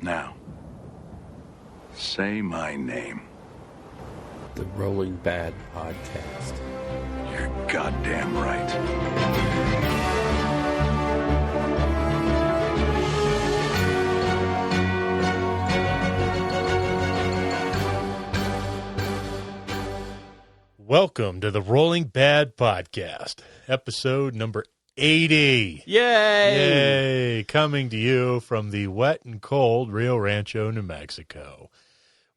Now, say my name. The Rolling Bad Podcast. You're goddamn right. Welcome to the Rolling Bad Podcast, episode number 80. Yay! Yay! Coming to you from the wet and cold Rio Rancho, New Mexico.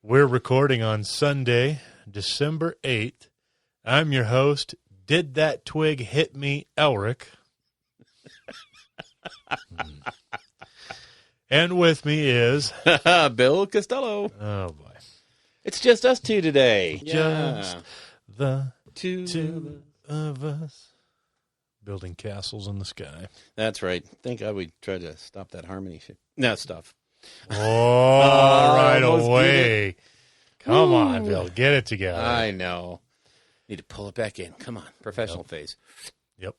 We're recording on Sunday, December 8th. I'm your host, Did That Twig Hit Me, Elric. And with me is... Bill Costello. Oh, boy. It's just us two today. Just the two of us. Building castles in the sky. That's right. Thank God we tried to stop that harmony shit. No, stuff. Oh, right almost away. Come on, Bill. Get it together. I know. Need to pull it back in. Come on. Professional phase. Yep.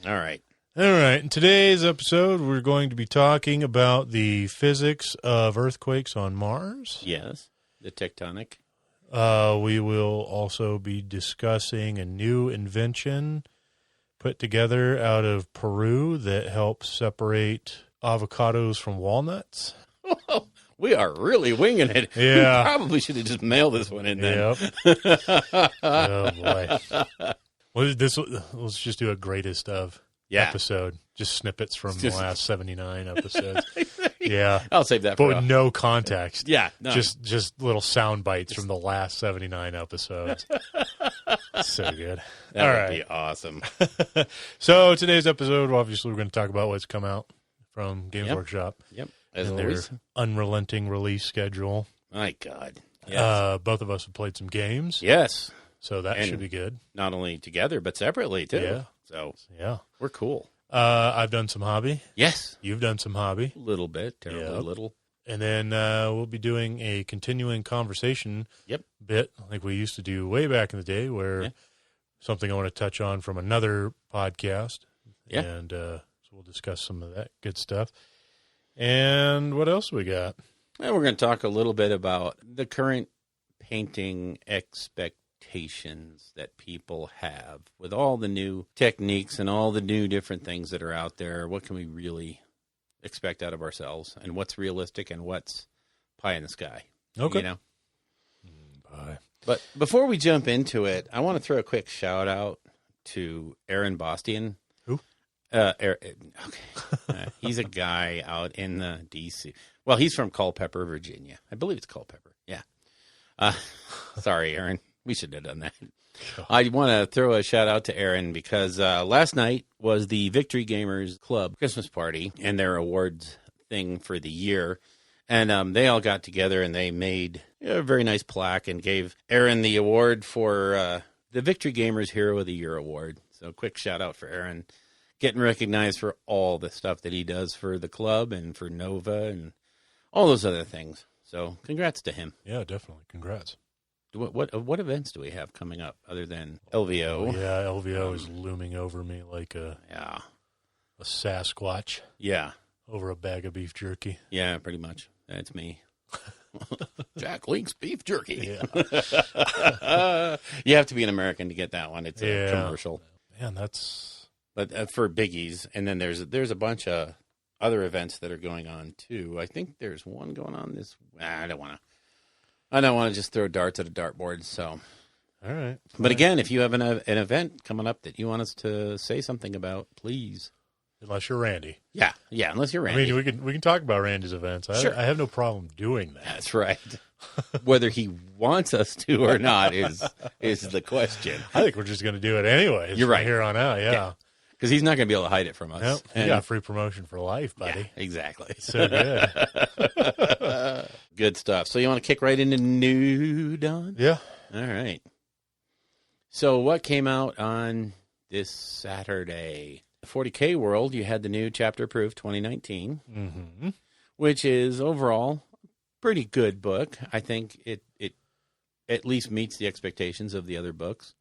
All right. All right. In today's episode, we're going to be talking about the physics of earthquakes on Mars. Yes. The tectonic. We will also be discussing a new invention put together out of Peru that helps separate avocados from walnuts. We are really winging it. Yeah. We probably should have just mailed this one in then. Yep. Oh, boy. Let's just do a greatest of episode. Just snippets from the last 79 episodes. Yeah. I'll save that but for with no context. Yeah. No. Just little sound bites from the last 79 episodes. So good. That would be awesome. So today's episode, obviously, we're going to talk about what's come out from Games Workshop. Yep. As and always. their unrelenting release schedule. My God. Yes. Both of us have played some games. Yes. So that should be good. Not only together, but separately, too. Yeah. So, yeah. We're cool. I've done some hobby. Yes. You've done some hobby. A little bit. Terribly little. And then we'll be doing a continuing conversation bit like we used to do way back in the day where something I want to touch on from another podcast. Yeah. And so we'll discuss some of that good stuff. And what else we got? And we're going to talk a little bit about the current painting expectations that people have with all the new techniques and all the new different things that are out there. What can we really expect out of ourselves, and what's realistic and what's pie in the sky? Okay. You know? Bye. But before we jump into it, I want to throw a quick shout out to Aaron Bostian. Who? He's a guy out in the D.C. Well, he's from Culpeper, Virginia. I believe it's Culpeper. Yeah. Sorry, Aaron. We should have done that. I want to throw a shout out to Aaron because last night was the Victory Gamers Club Christmas party and their awards thing for the year. And they all got together and they made a very nice plaque and gave Aaron the award for the Victory Gamers Hero of the Year award. So quick shout out for Aaron, getting recognized for all the stuff that he does for the club and for Nova and all those other things. So congrats to him. Yeah, definitely. Congrats. What events do we have coming up other than LVO? Oh, yeah, LVO is looming over me like a Sasquatch. Yeah. Over a bag of beef jerky. Yeah, pretty much. That's me. Jack Link's beef jerky. Yeah. You have to be an American to get that one. It's a commercial. Man, that's... But for biggies, and then there's a bunch of other events that are going on, too. I think there's one going on this... I don't want to just throw darts at a dartboard, so... All right. But again, if you have an event coming up that you want us to say something about, please... Unless you're Randy. Yeah, unless you're Randy. I mean, we can talk about Randy's events. Sure. I have no problem doing that. That's right. Whether he wants us to or not is the question. I think we're just going to do it anyways. You're right. From here on out, yeah. Because he's not going to be able to hide it from us. Nope. You got free promotion for life, buddy. Yeah, exactly. So good. Good stuff. So you want to kick right into new, Don? Yeah. All right. So what came out on this Saturday? 40K World, you had the new Chapter Proof 2019, which is overall a pretty good book. I think it at least meets the expectations of the other books.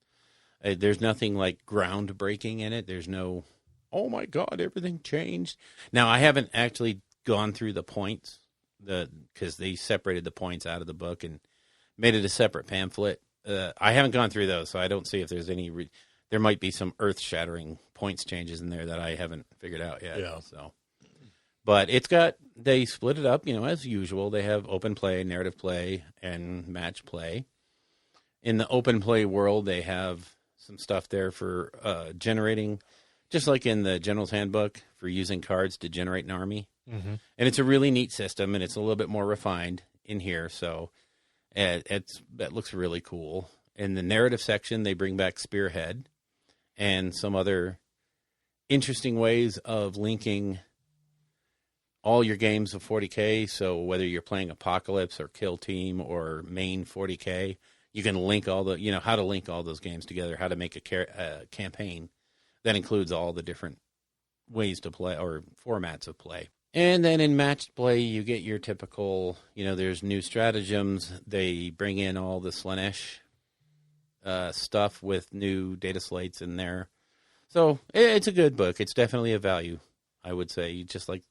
There's nothing like groundbreaking in it. There's no, oh my God, everything changed. Now, I haven't actually gone through the points because they separated the points out of the book and made it a separate pamphlet. I haven't gone through those, so I don't see if there's any. There might be some earth-shattering points changes in there that I haven't figured out yet. Yeah. So, but they split it up, as usual. They have open play, narrative play, and match play. In the open play world, they have some stuff there for generating, just like in the General's Handbook, for using cards to generate an army. Mm-hmm. And it's a really neat system, and it's a little bit more refined in here. So that looks really cool. In the narrative section, they bring back Spearhead and some other interesting ways of linking all your games of 40K. So whether you're playing Apocalypse or Kill Team or main 40K, you can link all the, how to link all those games together, how to make a campaign that includes all the different ways to play or formats of play. And then in matched play, you get your typical, there's new stratagems. They bring in all the Slaanesh stuff with new data slates in there. So it's a good book. It's definitely a value, I would say. Just like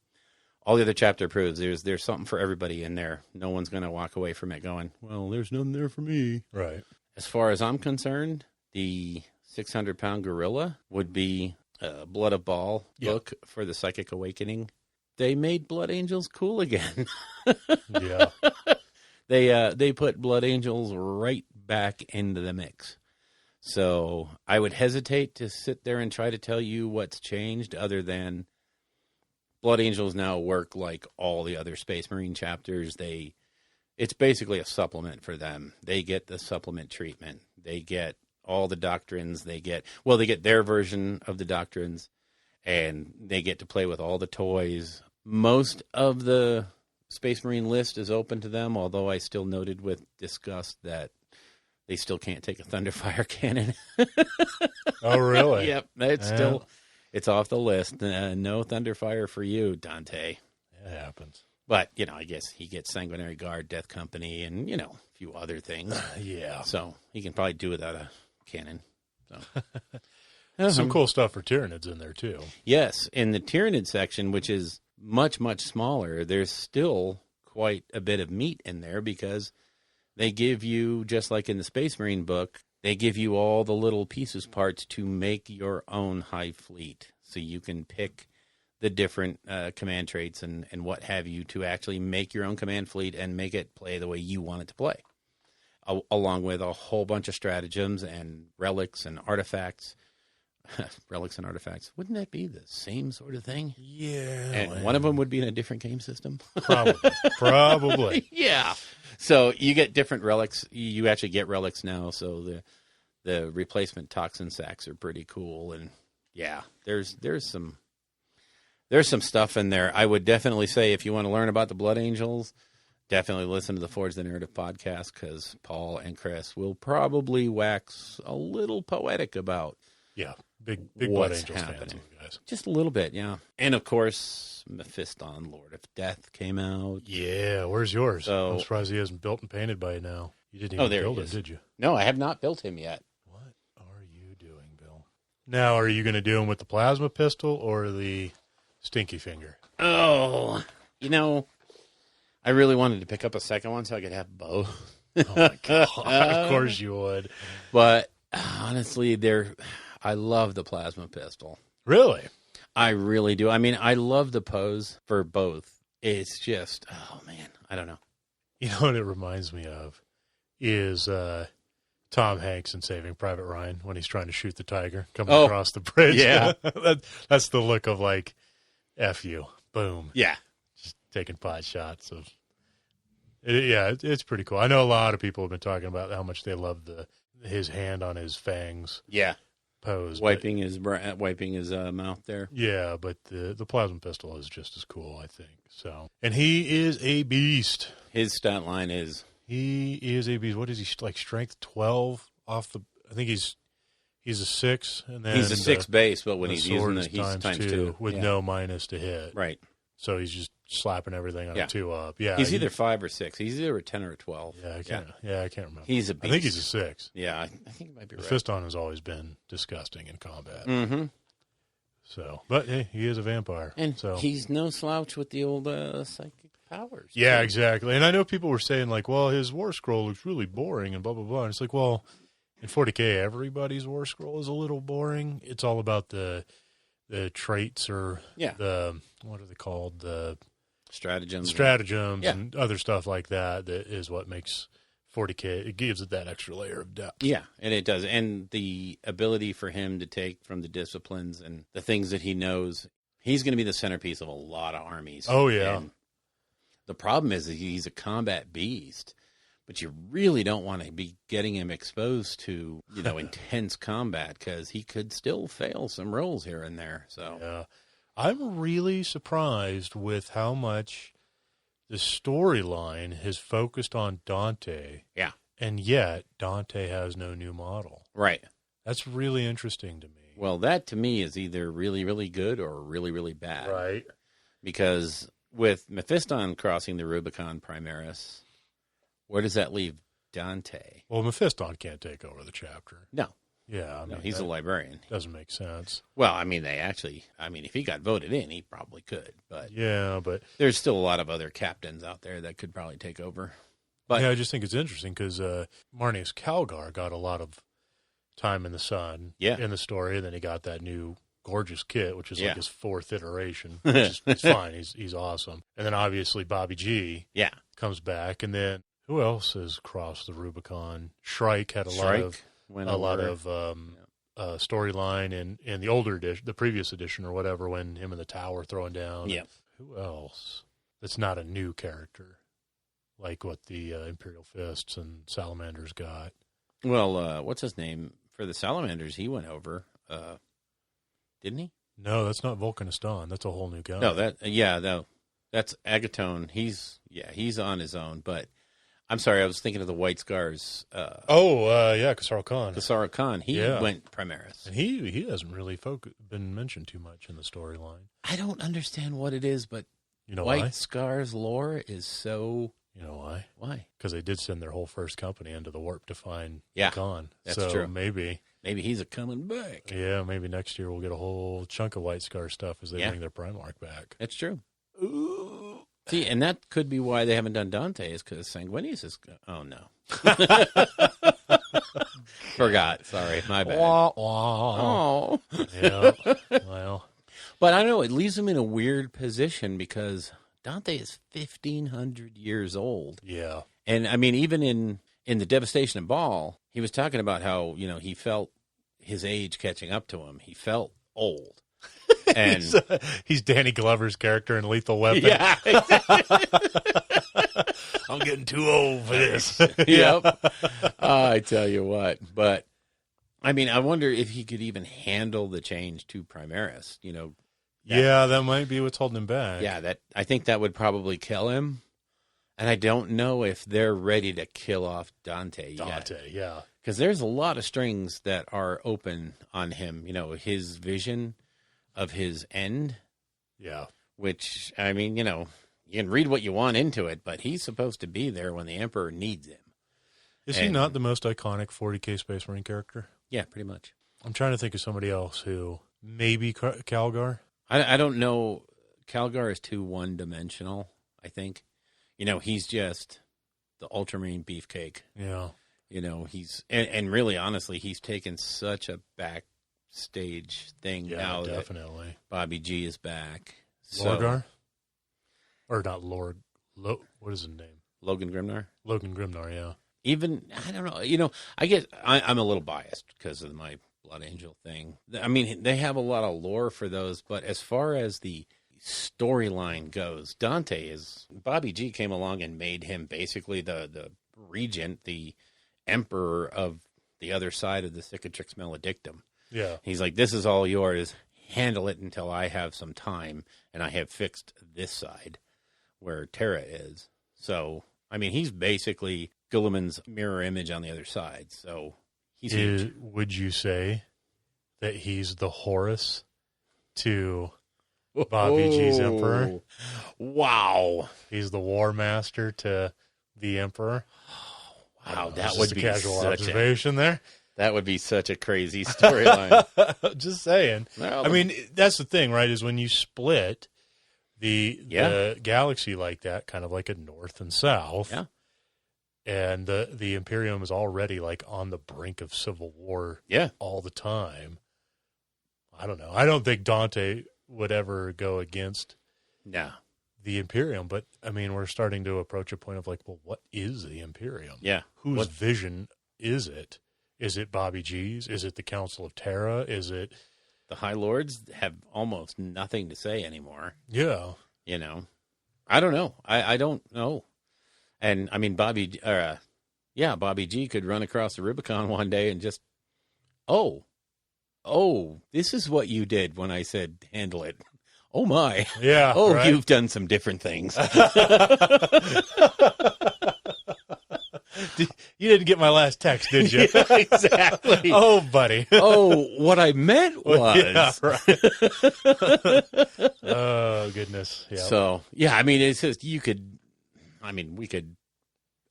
all the other chapter proves, there's something for everybody in there. No one's going to walk away from it going, well, there's nothing there for me. Right. As far as I'm concerned, the 600-pound gorilla would be a Blood of Baal book for the Psychic Awakening. They made Blood Angels cool again. Yeah. They put Blood Angels right back into the mix. So I would hesitate to sit there and try to tell you what's changed other than Blood Angels now work like all the other Space Marine chapters. It's basically a supplement for them. They get the supplement treatment. They get all the doctrines. They get their version of the doctrines, and they get to play with all the toys. Most of the Space Marine list is open to them, although I still noted with disgust that they still can't take a Thunderfire cannon. Oh, really? Yep. It's off the list. No Thunderfire for you, Dante. It happens. But, I guess he gets Sanguinary Guard, Death Company, and, a few other things. Yeah. So he can probably do without a cannon. So. Some cool stuff for Tyranids in there, too. Yes. In the Tyranid section, which is much, much smaller, there's still quite a bit of meat in there because they give you, just like in the Space Marine book, they give you all the little pieces parts to make your own hive fleet. So you can pick the different command traits and what have you to actually make your own command fleet and make it play the way you want it to play, along with a whole bunch of stratagems and relics and artifacts. Relics and artifacts. Wouldn't that be the same sort of thing? Yeah. And one of them would be in a different game system? Probably. Yeah. So you get different relics. You actually get relics now. So the replacement toxin sacks are pretty cool. And yeah, there's some stuff in there. I would definitely say if you want to learn about the Blood Angels, definitely listen to the Forge the Narrative podcast because Paul and Chris will probably wax a little poetic about big what's Blood Angels happening. fans, you guys. Just a little bit, yeah. And of course, Mephiston, Lord of Death, came out. Yeah, where's yours? So- I'm surprised he hasn't built and painted by now. You didn't even there build he it, is. did you? No, I have not built him yet. What are you doing, Bill? Now, are you going to do him with the plasma pistol or the stinky finger? Oh, I really wanted to pick up a second one so I could have both. Oh, my God. Of course you would. But honestly, I love the plasma pistol. Really? I really do. I mean, I love the pose for both. It's just, oh, man, I don't know. You know what it reminds me of is Tom Hanks in Saving Private Ryan when he's trying to shoot the tiger coming across the bridge. Yeah. That's the look of like, F you. Boom. Yeah. Just taking pot shots of. It's pretty cool. I know a lot of people have been talking about how much they love his hand on his fangs. Yeah. Pose. Wiping his mouth there. Yeah, but the plasma pistol is just as cool, I think. So, and he is a beast. His stat line is. He is a beast. What is he like? Strength 12 off the. I think he's a 6, and then He's a 6 base, but when the he's using sword he's is times 2 with no minus to hit. Right. So he's just slapping everything on a 2 up. Yeah, he's either 5 or 6. He's either a 10 or a 12. Yeah, I can't remember. He's a beast. I think he's a 6. Yeah, I think it might be right. Fiston has always been disgusting in combat. Mm-hmm. So, but hey, he is a vampire, And so he's no slouch with the old psychic powers. Yeah, too. exactly. And I know people were saying, like, well, his War Scroll looks really boring and blah, blah, blah. And it's like, well, in 40K, everybody's War Scroll is a little boring. It's all about the traits or what are they called? The Stratagems and other stuff like that is what makes 40K. It gives it that extra layer of depth. Yeah, and it does. And the ability for him to take from the disciplines and the things that he knows, he's going to be the centerpiece of a lot of armies. Oh, yeah. And the problem is that he's a combat beast, but you really don't want to be getting him exposed to, intense combat because he could still fail some rolls here and there. So yeah. I'm really surprised with how much the storyline has focused on Dante. Yeah. And yet Dante has no new model. Right. That's really interesting to me. Well, that to me is either really, really good or really, really bad. Right. Because with Mephiston crossing the Rubicon Primaris, where does that leave Dante? Well, Mephiston can't take over the chapter. No. Yeah. He's a librarian. Doesn't make sense. Well, if he got voted in, he probably could. But yeah, but there's still a lot of other captains out there that could probably take over. But yeah, I just think it's interesting because Marneus Calgar got a lot of time in the sun in the story, and then he got that new gorgeous kit, which is like his fourth iteration. Which is it's fine. He's awesome. And then obviously Bobby G comes back, and then who else has crossed the Rubicon? Shrike had a lot of storyline in the older edition, the previous edition or whatever, when him and the tower throwing down. Yeah. Who else? That's not a new character, like what the Imperial Fists and Salamanders got. Well, what's his name for the Salamanders? He went over, didn't he? No, that's not Volcanistan. That's a whole new guy. No, that's Agatone. He's on his own, but. I'm sorry, I was thinking of the White Scars. Khosrow Khan. Khosrow Khan. He went Primaris. And he hasn't really been mentioned too much in the storyline. I don't understand what it is, but White Scars lore is so... You know why? Why? Because they did send their whole first company into the warp to find Khan. That's true. Maybe he's coming back. Yeah, maybe next year we'll get a whole chunk of White Scar stuff as they bring their Primarch back. That's true. Ooh. See, and that could be why they haven't done Dante, is because Sanguinius is... Oh, no. Forgot. Sorry, my bad. Oh. Yeah, well. But I don't know, it leaves him in a weird position because Dante is 1,500 years old. Yeah. And, even in the Devastation of Baal, he was talking about how, he felt his age catching up to him. He felt old. And he's Danny Glover's character in Lethal Weapon. Yeah. I'm getting too old for this. Yep. I tell you what. But, I wonder if he could even handle the change to Primaris, that might be what's holding him back. Yeah, I think that would probably kill him. And I don't know if they're ready to kill off Dante yet. Yeah. Because there's a lot of strings that are open on him. His vision of his end. Yeah. Which, you can read what you want into it, but he's supposed to be there when the Emperor needs him. Is he not the most iconic 40K Space Marine character? Yeah, pretty much. I'm trying to think of somebody else who maybe Calgar. I don't know. Calgar is too one-dimensional, I think. He's just the Ultramarine beefcake. Yeah. He's... And really, honestly, he's taken such a backstage thing now definitely. That Bobby G is back. Lorgar? Or not Lord... what is his name? Logan Grimnar? Logan Grimnar, yeah. Even, I don't know, I guess I'm a little biased because of my Blood Angel thing. They have a lot of lore for those, but as far as the storyline goes, Bobby G came along and made him basically the regent, the emperor of the other side of the Cicatrix Maledictum. Yeah. He's like, this is all yours. Handle it until I have some time and I have fixed this side where Terra is. So, he's basically Guilliman's mirror image on the other side. So, he's huge. Would you say that he's the Horus to Bobby G's Emperor? Wow. He's the War Master to the Emperor? Wow, that would be casual observation there. That would be such a crazy storyline. Just saying. Well, that's the thing, right, is when you split The galaxy like that, kind of like a north and south. Yeah. And the Imperium is already like on the brink of civil war all the time. I don't know. I don't think Dante would ever go against the Imperium, but I mean, we're starting to approach a point of like, well, what is the Imperium? Yeah. Whose vision is it? Is it Bobby G's? Is it the Council of Terra? Is it... The High Lords have almost nothing to say anymore. Yeah. You know, I don't know. I don't know. And I mean, Bobby G could run across the Rubicon one day and just, oh, this is what you did when I said handle it. Oh my. Yeah. Oh, right? You've done some different things. You didn't get my last text, did you? Yeah, exactly. Oh, buddy. Oh, what I meant was. Yeah, right. Oh, goodness. Yeah. So, yeah, I mean, it's just, we could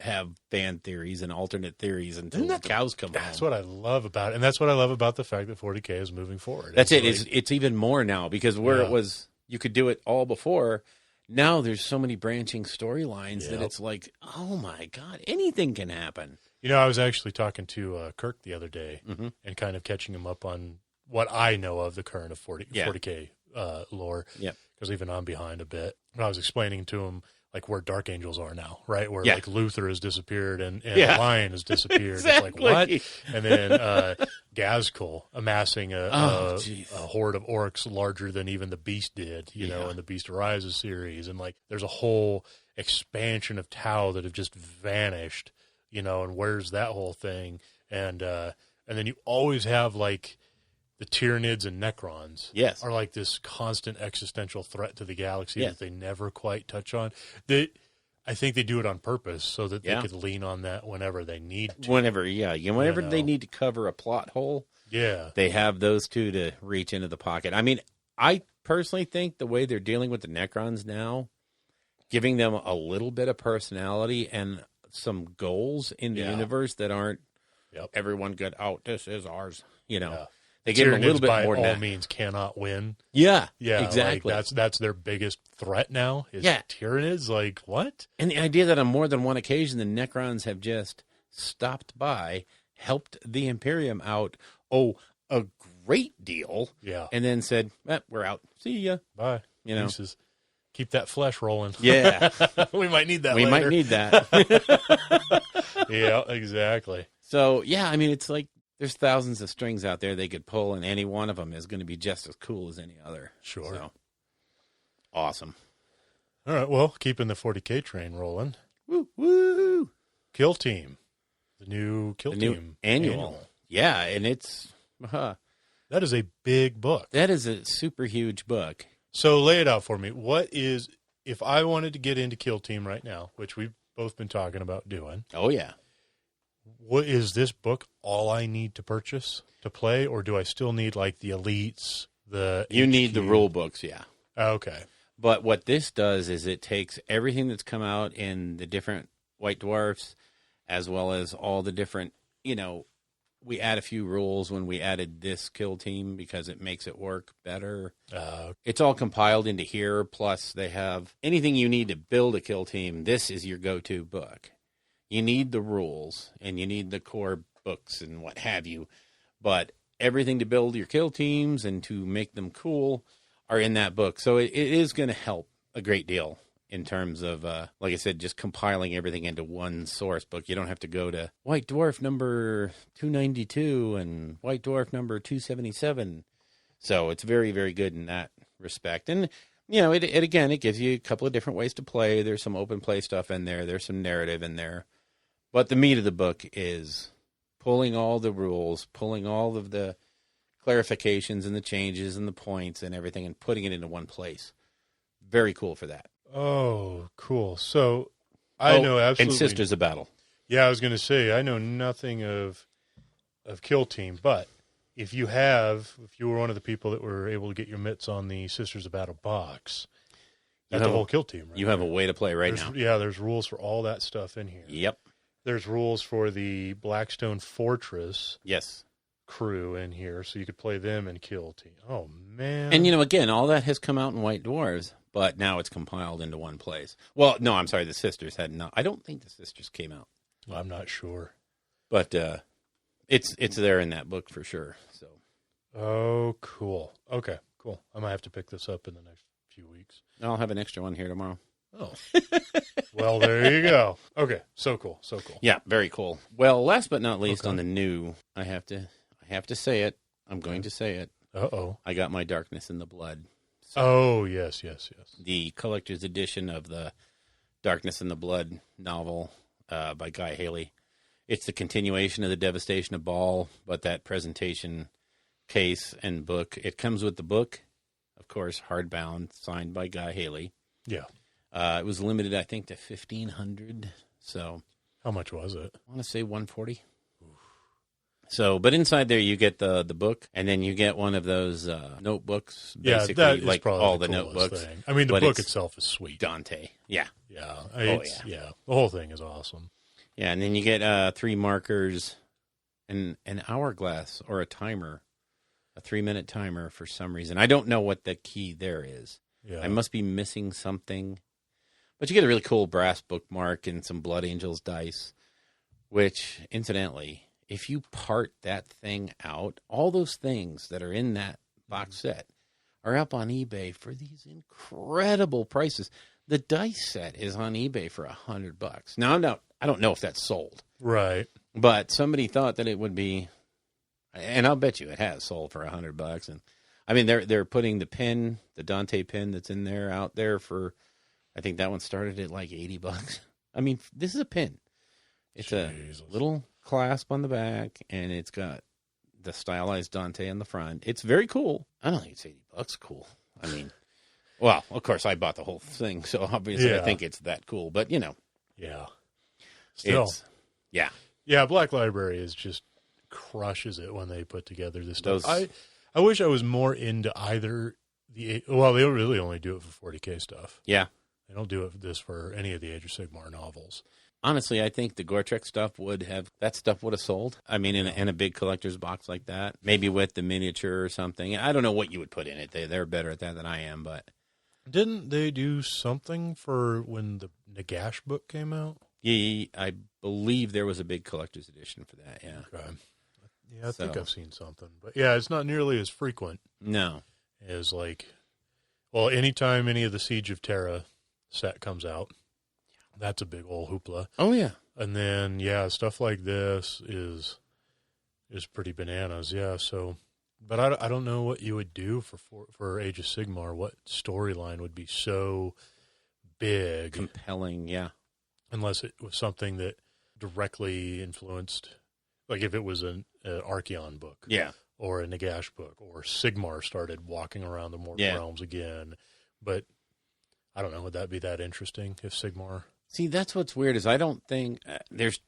have fan theories and alternate theories until the cows come home. That's what I love about it. And that's what I love about the fact that 40K is moving forward. That's it. It's even more now because where it was, you could do it all before. Now there's so many branching storylines that it's like, oh my God, anything can happen. You know, I was actually talking to Kirk the other day and kind of catching him up on what I know of the current of 40K lore. Yep. Because even I'm behind a bit. And I was explaining to him like where Dark Angels are now, right? Where like Luther has disappeared and Lion has disappeared. Exactly. It's like, what? And then Gazkul amassing a horde of orcs larger than even the Beast did, you know, in the Beast Arises series. And like there's a whole expansion of Tau that have just vanished, you know, and where's that whole thing? And then you always have like the Tyranids and Necrons are like this constant existential threat to the galaxy that they never quite touch on. I think they do it on purpose so that they could lean on that whenever they need to. Whenever they need to cover a plot hole, they have those two to reach into the pocket. I mean, I personally think the way they're dealing with the Necrons now, giving them a little bit of personality and some goals in the universe that aren't everyone good out. This is ours, you know. Yeah. They get a little bit by more all than that. means cannot win. Yeah, exactly. Like that's their biggest threat now. Is Tyranids. Like what? And the idea that on more than one occasion the Necrons have just stopped by, helped the Imperium out. Oh, a great deal. Yeah, and then said, "We're out. See ya. Bye." You know, pieces. Keep that flesh rolling. Yeah, we might need that. We later. might need that. Yeah, exactly. So yeah, I mean, it's like. There's thousands of strings out there they could pull, and any one of them is going to be just as cool as any other. Sure. So, awesome. All right, well, keeping the 40K train rolling. Woo! Kill Team. The new Kill Team. Annual. Yeah, and it's... that is a big book. That is a super huge book. So lay it out for me. What is... If I wanted to get into Kill Team right now, which we've both been talking about doing... Oh, yeah. What is this book all I need to purchase to play, or do I still need like the elites, You need the rule books, yeah. Okay. But what this does is it takes everything that's come out in the different White Dwarfs, as well as all the different, you know, we add a few rules when we added this Kill Team because it makes it work better. It's all compiled into here, plus they have anything you need to build a Kill Team. This is your go-to book. You need the rules, and you need the core books and what have you. But everything to build your kill teams and to make them cool are in that book. So it is going to help a great deal in terms of, like I said, just compiling everything into one source book. You don't have to go to White Dwarf number 292 and White Dwarf number 277. So it's very, very good in that respect. And you know, it again, it gives you a couple of different ways to play. There's some open play stuff in there. There's some narrative in there. But the meat of the book is pulling all the rules, pulling all of the clarifications and the changes and the points and everything and putting it into one place. Very cool for that. Oh, cool. So I know absolutely. And Sisters of Battle. Yeah, I was going to say, I know nothing of Kill Team, but if you were one of the people that were able to get your mitts on the Sisters of Battle box, that's the whole Kill Team, right? You have a way to play now. Yeah, there's rules for all that stuff in here. Yep. There's rules for the Blackstone Fortress crew in here, so you could play them in Kill Team. Oh, man. And, you know, again, all that has come out in White Dwarves, but now it's compiled into one place. Well, no, I'm sorry, the Sisters had not. I don't think the Sisters came out, I'm not sure. but it's there in that book for sure. So Oh, cool. Okay, cool. I might have to pick this up in the next few weeks. I'll have an extra one here tomorrow. Oh. Well, there you go. Okay, so cool, so cool. Yeah, very cool. Well, last but not least, Okay. on the new, I have to say it. I'm going to say it. Uh-oh. I got my Darkness in the Blood. Oh, yes. The collector's edition of the Darkness in the Blood novel by Guy Haley. It's the continuation of the Devastation of Baal, but that presentation case and book. It comes with the book, of course, hardbound, signed by Guy Haley. Yeah. It was limited, I think, to 1,500. So How much was it? I want to say 140. So, but inside there you get the book, and then you get one of those notebooks. Basically, Yeah, that is like probably all the the coolest notebooks. thing. I mean, the but book it's itself is sweet. Dante, yeah, Yeah. yeah. The whole thing is awesome. yeah, and then you get 3 markers, and an hourglass or a timer, a 3-minute timer for some reason. I don't know what the key there is. Yeah. I must be missing something. But you get a really cool brass bookmark and some Blood Angels dice, which, incidentally, if you part that thing out, all those things that are in that box set are up on eBay for these incredible prices. The dice set is on eBay for $100. Now, I don't know if that's sold, Right. but somebody thought that it would be, and I'll bet you it has sold for $100. And I mean, they're putting the Dante pin that's in there out there for, I think that one started at like $80. I mean, this is a pin. It's Jesus. a little clasp on the back, and it's got the stylized Dante on the front. It's very cool. I don't think it's $80 cool. I mean, well, of course, I bought the whole thing, so obviously I Yeah. think it's that cool. But, you know, Yeah. Still. yeah. Yeah, Black Library is just crushes it when they put together this stuff. Those- I wish I was more into either well, they really only do it for 40K stuff. Yeah. They don't do this for any of the Age of Sigmar novels. Honestly, I think the Goretrek stuff would have sold. I mean, in a big collector's box like that, maybe with the miniature or something. I don't know what you would put in it. They're better at that than I am, but Didn't they do something for when the Nagash book came out? yeah, I believe there was a big collector's edition for that. Yeah, Okay. Yeah, I think So- I've seen something. But yeah, it's not nearly as frequent no, as anytime any of the Siege of Terra set comes out, that's a big old hoopla. oh yeah, And then, yeah, stuff like this is pretty bananas. Yeah. So, but I don't know what you would do for Age of Sigmar. What storyline would be so big, compelling. Yeah, unless it was something that directly influenced, like if it was an Archeon book, yeah. or a Nagash book, or Sigmar started walking around the Mortal Yeah. Realms again. But I don't know. Would that be that interesting if Sigmar? See, that's what's weird is I don't think there's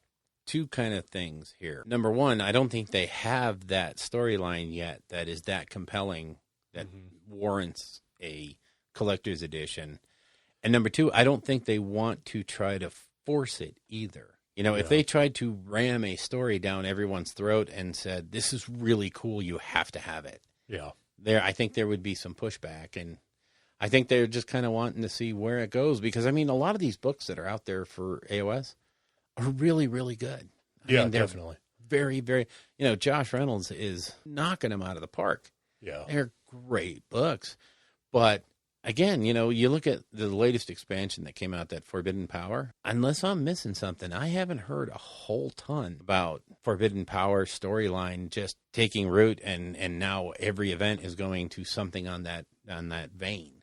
two kind of things here. Number one, I don't think they have that storyline yet that is that compelling that warrants a collector's edition. And number two, I don't think they want to try to force it either. You know, if Yeah. they tried to ram a story down everyone's throat and said, this is really cool, you have to have it. Yeah. I think there would be some pushback, and I think they're just kind of wanting to see where it goes because, I mean, a lot of these books that are out there for AOS are really, really good. I Yeah, mean, they're definitely. very, very, Josh Reynolds is knocking them out of the park. Yeah. They're great books. But again, you look at the latest expansion that came out, that Forbidden Power, unless I'm missing something, I haven't heard a whole ton about Forbidden Power storyline just taking root, and now every event is going to something on that vein.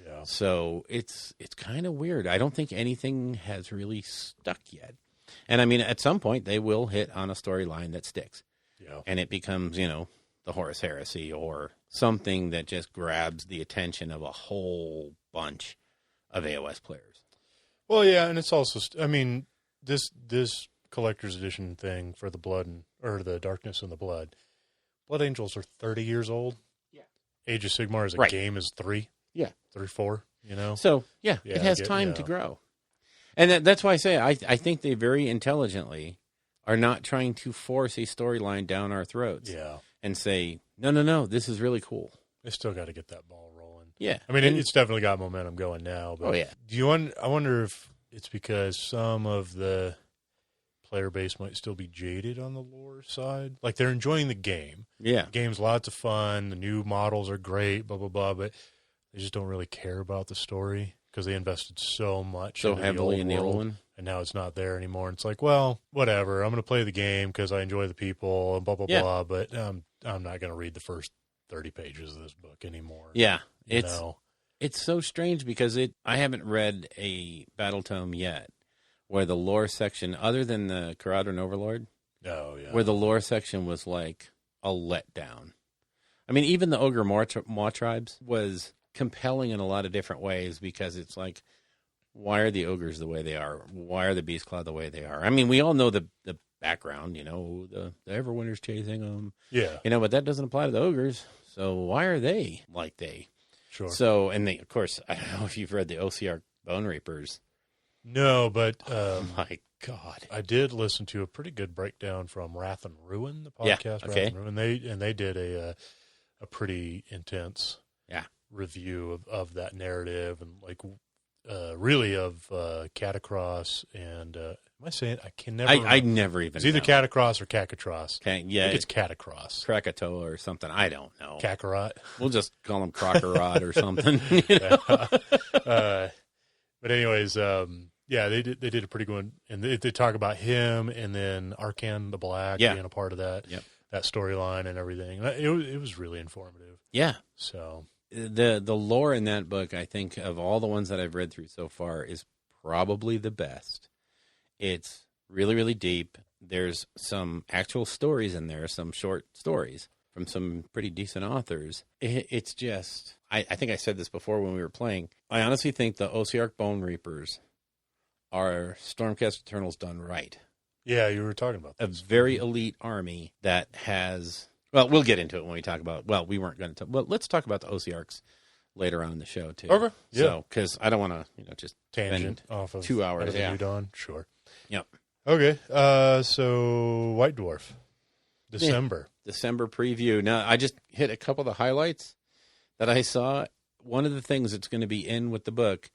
Yeah. So it's kind of weird. I don't think anything has really stuck yet. And I mean, at some point they will hit on a storyline that sticks, Yeah. and it becomes, the Horus Heresy or something that just grabs the attention of a whole bunch of AOS players. Well, yeah, and it's also, this collector's edition thing for the or the Darkness and the Blood Angels are 30 years old. Yeah. Age of Sigmar as a Right. game is 3, Yeah. 4, So yeah, Yeah, it has I get- time yeah. to grow. And that's why I say I think they very intelligently are not trying to force a storyline down our throats Yeah. and say, no, this is really cool. They still got to get that ball rolling. Yeah. I mean, it's definitely got momentum going now. But Oh, yeah. I wonder if it's because some of the player base might still be jaded on the lore side. Like, they're enjoying the game. Yeah. The game's lots of fun. The new models are great, blah, blah, blah. But they just don't really care about the story because they invested so much So into heavily in the old world, one. and now it's not there anymore. And it's like, well, whatever. I'm going to play the game because I enjoy the people and blah, blah, Yeah. blah. But I'm not going to read the first 30 pages of this book anymore. Yeah. You know? It's so strange because I haven't read a battle tome yet where the lore section, other than the Caradhran Overlord, Oh, yeah. where the lore section was like a letdown. I mean, even the Ogre Maw tribes was compelling in a lot of different ways because it's like, why are the ogres the way they are? Why are the Beastclaw the way they are? I mean, we all know the background, you know, the Everwinter's chasing them, Yeah, you know, but that doesn't apply to the ogres. So why are they like they? sure. So, and they, of course, I don't know if you've read the OCR Bone Reapers. No, but My God. I did listen to a pretty good breakdown from Wrath and Ruin, the Yeah, podcast. okay. Wrath and Ruin. They did a pretty intense Yeah. review of that narrative and like really of Catacross and am I saying I can never I remember. never even It's either know. Catacross or Cacatros. Okay, I yeah, think it's Catacross. Krakatoa or something. I don't know. Kakarot. We'll just call him Crockerod or something. You know? But anyways, yeah, they did a pretty good one, and they talk about him, and then Arcan the Black Yeah. being a part of that that storyline and everything. It was really informative. Yeah. So The lore in that book, I think, of all the ones that I've read through so far, is probably the best. It's really, really deep. There's some actual stories in there, some short stories from some pretty decent authors. It's just, I think I said this before when we were playing. I honestly think the Osiark Bone Reapers are Stormcast Eternals done right. yeah, you were talking about A this. very elite army that has, well, we'll get into it when we talk about, well, we weren't going to, well, let's talk about the Osiarks later on in the show, too. Okay, yeah. So, because I don't want to, just Tangent spend off of 2 hours. out of the Yeah. New Dawn. Sure. Yep. Okay. So White Dwarf, December. December preview. Now, I just hit a couple of the highlights that I saw. One of the things that's going to be in with the book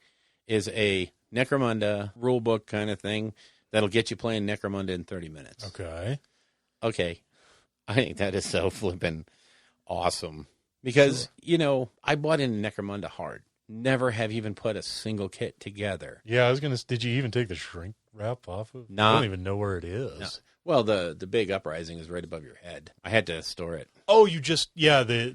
is a Necromunda rule book kind of thing that'll get you playing Necromunda in 30 minutes. Okay. Okay. I think that is so flippin' awesome. Because, I bought into Necromunda hard. Never have even put a single kit together. Yeah, I was gonna. Did you even take the shrink wrap off of? Nah. I don't even know where it is. No. Well, the big uprising is right above your head. I had to store it. Oh, you just the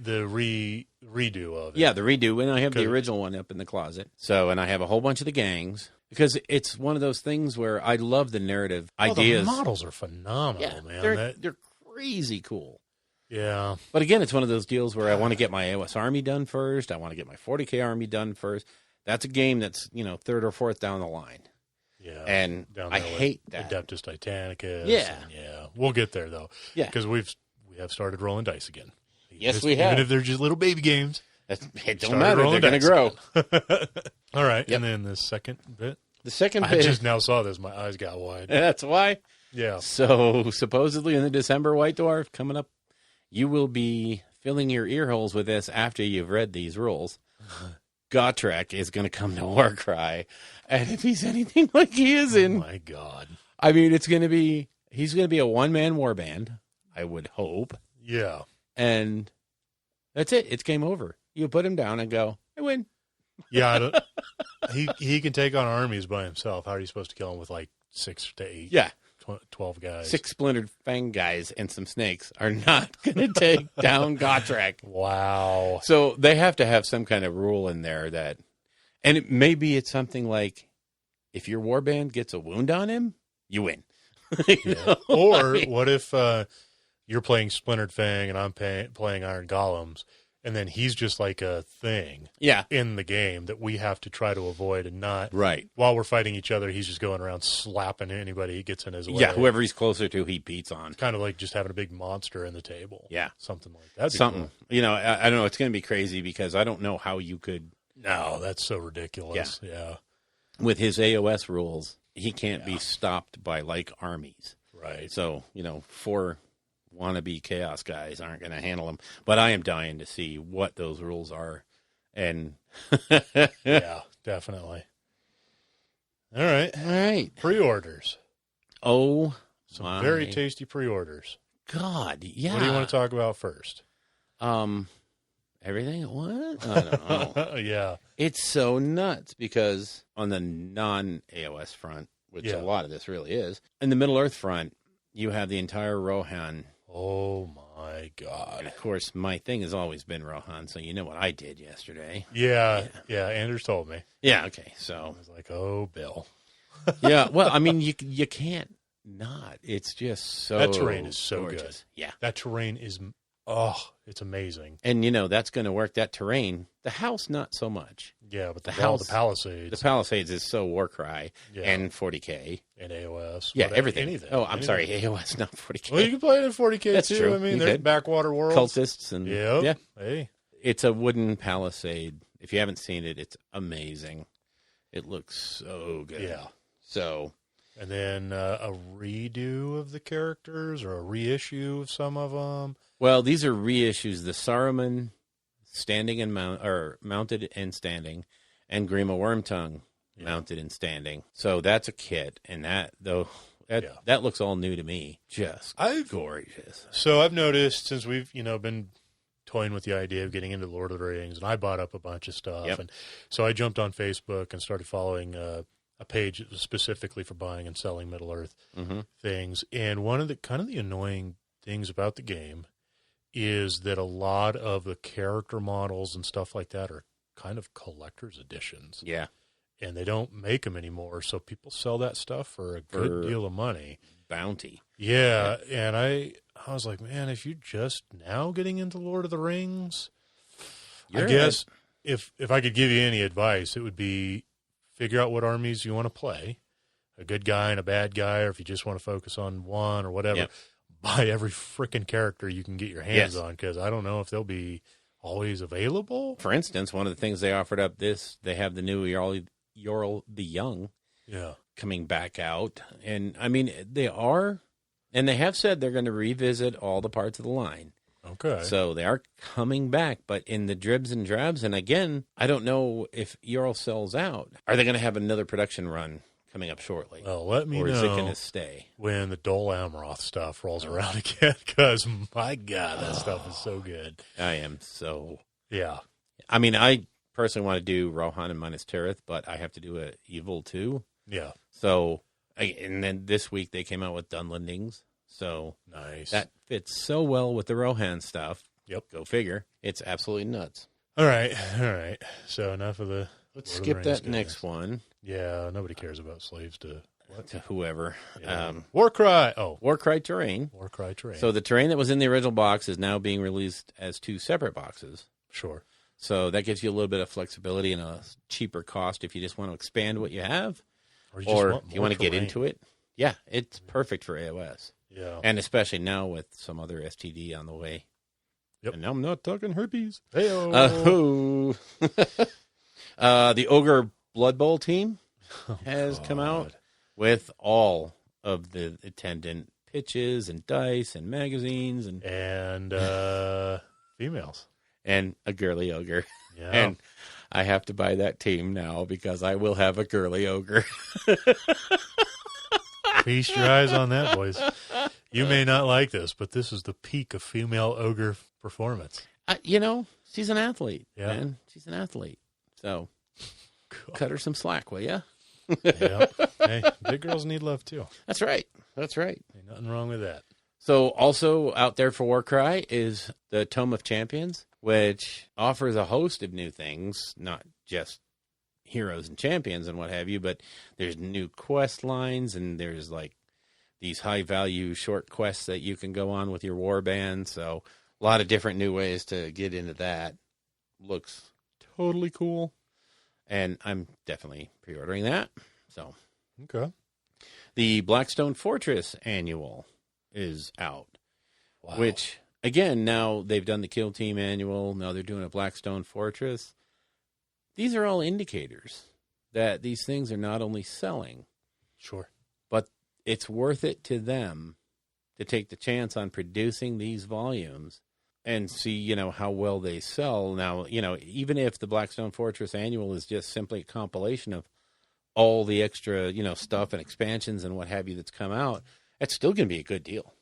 redo of it. Yeah, the redo, and I have the Good. original one up in the closet. So, and I have a whole bunch of the gangs because it's one of those things where I love the narrative ideas. The models are phenomenal, Yeah, man. they're crazy cool. Yeah, But again, it's one of those deals where I want to get my AOS army done first. I want to get my 40K army done first. That's a game that's third or fourth down the line. yeah. And Down I there with hate that. Adeptus Titanicus. Yeah. and yeah. We'll get there though. Yeah. because we have started rolling dice again. Yes, we have. Even if they're just little baby games. It don't Started matter. They're rolling going to dice. grow. All right, Yep. and then the second bit. The second I bit, just now saw this. My eyes got wide. that's why. Yeah. So supposedly in the December White Dwarf coming up, you will be filling your ear holes with this after you've read these rules. Gotrek is going to come to Warcry, and if he's anything like he is Oh in, my God. I mean, he's going to be a one-man warband, I would hope, Yeah. and that's it. It's game over. You put him down and go, I win. Yeah. I don't, he can take on armies by himself. How are you supposed to kill him with like 6 to 8? Yeah. 12 guys. 6 splintered fang guys and some snakes are not going to take down Gotrek. Wow. So they have to have some kind of rule in there that, and maybe it's something like, if your warband gets a wound on him, you win. Yeah. Or what if you're playing Splintered Fang and I'm playing Iron Golems, and then he's just like a thing Yeah. in the game that we have to try to avoid and not. Right. While we're fighting each other, he's just going around slapping anybody he gets in his way. Yeah. Whoever he's closer to, he beats on. Kind of like just having a big monster in the table. Yeah. Something like that. Something. I don't know. It's going to be crazy because I don't know how you could, No, that's so ridiculous. Yeah. with his AOS rules, he can't be stopped by like armies. Right. So, 4 wannabe chaos guys aren't going to handle him. But I am dying to see what those rules are And Yeah, definitely. All right. all right. Pre-orders. Oh, Some my very tasty pre-orders. God. Yeah. What do you want to talk about first? Everything at once? I don't know. Yeah. It's so nuts because on the non-AOS front, which Yeah. a lot of this really is, in the Middle-earth front, you have the entire Rohan. Oh, my And, God. of course, my thing has always been Rohan, so you know what I did yesterday. Yeah. Anders told me. Yeah, okay, I so. was like, oh, Bill. Yeah, well, I mean, you can't not. It's just so That terrain is so gorgeous. good. Yeah. That terrain is, it's amazing. And, that's going to work, that terrain. The house, not so much. Yeah, but the The house- the Palisades The Palisades is so Warcry Yeah. and 40K. and AOS. Yeah, whatever, everything. Anything. Oh, I'm Anything. sorry, AOS, not 40K. Well, you can play it in 40K That's too. true. I mean, You there's could. backwater worlds. Cultists and Yep. yeah, Hey. it's a wooden palisade. If you haven't seen it, it's amazing. It looks so good. Yeah. So And then a redo of the characters or a reissue of some of them. well, these are reissues. The Saruman standing and mounted and standing, and Grima Wormtongue mounted and standing. So that's a kit, and that looks all new to me. Just gorgeous. So I've noticed since we've been toying with the idea of getting into Lord of the Rings, and I bought up a bunch of stuff, Yep. and so I jumped on Facebook and started following a page specifically for buying and selling Middle Earth things. And one of the kind of the annoying things about the game is that a lot of the character models and stuff like that are kind of collector's editions, Yeah, and they don't make them anymore. So people sell that stuff for a good deal of money. bounty. Yeah, and I was like, man, if you're just now getting into Lord of the Rings, I guess if I could give you any advice, it would be figure out what armies you want to play, a good guy and a bad guy, or if you just want to focus on one or whatever, Yep. buy every freaking character you can get your hands Yes. on, because I don't know if they'll be always available. For instance, one of the things they offered up they have the new Yorl the Young Yeah. coming back out. And I mean, they have said they're going to revisit all the parts of the line. Okay. So they are coming back, but in the dribs and drabs. And again, I don't know if Yorl sells out. Are they going to have another production run coming up shortly? Well, let me or is it know going to stay? when the Dol Amroth stuff rolls around again, because my God, that stuff is so good. I am so. Yeah. I mean, I personally want to do Rohan and Minas Tirith, but I have to do a Evil too. Yeah. So, and then this week they came out with Dunlendings. So Nice. that fits so well with the Rohan stuff. Yep. Go figure. It's absolutely nuts. All right. So enough of the. Let's Lord of the skip Rings that guys. next one Yeah, nobody cares about slaves to to whoever. Warcry. Oh, Warcry terrain. Warcry terrain. So the terrain that was in the original box is now being released as 2 separate boxes. sure. So that gives you a little bit of flexibility and a cheaper cost if you just want to expand what you have, Or you just or want you want to get terrain. into it. Yeah, it's perfect for AOS. Yeah. And especially now with some other STD on the way. Yep. And now I'm not talking herpes. Heyo. The Ogre Blood Bowl team has come out with all of the attendant pitches and dice and magazines and females. a girly ogre. Yeah. And I have to buy that team now because I will have a girly ogre. Feast your eyes on that, boys. You may not like this, but this is the peak of female ogre performance. She's an athlete. Yeah. Man. She's an athlete. So cut her some slack, will ya? Yeah. Hey, big girls need love too. That's right. That's right. Ain't nothing wrong with that. So also out there for Warcry is the Tome of Champions, which offers a host of new things, not just heroes and champions and what have you, but there's new quest lines and there's like these high value short quests that you can go on with your warband. So a lot of different new ways to get into that. Looks totally cool. And I'm definitely pre-ordering that. So Okay. the Blackstone Fortress annual is out. Wow. Which, again, now they've done the Kill Team annual. Now they're doing a Blackstone Fortress. These are all indicators that these things are not only selling, Sure. but it's worth it to them to take the chance on producing these volumes and see, how well they sell. Now, even if the Blackstone Fortress Annual is just simply a compilation of all the extra, stuff and expansions and what have you that's come out, it's still going to be a good deal.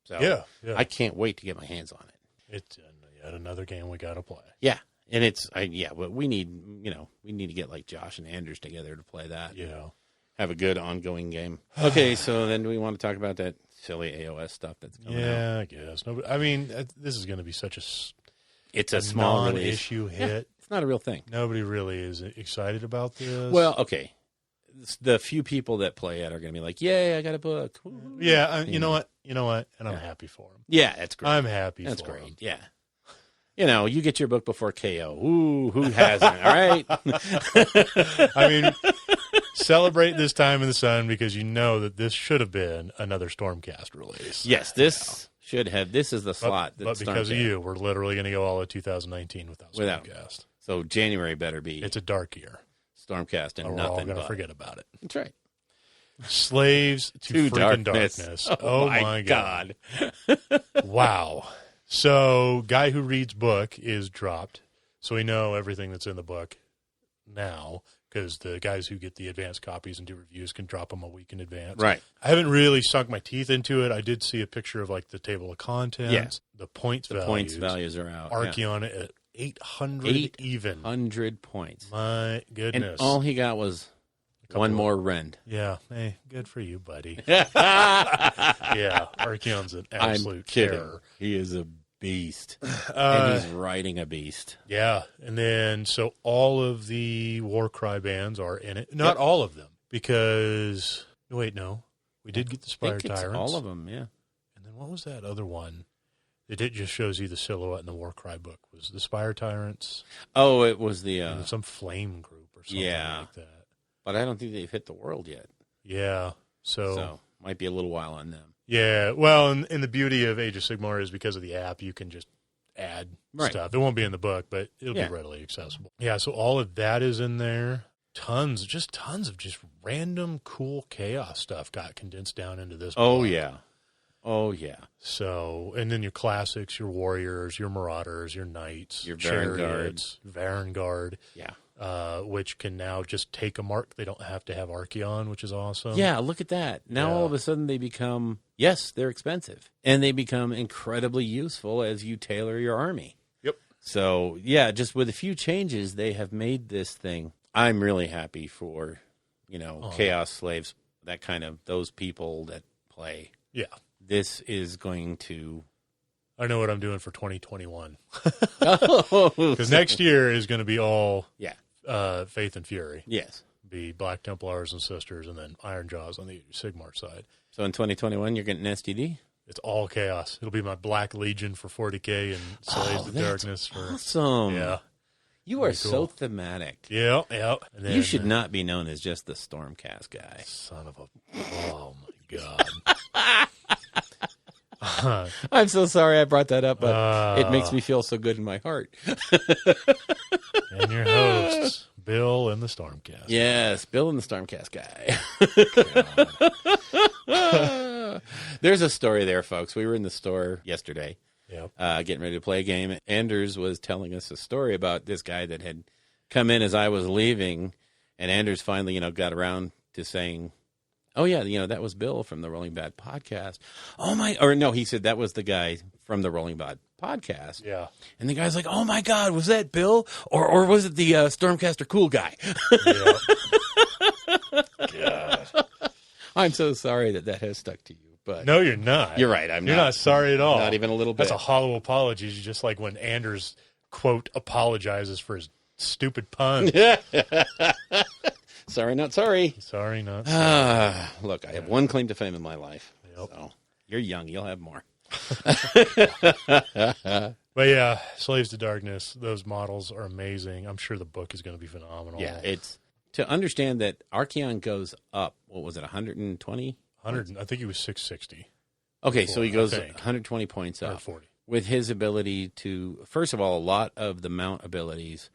So Yeah. I can't wait to get my hands on it. It's yet another game we got to play. Yeah. And but we need to get like Josh and Anders together to play that. Yeah. Have a good ongoing game. Okay, so then do we want to talk about that silly AOS stuff that's coming out? Yeah, I guess. No, I mean, this is going to be such It's a small release. non-issue hit. Yeah, it's not a real thing. Nobody really is excited about this. Well, okay. The few people that play it are going to be like, "Yay, I got a book." Woo-hoo. yeah, you know what? And I'm happy for him. Yeah, that's great. I'm happy That's for great. him. Yeah. You get your book before KO. Ooh, who hasn't? All right. I mean, celebrate this time in the sun because you know that this should have been another Stormcast release. Yes, this should have. This is the slot. But because of you, we're literally going to go all of 2019 without Stormcast. So January better be. It's a dark year. Stormcast and Or we're nothing all going to but. forget about it. That's right. Slaves to freaking darkness. Oh my God. Wow. So, guy who reads book is dropped. So we know everything that's in the book now because the guys who get the advanced copies and do reviews can drop them a week in advance. Right. I haven't really sunk my teeth into it. I did see a picture of like the table of contents. Yeah. The points values. Points values are out. Archeon at 800 even. 100 points. My And goodness. all he got was one more rend. Yeah. Hey, good for you, buddy. I'm Yeah. Archeon's an absolute kidding. terror. He is a beast. And he's riding a beast. Yeah, and then so all of the Warcry bands are in it. Not all of them, because wait, no, we did get the I Spire think it's Tyrants. all of them, yeah. And then what was that other one? It just shows you the silhouette in the Warcry book. Was the Spire Tyrants Oh, it was the... and some flame group or something yeah. like that? but I don't think they've hit the world yet. Yeah, so might be a little while on them. yeah. Well, and the beauty of Age of Sigmar is because of the app, you can just add stuff. It won't be in the book, but it'll be readily accessible. Yeah, so all of that is in there. Tons of just random cool chaos stuff got condensed down into this Oh, book. yeah. Oh, yeah. So, and then your classics, your warriors, your marauders, your knights, Your chariots, Varangard, Yeah. which can now just take a mark. They don't have to have Archeon, which is awesome. Yeah, look at that. Now all of a sudden they become, yes, they're expensive. And they become incredibly useful as you tailor your army. Yep. So, yeah, just with a few changes, they have made this thing. I'm really happy for, Chaos Slaves, that kind of, those people that play. Yeah. This is going to... I know what I'm doing for 2021. Because Because next year is going to be all Yeah. Faith and Fury. Yes. Be Black Templars and Sisters, and then Iron Jaws on the Sigmar side. So in 2021, you're getting STD? It's all chaos. It'll be my Black Legion for 40K and Slaves of Darkness for Awesome. yeah, You are Pretty so cool. thematic. yeah. And then, You should not be known as just the Stormcast guy. son of a oh my god. I'm so sorry I brought that up, but it makes me feel so good in my heart. And your hosts, Bill and the Stormcast. Yes, Bill and the Stormcast guy. There's a story there, folks. We were in the store yesterday, Yep. getting ready to play a game. Anders was telling us a story about this guy that had come in as I was leaving, and Anders finally, got around to saying, "Oh yeah, that was Bill from the Rolling Bad podcast." Oh my, or no, he said that was the guy from the Rolling Bad podcast. Yeah. And the guy's like, "Oh my God, was that Bill, or was it the Stormcaster cool guy?" God. I'm so sorry that has stuck to you, but No, you're not. you're right. You're not sorry at all. Not even a little bit. That's a hollow apology. Just like when Anders quote apologizes for his stupid pun. Sorry, not sorry. Sorry, not sorry. Look, I have one claim to fame in my life. Yep. So you're young. You'll have more. But yeah, Slaves to Darkness, those models are amazing. I'm sure the book is going to be phenomenal. Yeah, it's to understand that Archeon goes up. What was it, 120? 100. I think he was 660. Okay, so he I goes think. 120 points up 140. with his ability to. First of all, a lot of the mount abilities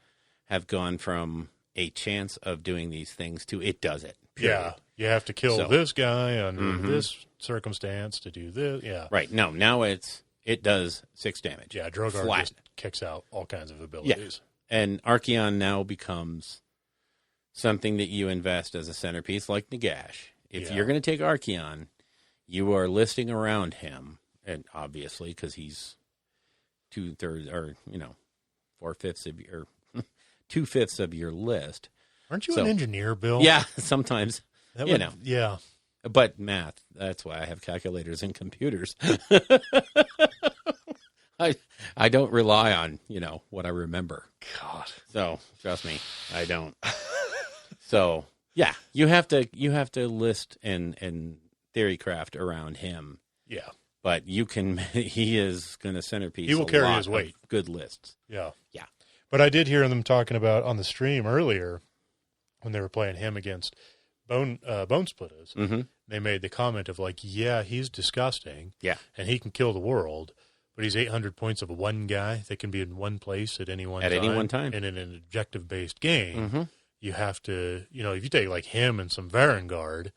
have gone from a chance of doing these things to it does it. Period. Yeah, you have to kill So- this guy under this circumstance to do this. Yeah, Right. No, now it's it does 6 damage. Yeah, Drogar Flat. just kicks out all kinds of abilities. And Archeon now becomes something that you invest as a centerpiece like Nagash. If Yeah. you're going to take Archeon, you are listing around him, and obviously because he's 2/3 or 4/5 of your 2/5 of your list. Aren't you So- an engineer, Bill? Yeah, sometimes. That you would- know. Yeah. But math, that's why I have calculators and computers. I don't rely on, what I remember. God. So trust me, I don't. So yeah, you have to list and theory craft around him. Yeah. But he is going to centerpiece. He will a carry lot his weight. of good lists. Yeah. Yeah. But I did hear them talking about on the stream earlier when they were playing him against Bone Splitters. Mm-hmm. They made the comment of like, yeah, he's disgusting. Yeah. And he can kill the world, but he's 800 points of one guy that can be in one place at any one time. And in an objective-based game, Mm-hmm. you have to, if you take like him and some Varangard,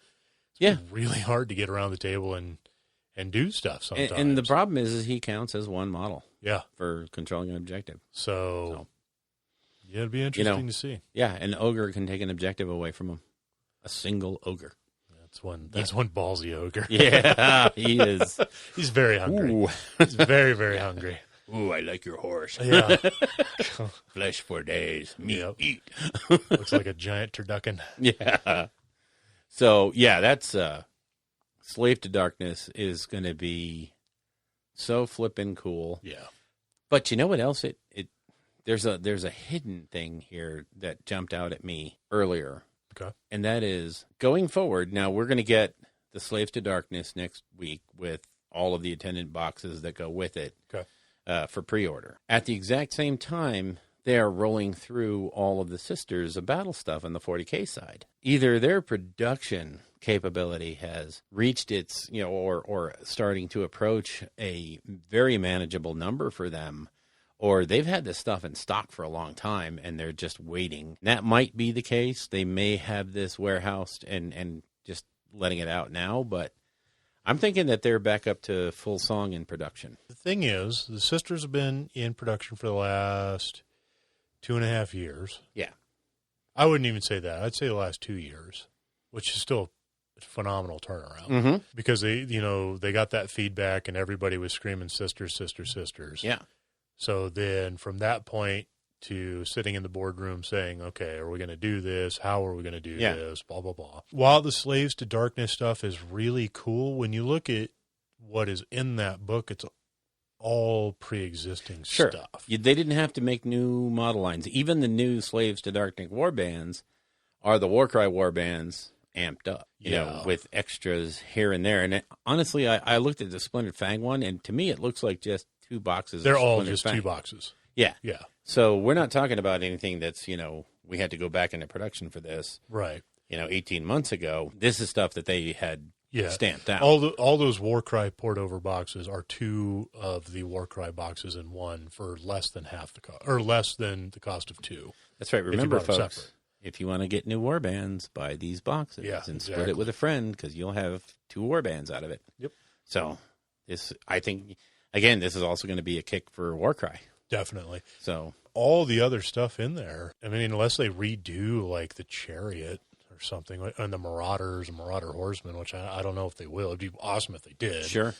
Yeah. really hard to get around the table and do stuff sometimes. And the problem is he counts as one model yeah. for controlling an objective. So yeah, it'd be interesting to see. Yeah, an ogre can take an objective away from him. A single ogre. That's one ballsy ogre. Yeah, he is. He's very hungry. Ooh. He's very, very hungry. Ooh, I like your horse. Yeah. Flesh for days. Meat, Yep. eat. Looks like a giant turducken. Yeah. So, yeah, that's Slave to Darkness is going to be so flippin' cool. Yeah. But you know what else? There's a hidden thing here that jumped out at me earlier. Okay. And that is going forward. Now we're going to get the Slaves to Darkness next week with all of the attendant boxes that go with it. Okay. For pre-order. At the exact same time, they are rolling through all of the Sisters of Battle stuff on the 40K side. Either their production capability has reached its, or starting to approach a very manageable number for them, or they've had this stuff in stock for a long time and they're just waiting. That might be the case. They may have this warehoused and just letting it out now, but I'm thinking that they're back up to full song in production. The thing is, the Sisters have been in production for the last 2.5 years. Yeah. I wouldn't even say that. I'd say the last 2 years, which is still a phenomenal turnaround. Mm-hmm. Because they got that feedback and everybody was screaming sisters, sisters, sisters. Yeah. So then from that point to sitting in the boardroom saying, okay, are we going to do this? How are we going to do this? Blah, blah, blah. While the Slaves to Darkness stuff is really cool, when you look at what is in that book, it's all pre-existing stuff. They didn't have to make new model lines. Even the new Slaves to Darkness warbands are the Warcry warbands amped up, with extras here and there. And honestly, I looked at the Splintered Fang one, and to me it looks like just 2 boxes. They're of all Splintered just Fang. 2 boxes. Yeah. Yeah. So we're not talking about anything that's, we had to go back into production for this, Right. 18 months ago. This is stuff that they had stamped out. All those Warcry port over boxes are 2 of the Warcry boxes in one for less than half the cost, or less than the cost of 2. That's right. you Remember, bought 'em folks, separate. if you want to get new warbands, buy these boxes Yeah, and split exactly. it with a friend because you'll have 2 warbands out of it. Yep. So I think, again, this is also going to be a kick for Warcry. Definitely. So All the other stuff in there, I mean, unless they redo like the Chariot or something, and the Marauders and Marauder Horsemen, which I don't know if they will. It'd be awesome if they did. sure.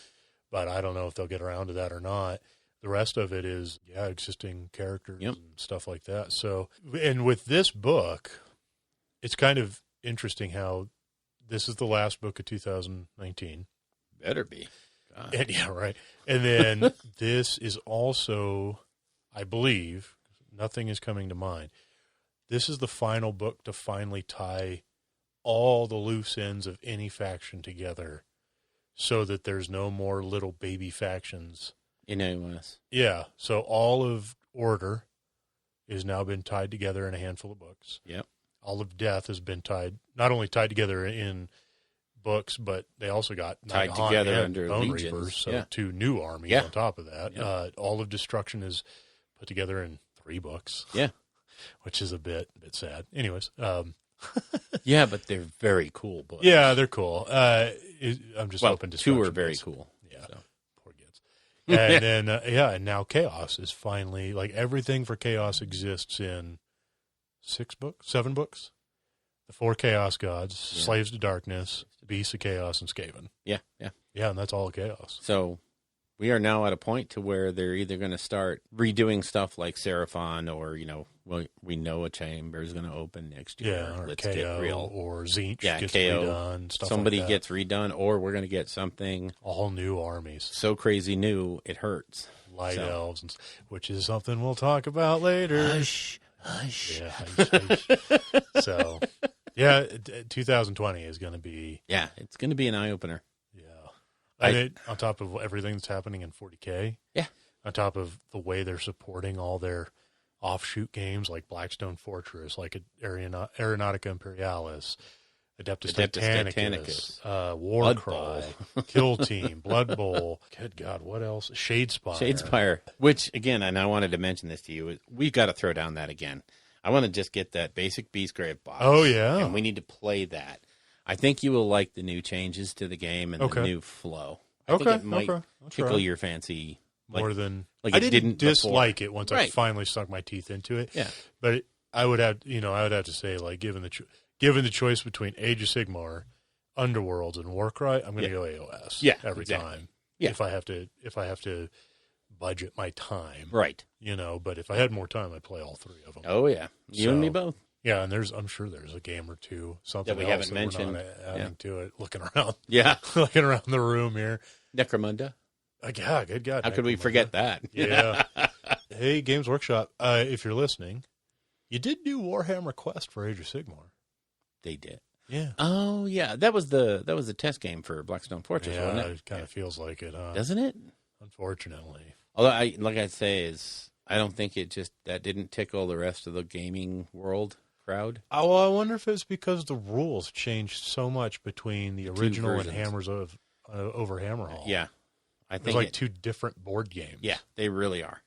But I don't know if they'll get around to that or not. The rest of it is, existing characters Yep. and stuff like that. So, and with this book, it's kind of interesting how this is the last book of 2019. Better be. God. And, yeah, right. And then this is also, I believe, nothing is coming to mind. This is the final book to finally tie all the loose ends of any faction together so that there's no more little baby factions. In AOS. Yeah. So all of Order has now been tied together in a handful of books. Yep. All of Death has been not only tied together in books, but they also got Tied Night Haunt together and under Bone Legions. Reapers, so Yeah. 2 new armies Yeah. on top of that. Yeah. All of Destruction is put together in 3 books. Yeah. Which is a bit sad. Anyways, Yeah, but they're very cool books. yeah, they're cool. I'm just Well, hoping 2 Destruction are very is- cool. Yeah, So. poor kids. And then, and now Chaos is finally, like, everything for Chaos exists in 7 books. The 4 Chaos Gods, Slaves to Darkness, Beasts of Chaos, and Skaven. Yeah. Yeah, and that's all Chaos. So we are now at a point to where they're either going to start redoing stuff like Seraphon, or, we know a chamber is going to open next year. Yeah, or Let's KO, get real. or Tzeentch gets KO. redone, stuff Somebody like that. gets redone, or we're going to get something All new armies. so crazy new, it hurts. Light elves, which is something we'll talk about later. Hush. Yeah, hush. So, 2020 is going to be... Yeah, it's going to be an eye-opener. Yeah. On top of everything that's happening in 40K. Yeah. On top of the way they're supporting all their offshoot games like Blackstone Fortress, like Aeronautica Imperialis, Adeptus Titanicus, Warcry, Kill Team, Blood Bowl. Good God, what else? Shadespire. Which, again, and I wanted to mention this to you, we've got to throw down that again. I want to just get that basic Beastgrave box. Oh, yeah. And we need to play that. I think you will like the new changes to the game and the new flow. I think it might tickle your fancy more than like I it didn't dislike before. it once I finally sunk my teeth into it. Yeah, but I would have to say, like, given the choice between Age of Sigmar, Underworlds, and Warcry, I'm going to go AOS. Yeah, every time. Yeah, if I have to budget my time, right? But if I had more time, I'd play all 3 of them. Oh yeah, you and me both. Yeah, and I'm sure there's a game or two, something that we else haven't mentioned, we're not adding to it. Looking around, looking around the room here. Necromunda. Yeah, good God. How could we forget that? Yeah. Hey, Games Workshop, if you're listening, you did do Warhammer Quest for Age of Sigmar. They did. Yeah. Oh yeah, that was the test game for Blackstone Fortress, wasn't it? It kind of feels like it, huh? Doesn't it? Unfortunately. Although I don't think that didn't tickle the rest of the gaming world crowd. Oh, well, I wonder if it's because the rules changed so much between the original and Hammers of over Hammerhall. Yeah. I think there's like 2 different board games. Yeah, they really are.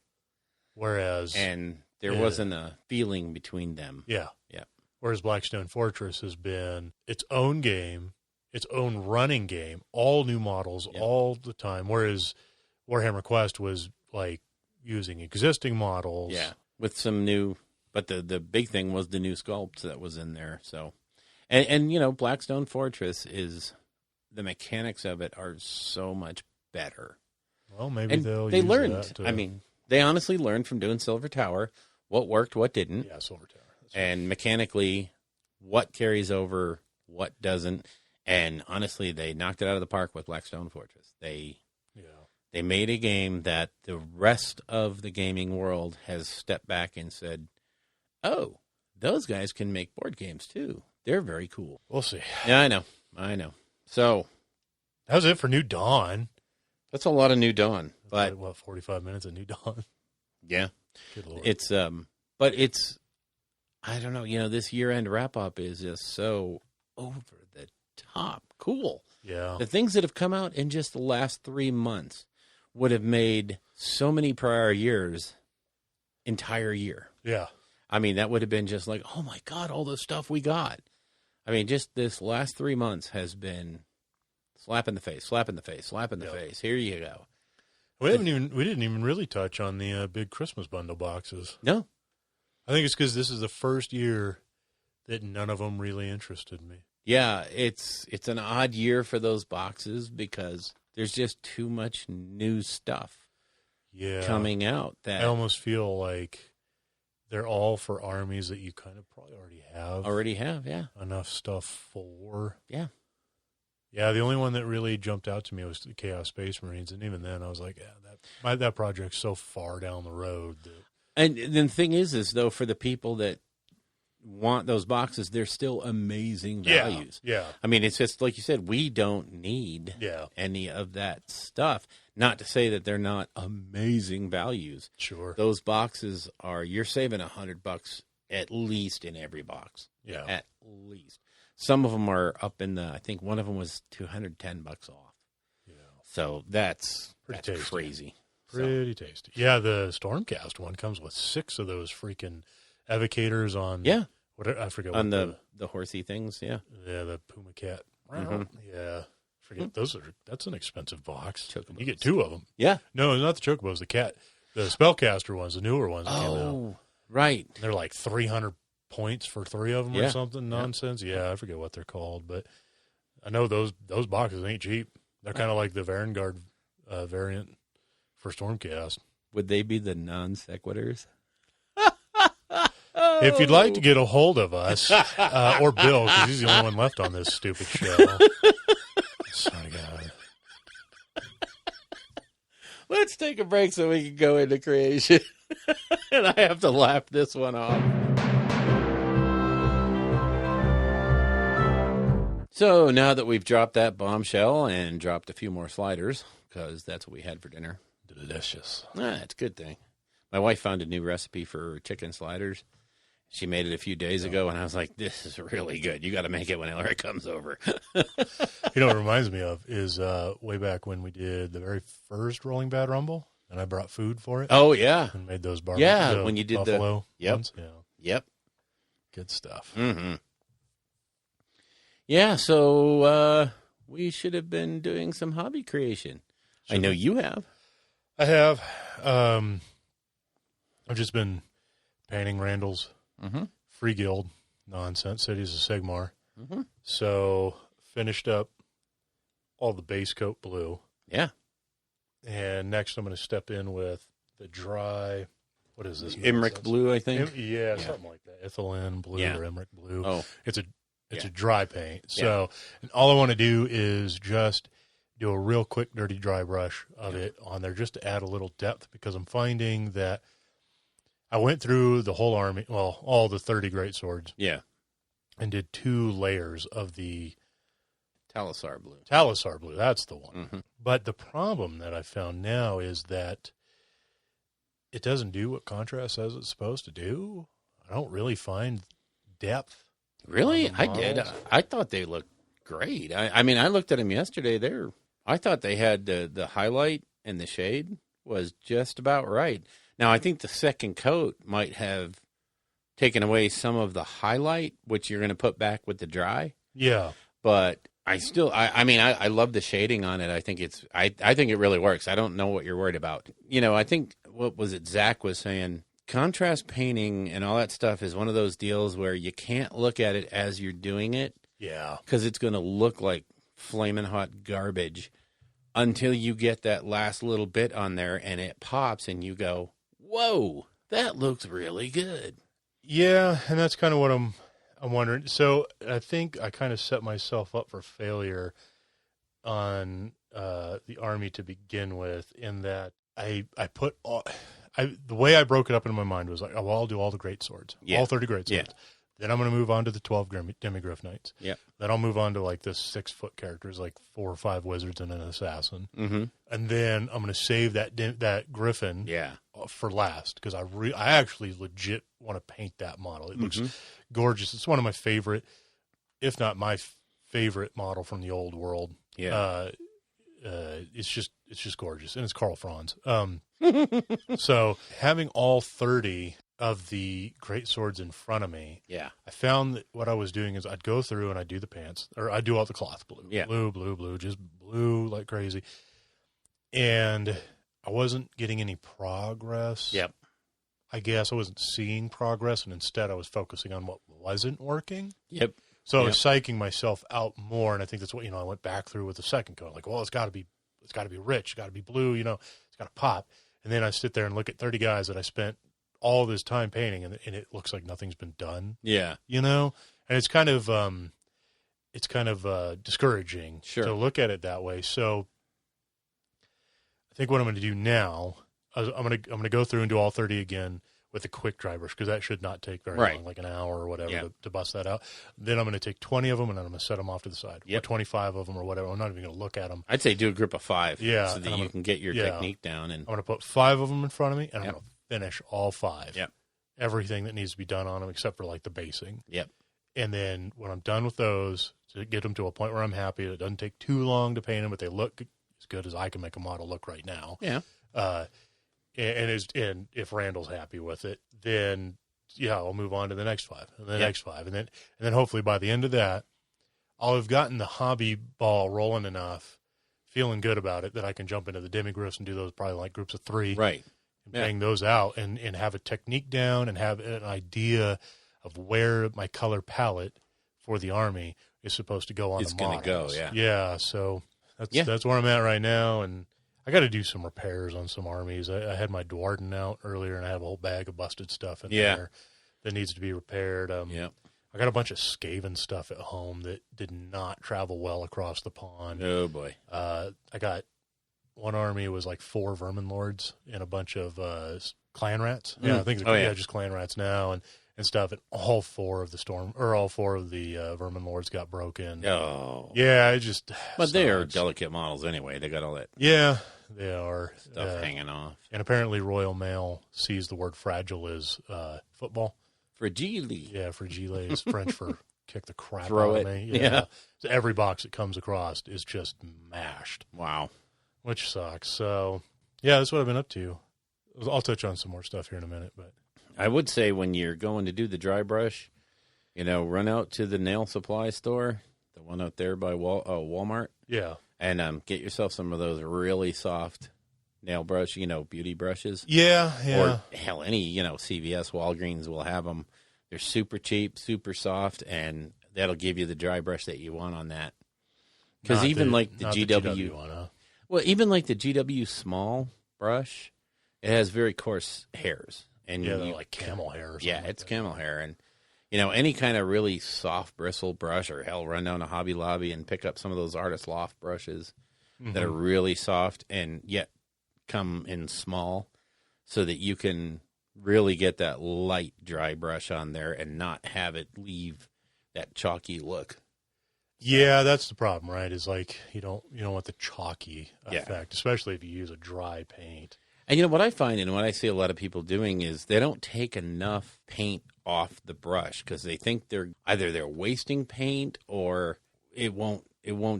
Whereas... And there wasn't a feeling between them. Yeah. Yeah. Whereas Blackstone Fortress has been its own game, its own running game, all new models all the time. Whereas Warhammer Quest was like using existing models. Yeah, with some new... But the big thing was the new sculpt that was in there. So, and Blackstone Fortress is... The mechanics of it are so much better. Well, maybe and they use learned. That to... I mean, they honestly learned from doing Silver Tower what worked, what didn't. Yeah, Silver Tower. And mechanically, what carries over, what doesn't. And honestly, they knocked it out of the park with Blackstone Fortress. They made a game that the rest of the gaming world has stepped back and said, "Oh, those guys can make board games too. They're very cool." We'll see. Yeah, I know. So that was it for New Dawn. That's a lot of New Dawn. But like, 45 minutes of New Dawn? Yeah. Good Lord. It's but it's, I don't know, this year-end wrap-up is just so over the top cool. Yeah. The things that have come out in just the last 3 months would have made so many prior years entire year. Yeah. I mean, that would have been just like, oh my God, all the stuff we got. I mean, just this last 3 months has been slap in the face. Here you go. We didn't even really touch on the big Christmas bundle boxes. No. I think it's because this is the first year that none of them really interested me. Yeah, it's an odd year for those boxes because there's just too much new stuff coming out. That I almost feel like they're all for armies that you kind of probably already have. Yeah. Enough stuff for. Yeah. Yeah, the only one that really jumped out to me was the Chaos Space Marines, and even then I was like, yeah, that project's so far down the road. And the thing is though, for the people that want those boxes, they're still amazing values. Yeah. I mean, it's just like you said, we don't need any of that stuff. Not to say that they're not amazing values. Sure. Those boxes you're saving $100 at least in every box. Yeah. At least. Some of them are up in I think one of them was $210 off. Yeah. So that's tasty. Crazy. Pretty tasty. Yeah, the Stormcast one comes with 6 of those freaking evocators on. Yeah. I forget on what the horsey things. Yeah. Yeah, the Puma Cat. Mm-hmm. Yeah. forget that's an expensive box. Chocobos. You get 2 of them. Yeah. No, not the Chocobos, the Spellcaster ones, the newer ones that came out. Oh, right. They're like 300 points for 3 of them or Yeah. something nonsense. Yeah, I forget what they're called, but I know those boxes ain't cheap. They're kind of like the Varangard variant for Stormcast. Would they be the non sequiturs? If you'd like to get a hold of us, or Bill, because he's the only one left on this stupid show. Sorry, God. Let's take a break so we can go into creation. And I have to laugh this one off. So now that we've dropped that bombshell and dropped a few more sliders, because that's what we had for dinner. Delicious. It's a good thing. My wife found a new recipe for chicken sliders. She made it a few days ago, and I was like, this is really good. You got to make it whenever it comes over. You know what it reminds me of is way back when we did the very first Rolling Bad Rumble, and I brought food for it. Oh, yeah. And made those When you did buffalo Yep. ones. Yeah. Yep. Good stuff. Mm-hmm. Yeah, so we should have been doing some hobby creation. I know you have. I have. I've just been painting Randall's Free Guild nonsense, Cities of Sigmar. Mm-hmm. So finished up all the base coat blue. Yeah. And next I'm going to step in with the dry, what is this? Emmerich blue, I think. Yeah, something like that. Ethylene blue or Emmerich blue. Oh. It's a dry paint. So and all I want to do is just do a real quick dirty dry brush of it on there just to add a little depth, because I'm finding that I went through the whole army, well, all the 30 great swords. Yeah. And did 2 layers of the Talisar blue. Talisar blue. That's the one. Mm-hmm. But the problem that I found now is that it doesn't do what contrast says it's supposed to do. I don't really find depth. Really? on the I did. models. I thought they looked great. I mean, I looked at them yesterday. I thought they had the highlight and the shade was just about right. Now, I think the second coat might have taken away some of the highlight, which you're going to put back with the dry. Yeah. But I still, I love the shading on it. I think I think it really works. I don't know what you're worried about. You know, I think, what was it Zach was saying? Contrast painting and all that stuff is one of those deals where you can't look at it as you're doing it. Yeah. Because it's going to look like flaming hot garbage until you get that last little bit on there and it pops and you go, whoa, that looks really good. Yeah, and that's kind of what I'm wondering. So I think I kind of set myself up for failure on the army to begin with, in that I put the way I broke it up in my mind was like, oh, well, I'll do all the great swords, all 30 great swords. Yeah. Then I'm going to move on to the 12 Demigryph Knights. Yeah. Then I'll move on to like this 6-foot characters, like 4 or 5 wizards and an assassin. Mm-hmm. And then I'm going to save that Griffin for last, because I actually legit want to paint that model. It looks gorgeous. It's one of my favorite, if not my favorite model from the old world. Yeah. It's just gorgeous, and it's Karl Franz. So having all 30 of the great swords in front of me, I found that what I was doing is I'd go through and I'd do the pants, or I'd do all the cloth blue, blue, just blue like crazy, and I wasn't getting any progress. Yep. I guess I wasn't seeing progress, and instead I was focusing on what wasn't working. Yep. So I was psyching myself out more, and I think that's what, I went back through with the second coat. Like, well, it's got to be rich, it's got to be blue, it's got to pop. And then I sit there and look at 30 guys that I spent all this time painting, and it looks like nothing's been done. Yeah. And it's kind of discouraging to look at it that way. So I think what I'm going to do now, I'm going to go through and do all 30 again with a quick dry brush, because that should not take very long, like an hour or whatever to bust that out. Then I'm going to take 20 of them, and then I'm going to set them off to the side. Or 25 of them or whatever. I'm not even going to look at them. I'd say do a group of 5 so that you can get your technique down. And I'm going to put 5 of them in front of me, and I'm going to finish all 5. Yep. Everything that needs to be done on them except for like the basing. Yep. And then when I'm done with those, to get them to a point where I'm happy, it doesn't take too long to paint them, but they look as good as I can make a model look right now. Yeah. And if Randall's happy with it, then I'll move on to the next 5 and the next 5, and then hopefully by the end of that, I've gotten the hobby ball rolling enough, feeling good about it, that I can jump into the demi-gryphs and do those probably like groups of 3. Right. And bang those out and have a technique down and have an idea of where my color palette for the Army is supposed to go on It's the gonna models. go, yeah. Yeah, so that's where I'm at right now, and I got to do some repairs on some Armies. I had my Dwarden out earlier, and I have a whole bag of busted stuff in there that needs to be repaired. I got a bunch of Skaven stuff at home that did not travel well across the pond. Oh, boy. I got one army was like 4 Vermin Lords and a bunch of clan rats. Yeah, I think it's just clan rats now and stuff. And all 4 of the Vermin Lords got broken. Oh. Yeah, it just. But they are delicate models anyway. They got all that Yeah, they are. stuff hanging off. And apparently Royal Mail sees the word fragile as football. Fragile. Yeah, fragile is French for kick the crap Throw out it. of me. Yeah. So every box that comes across is just mashed, Wow. which sucks. So, yeah, that's what I've been up to. I'll touch on some more stuff here in a minute, but I would say when you're going to do the dry brush, run out to the nail supply store, the one out there by Walmart, yeah. and get yourself some of those really soft nail brush, beauty brushes. Yeah. Or hell, any, CVS, Walgreens will have them. They're super cheap, super soft, and that'll give you the dry brush that you want on that. Because even like the GW one, huh? well, even like the GW small brush, it has very coarse hairs. And Yeah, they're like camel hair or something. yeah, it's camel hair. And, any kind of really soft bristle brush, or hell, run down to Hobby Lobby and pick up some of those Artist Loft brushes that are really soft and yet come in small so that you can really get that light dry brush on there and not have it leave that chalky look. Yeah, that's the problem, right? Is like you don't want the chalky Yeah. effect, especially if you use a dry paint. And what I find and what I see a lot of people doing is they don't take enough paint off the brush because they think they're wasting paint or it won't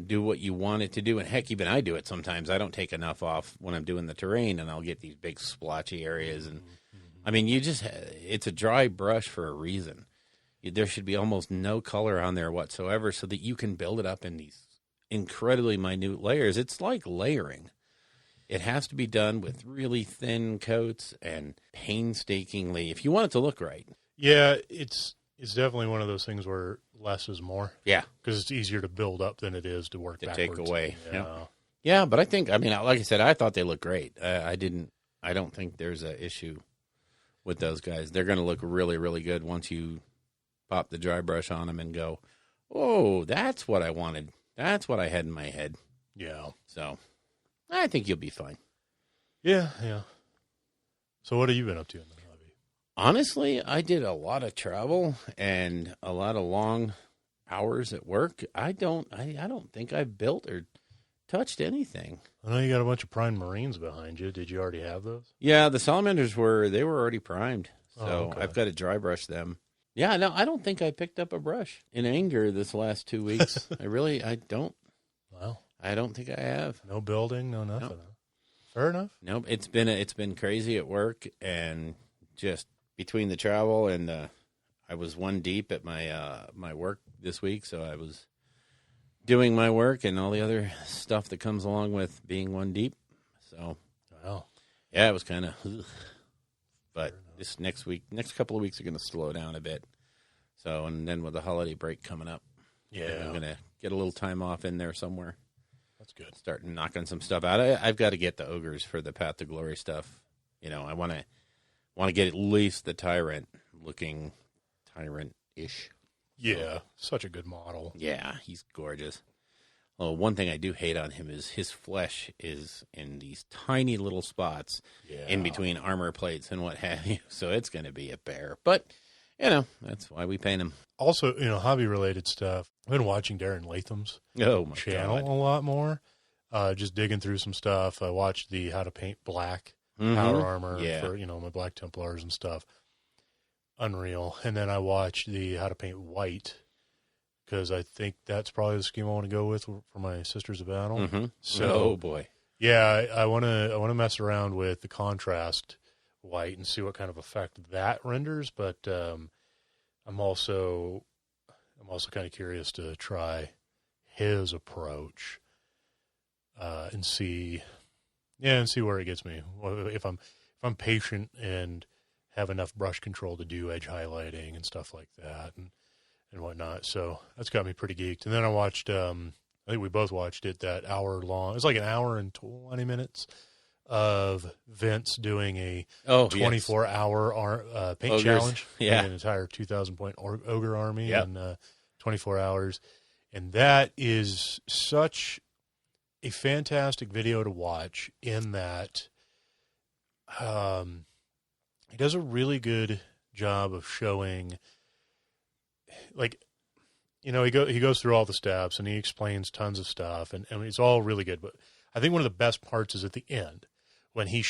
do what you want it to do. And heck, even I do it sometimes. I don't take enough off when I'm doing the terrain, and I'll get these big splotchy areas. And I mean, it's a dry brush for a reason. There should be almost no color on there whatsoever so that you can build it up in these incredibly minute layers. It's like layering. It has to be done with really thin coats and painstakingly if you want it to look right. Yeah, it's definitely one of those things where less is more. Yeah. Because it's easier to build up than it is to work To backwards. take away. Yeah. Yeah, but I think, like I said, I thought they looked great. I don't think there's an issue with those guys. They're going to look really, really good once you pop the dry brush on them and go, oh, that's what I wanted. That's what I had in my head. Yeah. So I think you'll be fine. Yeah. So what have you been up to in the hobby? Honestly, I did a lot of travel and a lot of long hours at work. I don't think I've built or touched anything. I know you got a bunch of primed Marines behind you. Did you already have those? Yeah, the salamanders were already primed. So okay. I've got to dry brush them. Yeah, no, I don't think I picked up a brush in anger this last 2 weeks. I don't. Wow. I don't think I have. No building, no nothing. No. Huh? Fair enough. Nope. It's been crazy at work, and just between the travel and I was one deep at my work this week, so I was doing my work and all the other stuff that comes along with being one deep. So Wow. yeah, it was kind of. But this next couple of weeks are going to slow down a bit. So, and then with the holiday break coming up, Yeah. I'm going to get a little time off in there somewhere. That's good. Start knocking some stuff out. I've got to get the ogres for the Path to Glory stuff. I want to get at least the tyrant looking tyrant-ish. Yeah. Such a good model. Yeah, he's gorgeous. Well, one thing I do hate on him is his flesh is in these tiny little spots in between armor plates and what have you. So it's going to be a bear. But, that's why we paint him. Also, hobby-related stuff. I've been watching Darren Latham's Oh, my channel God. a lot more. Just digging through some stuff. I watched the How to Paint Black power armor for, my Black Templars and stuff. Unreal. And then I watched the How to Paint White because I think that's probably the scheme I want to go with for my Sisters of Battle. Mm-hmm. So, oh, boy. yeah, I want to mess around with the contrast white and see what kind of effect that renders. But I'm also kind of curious to try his approach and see where it gets me. If I'm patient and have enough brush control to do edge highlighting and stuff like that and whatnot. So that's got me pretty geeked. And then I watched, I think we both watched it, that hour long. It's like an hour and 20 minutes of Vince doing a 24-hour paint Ogres. challenge. Yeah. An entire 2,000-point ogre army Yep. in 24 hours. And that is such a fantastic video to watch in that he does a really good job of showing, like, you know, he goes through all the steps and he explains tons of stuff, and it's all really good. But I think one of the best parts is at the end when he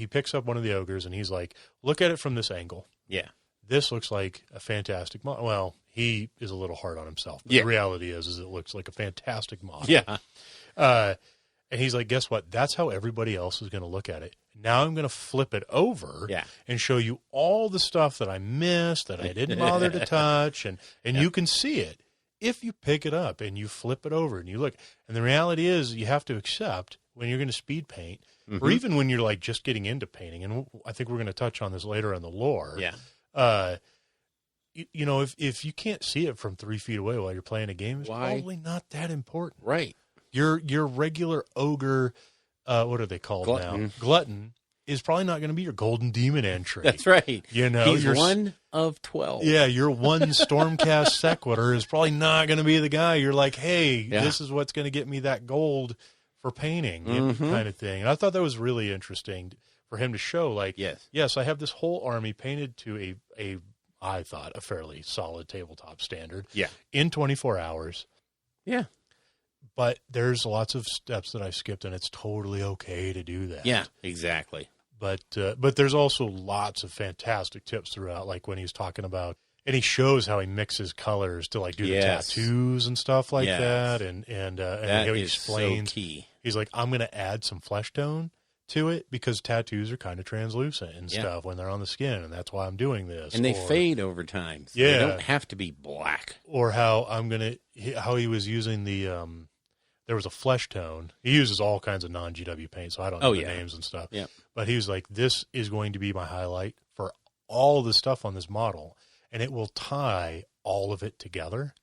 picks up one of the ogres and he's like, look at it from this angle. Yeah. This looks like a fantastic model. Well, he is a little hard on himself. But Yeah. The reality is it looks like a fantastic model. Yeah. And he's like, guess what? That's how everybody else is going to look at it. Now I'm going to flip it over and show you all the stuff that I missed, that I didn't bother to touch, and you can see it if you pick it up and you flip it over and you look. And the reality is you have to accept when you're going to speed paint, or even when you're like just getting into painting, and I think we're going to touch on this later on the lore. Yeah. You know, if you can't see it from 3 feet away while you're playing a game, it's Why? probably not that important. Right. Your regular ogre, what are they called Glutton. now? Glutton is probably not going to be your golden demon entry. That's right. You know, he's your one of 12. Yeah, your one Stormcast Sequitur is probably not going to be the guy. You're like, hey, this is what's going to get me that gold for painting, kind of thing. And I thought that was really interesting for him to show. Like, yes, I have this whole army painted to I thought a fairly solid tabletop standard. Yeah. In 24 hours. Yeah. But there's lots of steps that I skipped, and it's totally okay to do that. Yeah, exactly. But there's also lots of fantastic tips throughout, like when he's talking about, and he shows how he mixes colors to like do the tattoos and stuff like that, and that he is explains. so key. He's like, I'm going to add some flesh tone to it because tattoos are kind of translucent and stuff when they're on the skin, and that's why I'm doing this. And they fade over time. So Yeah. They don't have to be black. Or how how he was using the there was a flesh tone. He uses all kinds of non-GW paint, so I don't know the names and stuff. Yeah. But he was like, this is going to be my highlight for all the stuff on this model, and it will tie all of it together.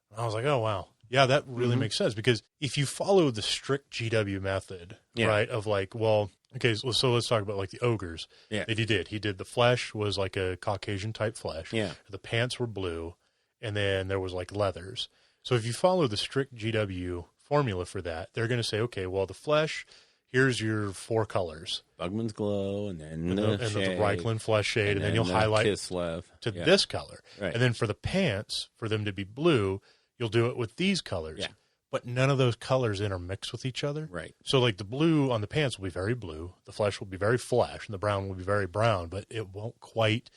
And I was like, oh, wow. Yeah, that really makes sense, because if you follow the strict GW method, right, of like, well, okay, so let's talk about like the ogres that he did. He did the flesh was like a Caucasian type flesh. Yeah. The pants were blue, and then there was like leathers. So if you follow the strict GW formula for that, they're going to say, okay, well, the flesh, here's your 4 colors. Bugman's Glow, and then the Reikland flesh shade, and then you'll highlight Kislev to this color. Right. And then for the pants, for them to be blue, you'll do it with these colors. Yeah. But none of those colors intermix with each other. Right. So like the blue on the pants will be very blue, the flesh will be very flesh, and the brown will be very brown, but it won't quite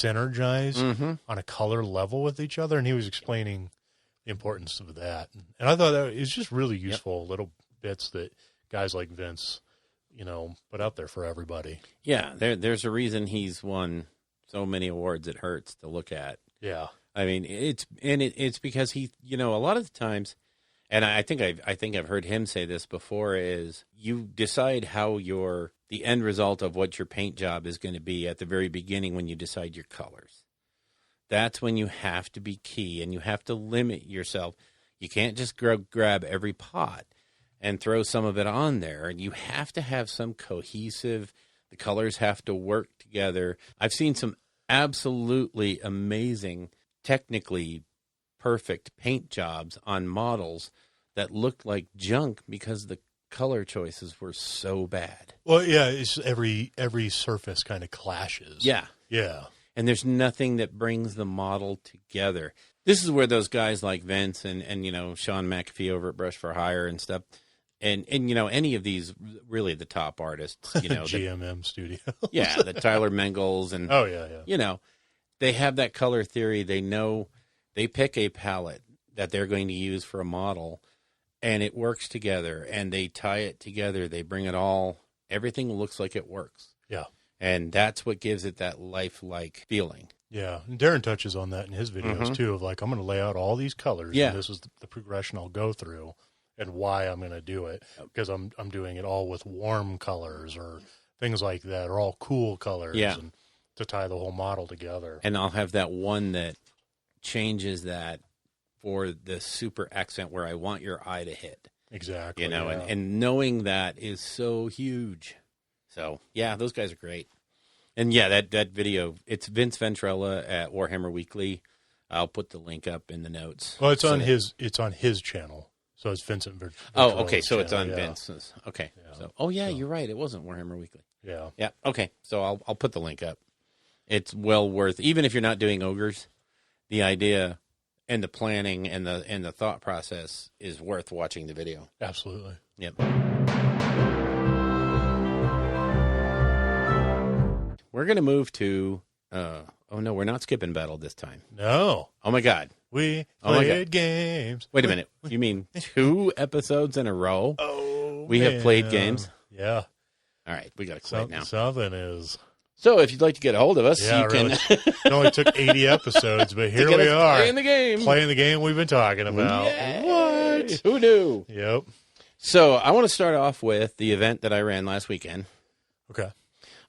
synergize on a color level with each other. And he was explaining the importance of that. And I thought that it was just really useful little bits that guys like Vince, you know, put out there for everybody. Yeah, there's a reason he's won so many awards it hurts to look at. Yeah. I mean, it's because he, you know, a lot of the times, and I think I've heard him say this before, is you decide how the end result of what your paint job is going to be at the very beginning when you decide your colors. That's when you have to be key, and you have to limit yourself. You can't just grab every pot and throw some of it on there, and you have to have some cohesive. The colors have to work together. I've seen some absolutely amazing, technically perfect paint jobs on models that looked like junk because the color choices were so bad. Well, yeah, it's every surface kind of clashes. Yeah. Yeah. And there's nothing that brings the model together. This is where those guys like Vince and you know, Sean McAfee over at Brush for Hire and stuff, and you know, any of these really the top artists, you know, GMM Studio. Yeah, the Tyler Mengels and you know, they have that color theory. They know they pick a palette that they're going to use for a model, and it works together, and they tie it together. They bring it all. Everything looks like it works. Yeah. And that's what gives it that lifelike feeling. Yeah, and Darren touches on that in his videos too. Of like, I'm going to lay out all these colors, Yeah. and this is the progression I'll go through, and why I'm going to do it, because I'm doing it all with warm colors or things like that, or all cool colors, Yeah. and to tie the whole model together. And I'll have that one that changes that for the super accent where I want your eye to hit. Exactly. You know, yeah. and knowing that is so huge. So, yeah, those guys are great. And, yeah, that video, it's Vince Ventrella at Warhammer Weekly. I'll put the link up in the notes. Well, it's So on that- his channel. So it's Vincent Venturella's Oh, okay, so it's channel, on yeah. Vince's. Okay. Yeah. So, you're right. It wasn't Warhammer Weekly. Yeah. Yeah, okay. So I'll put the link up. It's well worth, even if you're not doing ogres, the idea and the planning and the thought process is worth watching the video. Absolutely. Yep. We're going to move to, oh no, we're not skipping battle this time. No. Oh my God. We Oh my played games. Wait a minute. You mean 2 episodes in a row? Oh, We have played man. games? Yeah. All right, we got to quit now. Something is. So if you'd like to get a hold of us, Yeah, you really. can It only took 80 episodes, but here get we us are. playing the game. Playing the game we've been talking about. Yay! What? Who knew? Yep. So I want to start off with the event that I ran last weekend. Okay.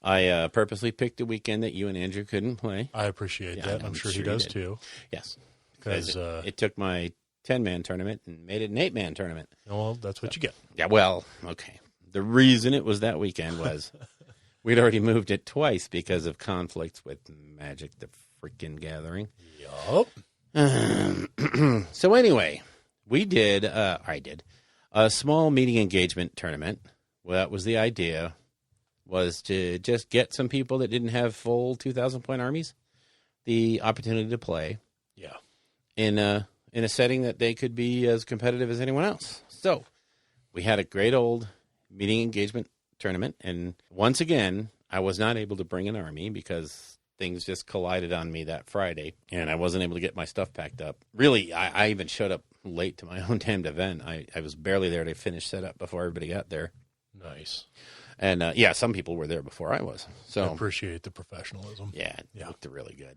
I purposely picked a weekend that you and Andrew couldn't play. I appreciate Yeah, that. I'm I'm sure he sure you does did. too. Yes. 'Cause, It took my 10-man tournament and made it an 8-man tournament. Well, that's what you get. Yeah, well, okay. The reason it was that weekend was we'd already moved it twice because of conflicts with Magic the Freaking Gathering. Yup. So anyway, I did a small meeting engagement tournament. Well, that was the idea, was to just get some people that didn't have full 2,000-point armies the opportunity to play Yeah. in a setting that they could be as competitive as anyone else. So we had a great old meeting engagement tournament, and once again, I was not able to bring an army because things just collided on me that Friday, and I wasn't able to get my stuff packed up. Really, I even showed up late to my own damned event. I was barely there to finish setup before everybody got there. Nice. And, some people were there before I was. I So, appreciate the professionalism. yeah, it Yeah. looked really good.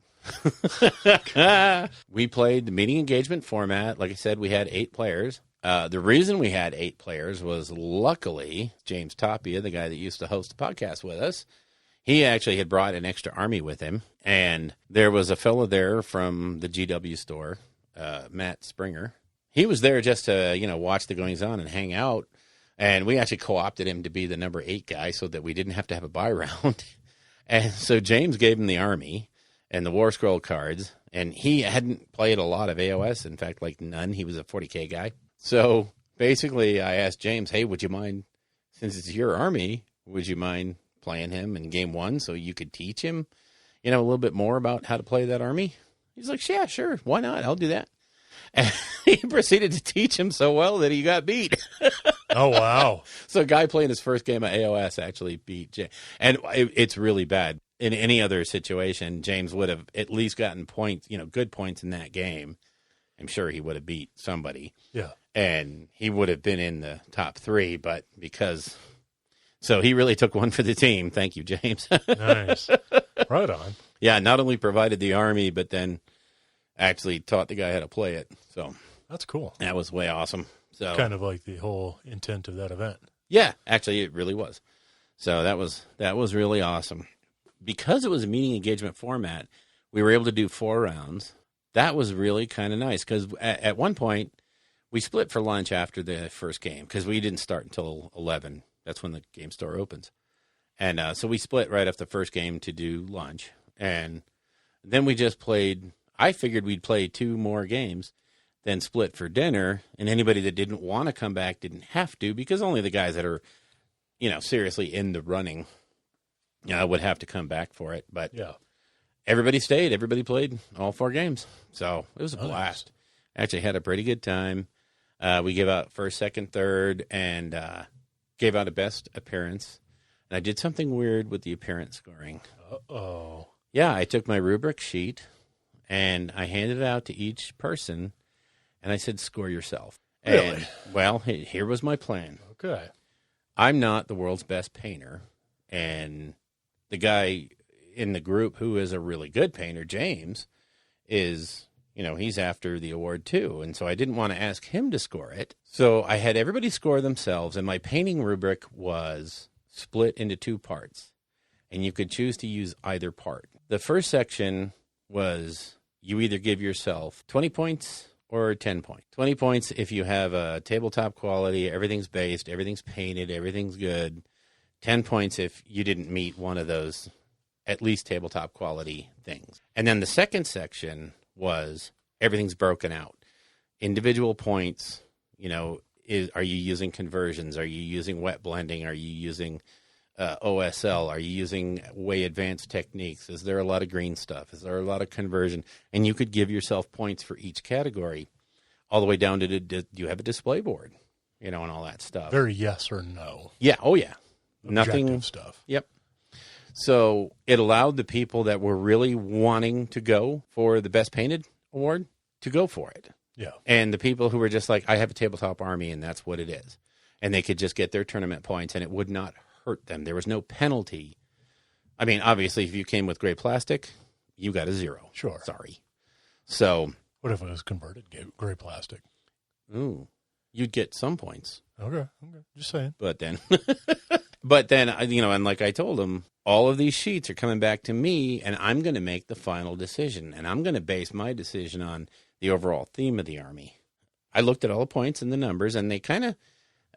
We played the meeting engagement format. Like I said, we had 8 players. The reason we had 8 players was luckily James Tapia, the guy that used to host the podcast with us, he actually had brought an extra army with him. And there was a fellow there from the GW store, Matt Springer. He was there just to, watch the goings on and hang out. And we actually co-opted him to be the number 8 guy so that we didn't have to have a buy round. And so James gave him the army and the War Scroll cards. And he hadn't played a lot of AOS. In fact, like none. He was a 40K guy. So basically I asked James, hey, would you mind, since it's your army, would you mind playing him in game 1 so you could teach him, a little bit more about how to play that army? He's like, yeah, sure. Why not? I'll do that. And he proceeded to teach him so well that he got beat. Oh, wow. So a guy playing his first game of AOS actually beat James. And it's really bad. In any other situation, James would have at least gotten points, good points in that game. I'm sure he would have beat somebody. Yeah. And he would have been in the top 3, but so he really took one for the team. Thank you, James. Nice. Right on. Yeah, not only provided the army, but then actually taught the guy how to play it. So That's cool. that was way awesome. So Kind of like the whole intent of that event. yeah, actually it really was. So that was really awesome. Because it was a meeting engagement format, we were able to do 4 rounds. That was really kind of nice because at one point we split for lunch after the first game because we didn't start until 11. That's when the game store opens. And so we split right after the first game to do lunch. And then we just played. I figured we'd play 2 more games, then split for dinner. And anybody that didn't want to come back didn't have to because only the guys that are, seriously in the running would have to come back for it. But Yeah. everybody stayed. Everybody played all 4 games. So it was a Nice. blast. Actually had a pretty good time. We gave out first, second, third, and gave out a best appearance. And I did something weird with the appearance scoring. Uh-oh. Yeah, I took my rubric sheet and I handed it out to each person and I said, score yourself. Really? And, well, here was my plan. Okay. I'm not the world's best painter, and the guy in the group who is a really good painter, James, is, he's after the award too. And so I didn't want to ask him to score it. So I had everybody score themselves, and my painting rubric was split into 2 parts. And you could choose to use either part. The first section was you either give yourself 20 points or 10 points. 20 points if you have a tabletop quality, everything's based, everything's painted, everything's good. 10 points if you didn't meet one of those at least tabletop quality things. And then the second section was everything's broken out. Individual points, are you using conversions? Are you using wet blending? Are you using OSL? Are you using way advanced techniques? Is there a lot of green stuff? Is there a lot of conversion? And you could give yourself points for each category, all the way down to do you have a display board, and all that stuff. Very yes or no. Yeah. Oh, yeah. Objective Nothing stuff. Yep. So it allowed the people that were really wanting to go for the Best Painted Award to go for it. Yeah. And the people who were just like, I have a tabletop army and that's what it is. And they could just get their tournament points and it would not hurt them. There was no penalty. I mean, obviously, if you came with gray plastic, you got a 0. Sure. Sorry. So. What if it was converted gray plastic? Ooh. You'd get some points. Okay. Just saying. But then, and like I told them, all of these sheets are coming back to me and I'm going to make the final decision. And I'm going to base my decision on the overall theme of the army. I looked at all the points and the numbers and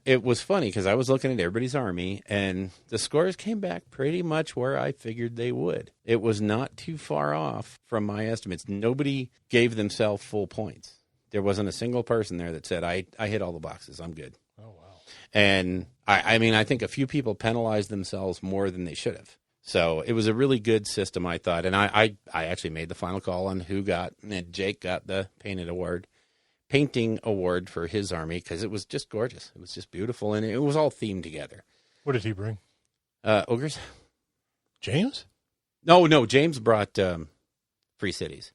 it was funny because I was looking at everybody's army and the scores came back pretty much where I figured they would. It was not too far off from my estimates. Nobody gave themselves full points. There wasn't a single person there that said, I hit all the boxes. I'm good. Oh, wow. And I think a few people penalized themselves more than they should have. So it was a really good system, I thought. And I actually made the final call on and Jake got the painting award for his army because it was just gorgeous. It was just beautiful. And it was all themed together. What did he bring? Ogres. James? No, James brought Free Cities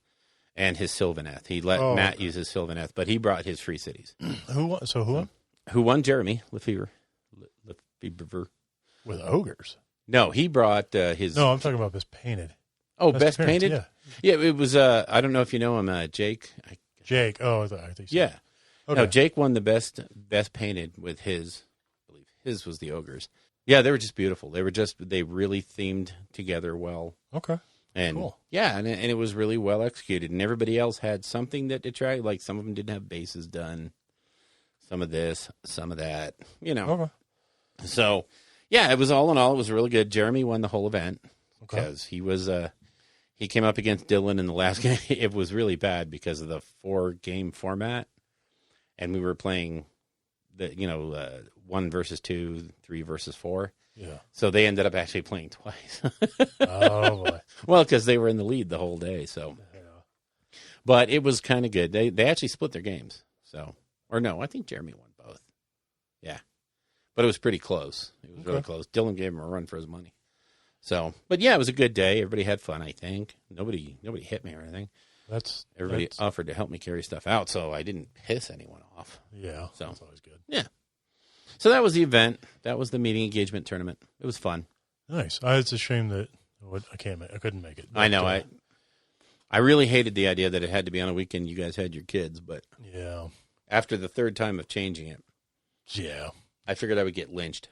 and his Sylvaneth. He let Matt use his Sylvaneth, but he brought his Free Cities. Who won? So who won? Who won? Jeremy Lefevre. With ogres? No, he brought his... No, I'm talking about Best Painted. Oh, Best Painted? Yeah. Yeah, it was, I don't know if you know him, Jake. Jake. Oh, I think so. Yeah. Okay. No, Jake won the best painted with his, I believe his was the ogres. Yeah, they were just beautiful. They really themed together well. Okay. And cool. Yeah, and it was really well executed. And everybody else had something that they tried. Like some of them didn't have bases done. Some of this, some of that, Okay. So, yeah, it was all in all, it was really good. Jeremy won the whole event because he was, he came up against Dylan in the last game. It was really bad because of the 4-game format. And we were playing 1 versus 2, 3 versus 4. Yeah. So they ended up actually playing twice. Oh, boy. Well, because they were in the lead the whole day. So, but it was kind of good. They actually split their games. So, or no, I think Jeremy won both. Yeah. But it was pretty close. It was really close. Dylan gave him a run for his money. So, but yeah, it was a good day. Everybody had fun, I think. Nobody hit me or anything. Everybody offered to help me carry stuff out, so I didn't piss anyone off. Yeah, so that's always good. Yeah. So that was the event. That was the meeting engagement tournament. It was fun. Nice. It's a shame that I couldn't make it. But, I know. I really hated the idea that it had to be on a weekend. You guys had your kids, but yeah, after the 3rd time of changing it, yeah, I figured I would get lynched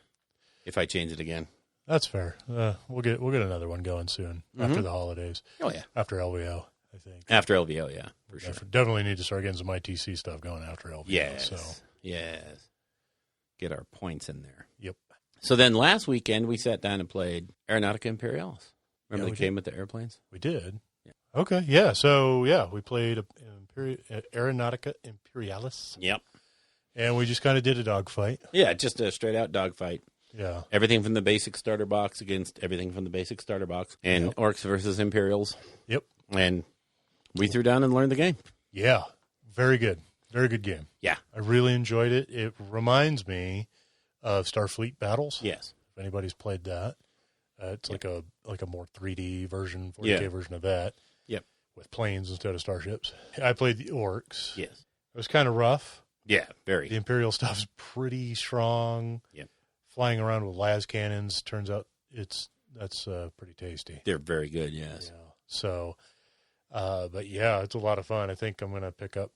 if I changed it again. That's fair. We'll get another one going soon after the holidays. Oh yeah, after LVO, I think. After LVO, yeah, for sure. Definitely need to start getting some ITC stuff going after LVO. Yes, so. yes. Get our points in there. Yep. So then last weekend we sat down and played Aeronautica Imperialis. Remember the game with the airplanes? We did. Yeah. Okay. Yeah. So we played Aeronautica Imperialis. Yep. And we just kind of did a dogfight. Yeah, just a straight out dogfight. Yeah. Everything from the basic starter box against everything from the basic starter box. And Orcs versus Imperials. Yep. And we threw down and learned the game. Yeah. Very good. Very good game. Yeah. I really enjoyed it. It reminds me of Starfleet Battles. Yes. If anybody's played that. It's like a more 3D version, 40K version of that. Yep. With planes instead of starships. I played the Orcs. Yes. It was kind of rough. Yeah, very. The Imperial stuff's pretty strong. Yep. Flying around with las cannons. Turns out it's That's pretty tasty. They're very good, yes. Yeah. So, but yeah, it's a lot of fun. I think I'm going to pick up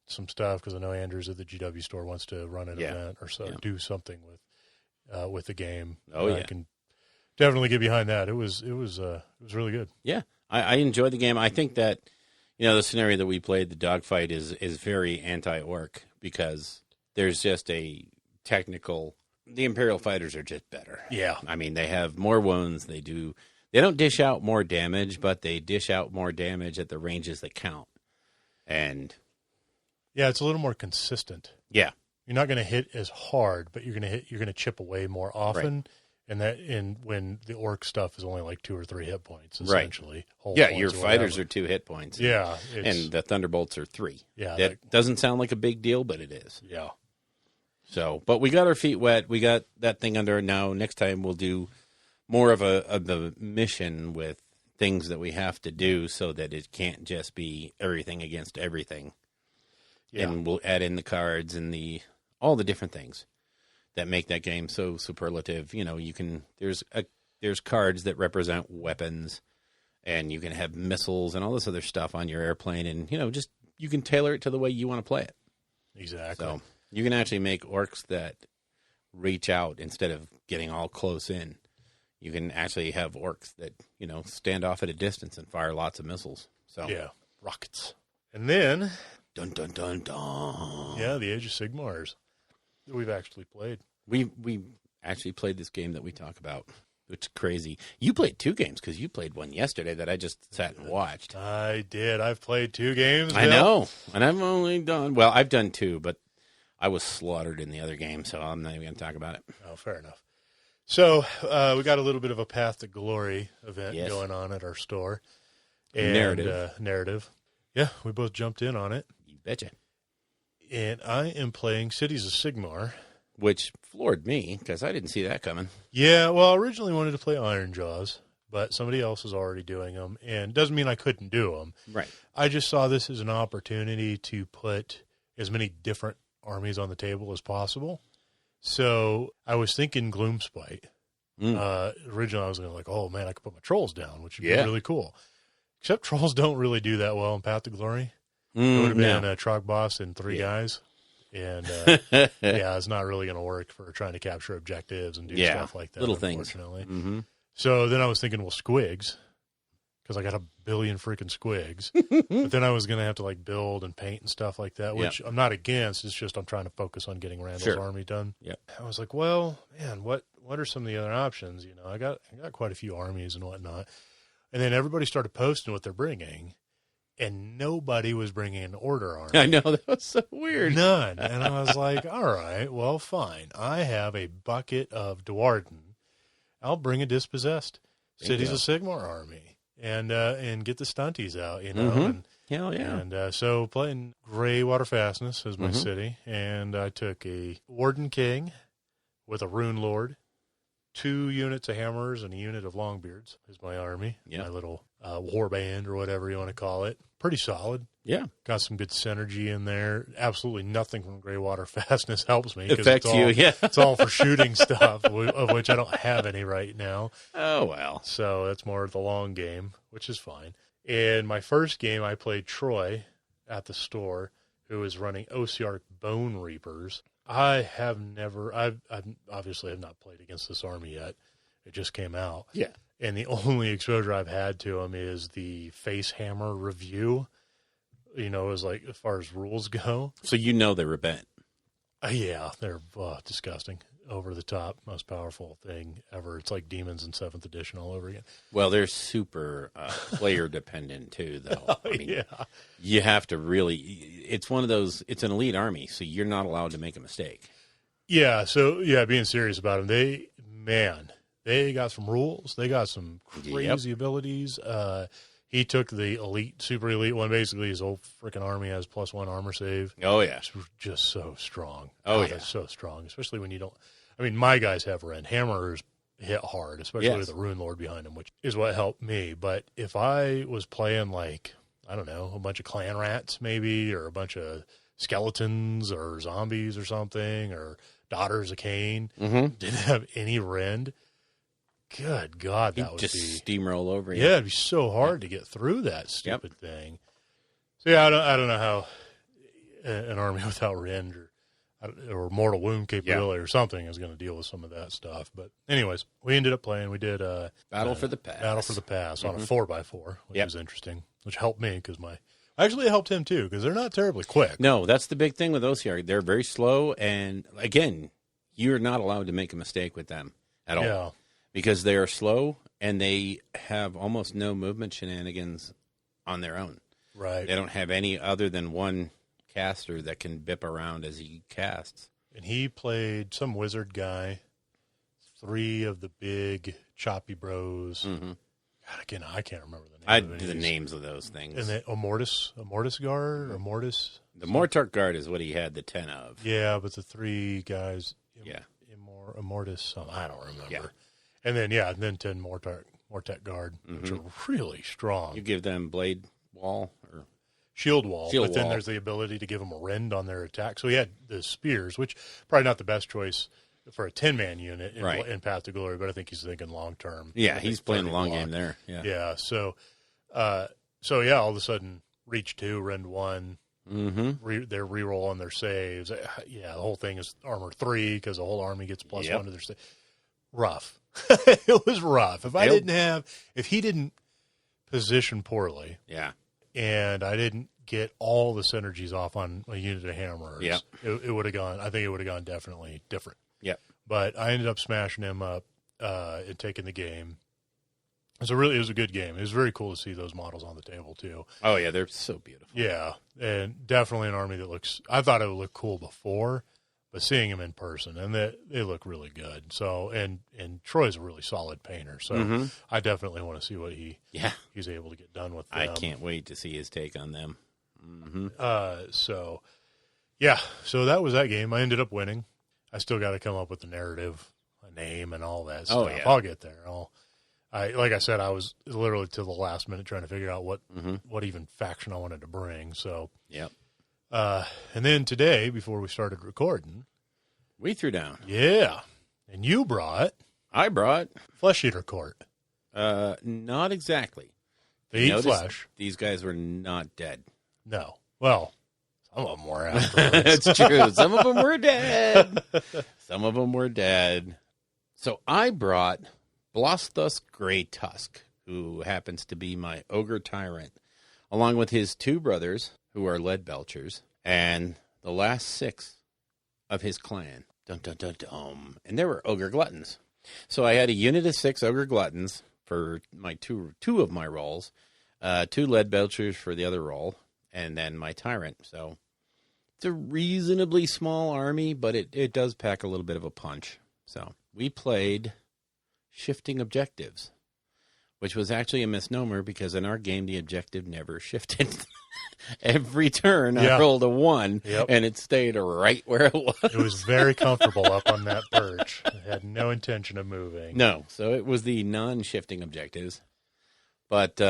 some stuff because I know Andrews at the GW store wants to run an event or so, do something with the game. Oh, yeah. I can definitely get behind that. It was really good. Yeah, I enjoyed the game. I think that, the scenario that we played, the dogfight, is very anti-orc because there's just a technical. The Imperial fighters are just better. Yeah. I mean, they have more wounds. They don't dish out more damage, but they dish out more damage at the ranges that count. And yeah, it's a little more consistent. Yeah. You're not going to hit as hard, but you're going to chip away more often. Right. And when the orc stuff is only like 2 or 3 hit points, Right. essentially. Your fighters are 2 hit points. Yeah. And the Thunderbolts are 3. Yeah. That doesn't sound like a big deal, but it is. Yeah. So, but we got our feet wet. We got that thing under now. Next time we'll do more of the mission with things that we have to do so that it can't just be everything against everything. Yeah. And we'll add in the cards and all the different things that make that game so superlative. There's cards that represent weapons, and you can have missiles and all this other stuff on your airplane, and you can tailor it to the way you want to play it. Exactly. So you can actually make orcs that reach out instead of getting all close in. You can actually have orcs that stand off at a distance and fire lots of missiles. So yeah, rockets. And then dun dun dun dun. Yeah, the Age of Sigmars that we've actually played. We actually played this game that we talk about, which is crazy. You played 2 games because you played one yesterday that I just sat and watched. I did. I've played 2 games. I know, and I've done 2, but I was slaughtered in the other game, so I'm not even going to talk about it. Oh, fair enough. So we got a little bit of a Path to Glory event going on at our store. And, narrative. Yeah, we both jumped in on it. You betcha. And I am playing Cities of Sigmar. Which floored me, because I didn't see that coming. Yeah, well, I originally wanted to play Iron Jaws, but somebody else is already doing them. And doesn't mean I couldn't do them. Right. I just saw this as an opportunity to put as many different armies on the table as possible. So I was thinking Gloomspite. Originally, I was going oh, man, I could put my trolls down, which would be really cool. Except trolls don't really do that well in Path to Glory. It would have been a Trog boss and 3 guys. And, it's not really going to work for trying to capture objectives and do stuff like that, little things. Unfortunately. Mm-hmm. So then I was thinking, squigs, because I got a billion freaking squigs. But then I was going to have to, build and paint and stuff like that, which I'm not against. It's just I'm trying to focus on getting Randall's army done. Yep. I was like, well, man, what are some of the other options? I got quite a few armies and whatnot. And then everybody started posting what they're bringing. And nobody was bringing an order army. I know, that was so weird. None. And I was like, all right, well, fine. I have a bucket of Dwarden. I'll bring a dispossessed Cities of Sigmar army and get the stunties out, And, hell yeah. And so playing Greywater Fastness as my city. And I took a Warden King with a Rune Lord, 2 units of Hammers and a unit of Longbeards is my army. Yeah. My little war band or whatever you want to call it. Pretty solid. Yeah. Got some good synergy in there. Absolutely nothing from Greywater Fastness helps me. Affects it's all for shooting stuff, of which I don't have any right now. Oh, well. So that's more of the long game, which is fine. In my first game, I played Troy at the store, who is running Osiark Bone Reapers. I obviously have not played against this army yet. It just came out. Yeah. And the only exposure I've had to them is the Face Hammer review, as far as rules go. So they were bent. Yeah, they're disgusting. Over the top, most powerful thing ever. It's like Demons in 7th edition all over again. Well, they're super player dependent too, though. Yeah. You have to really, it's one of those, it's an elite army, so you're not allowed to make a mistake. Yeah, so, being serious about them, they got some rules. They got some crazy abilities. He took the elite, super elite one. Basically, his whole freaking army has +1 armor save. Oh, yeah. It's just so strong. Oh, It's so strong, especially when you don't. I mean, my guys have Rend. Hammers hit hard, especially with the Rune Lord behind him, which is what helped me. But if I was playing, I don't know, a bunch of clan rats maybe, or a bunch of skeletons or zombies or something, or Daughters of Cain, didn't have any Rend, good God, He'd that would just be steamroll over you. yeah, it'd be so hard to get through that stupid thing. So yeah, I don't know how an army without rend or mortal wound capability or something is going to deal with some of that stuff. But anyways, we ended up playing. We did Battle for the Pass. Battle for the Pass on a 4x4, which Yep. was interesting, which helped me because actually it helped him too because they're not terribly quick. No, that's the big thing with OCR. They're very slow, and again, you're not allowed to make a mistake with them at all. Yeah. Because they are slow and they have almost no movement shenanigans on their own. Right. They don't have any other than one caster that can bip around as he casts. And he played some wizard guy, 3 of the big choppy bros. Mm-hmm. God, again, I can't remember the name. The names of those things. And then Immortus Guard or Mortis. The Mortarch Guard is what he had the 10 of. Yeah, but the 3 guys. Yeah. Immortus. I don't remember. Yeah. And then 10 Mortec Guard, which are really strong. You give them Blade Wall or Shield wall, but then wall. there's the ability to give them a rend on their attack. So he had the spears, which probably not the best choice for a 10-man unit in Path to Glory, but I think he's thinking long term. Yeah, he's playing the long game there. Yeah. Yeah. So all of a sudden, reach 2, rend 1. Mm-hmm. Their reroll on their saves. Yeah, the whole thing is armor 3 because the whole army gets +1 to their save. Rough. It was rough. If he didn't position poorly, Yeah. and I didn't get all the synergies off on a unit of hammers, Yep. it would have gone. I think it would have gone definitely different. Yep. But I ended up smashing him up and taking the game. It was a good game. It was very cool to see those models on the table too. Oh, yeah, they're so beautiful. Yeah, and definitely an army that looks. I thought it would look cool before, but seeing him in person, and they look really good. So, and Troy's a really solid painter. So, I definitely want to see what he's able to get done with them. I can't wait to see his take on them. Mm-hmm. So that was that game. I ended up winning. I still got to come up with the narrative, a name, and all that stuff. Oh, yeah. I'll get there. Like I said, I was literally to the last minute trying to figure out what even faction I wanted to bring. So, Yep. And then today, before we started recording, We threw down. yeah, and you brought I brought, Flesh Eater Court. not exactly. They eat Notice flesh. These guys were not dead. No. Well, some of them were afterwards. That's true. Some of them were dead. Some of them were dead. So I brought Blosthus Grey Tusk, who happens to be my ogre tyrant, along with his 2 brothers, who are lead belchers, and the last 6 of his clan. Dun, dun, dun, dun. And there were ogre gluttons. So I had a unit of 6 ogre gluttons for my two of my rolls, 2 lead belchers for the other roll, and then my tyrant. So it's a reasonably small army, but it does pack a little bit of a punch. So we played shifting objectives, which was actually a misnomer because in our game the objective never shifted. Every turn I rolled a 1, and it stayed right where it was. It was very comfortable up on that perch. It had no intention of moving. No, so it was the non-shifting objectives. But,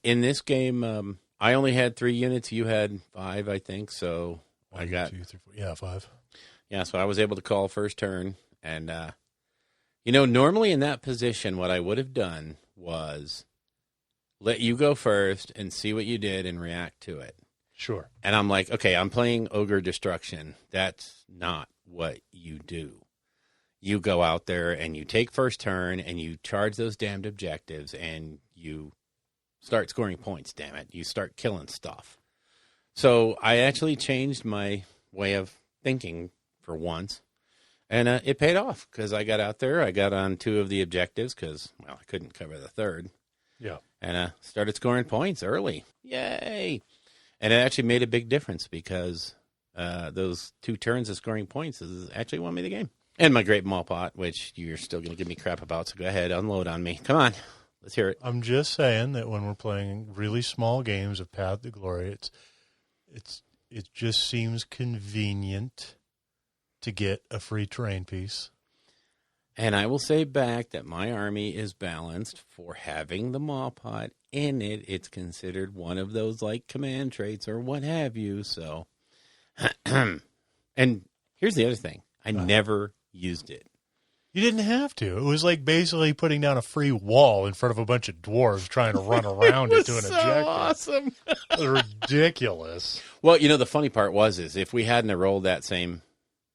in this game, I only had 3 units. You had 5, I think, so 1, 2, 3, 4. Yeah, 5. Yeah, so I was able to call first turn. And, normally in that position, what I would have done was let you go first and see what you did and react to it. Sure. And I'm like, okay, I'm playing Ogre Destruction. That's not what you do. You go out there and you take first turn and you charge those damned objectives and you start scoring points, damn it. You start killing stuff. So I actually changed my way of thinking for once. And it paid off because I got out there. I got on 2 of the objectives because, I couldn't cover the 3rd. Yeah. And started scoring points early. Yay! And it actually made a big difference because those 2 turns of scoring points is actually won me the game. And my Great Maul Pot, which you're still going to give me crap about, so go ahead, unload on me. Come on, let's hear it. I'm just saying that when we're playing really small games of Path to Glory, it just seems convenient to get a free terrain piece. And I will say back that my army is balanced for having the Maw Pot in it. It's considered one of those like command traits or what have you. So, and here's the other thing. I never used it. You didn't have to. It was like basically putting down a free wall in front of a bunch of dwarves trying to run around it to an so objective. awesome. It was ridiculous. Well, the funny part is if we hadn't have rolled that same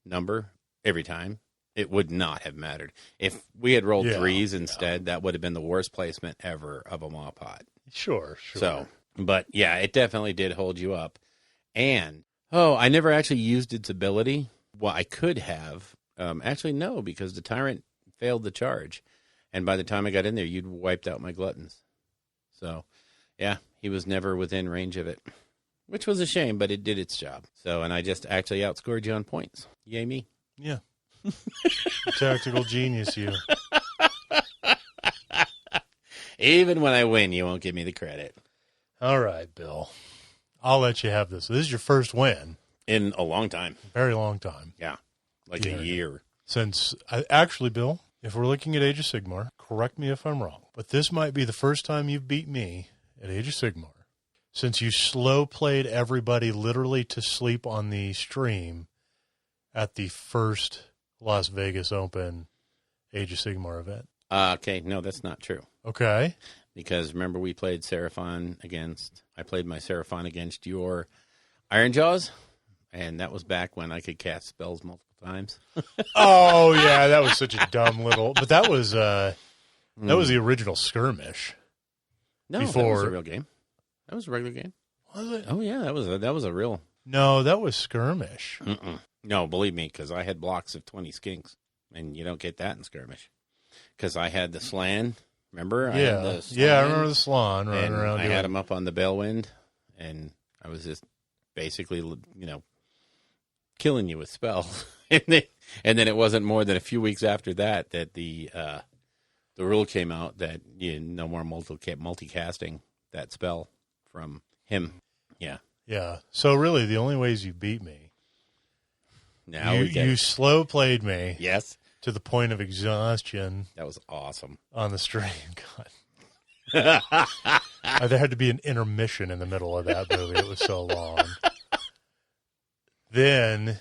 number every time, it would not have mattered. If we had rolled threes instead, that would have been the worst placement ever of a maw pot. Sure. So, but yeah, it definitely did hold you up. And, I never actually used its ability. Well, I could have. Actually, no, because the tyrant failed the charge. And by the time I got in there, you'd wiped out my gluttons. So, yeah, he was never within range of it, which was a shame, but it did its job. So, and I just actually outscored you on points. Yay me. Yeah. Tactical genius, you. Even when I win, you won't give me the credit. All right, Bill. I'll let you have this. This is your first win. In a long time. Very long time. Yeah. Like a year. Since, actually, Bill, if we're looking at Age of Sigmar, correct me if I'm wrong, but this might be the first time you've beat me at Age of Sigmar since you slow played everybody literally to sleep on the stream at the first Las Vegas Open Age of Sigmar event. Okay, no, that's not true. Okay. Because remember we played I played my Seraphon against your Ironjaws, and that was back when I could cast spells multiple times. Oh, yeah, that was such a dumb little, but that was the original skirmish. No, that was a real game. That was a regular game. Was it? Oh, yeah, that was a real. No, that was skirmish. Mm-mm. No, believe me, because I had blocks of 20 skinks, and you don't get that in skirmish. Because I had the Slan, remember? Yeah, I had the Slan, I remember the Slan running around. I had him up on the Bellwind, and I was just basically, killing you with spells. and then it wasn't more than a few weeks after that the rule came out that no more multicasting that spell from him. Yeah. Yeah. So really, the only ways you beat me, now you slow played me. Yes. To the point of exhaustion. That was awesome. On the stream. God. There had to be an intermission in the middle of that movie. It was so long. Then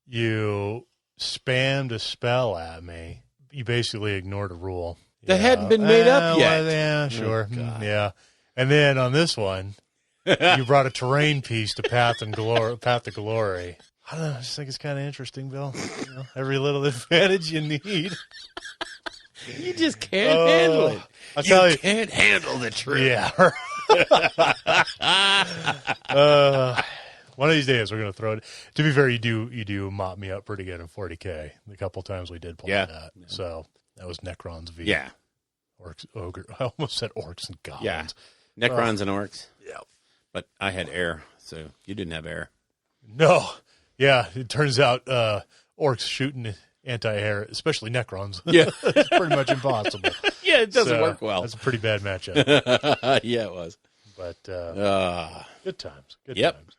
you spammed a spell at me. You basically ignored a rule. That hadn't been made up yet. Well, yeah, sure. Yeah. And then on this one, you brought a terrain piece to Path to Glory. I don't know. I just think it's kind of interesting, Bill. Every little advantage you need. You just can't handle it. I'll tell you. Can't handle the truth. Yeah. One of these days we're going to throw it. To be fair, you do mop me up pretty good in 40K. The couple times we did play that. Yeah. So that was Necrons v. Yeah. Orcs, ogre. I almost said orcs and goblins. Yeah. Necrons and orcs. Yeah. But I had air, so you didn't have air. No. Yeah, it turns out orcs shooting anti-air, especially Necrons. Yeah. It's pretty much impossible. Yeah, it doesn't work well. That's a pretty bad matchup. Yeah, it was. But good times. Good times.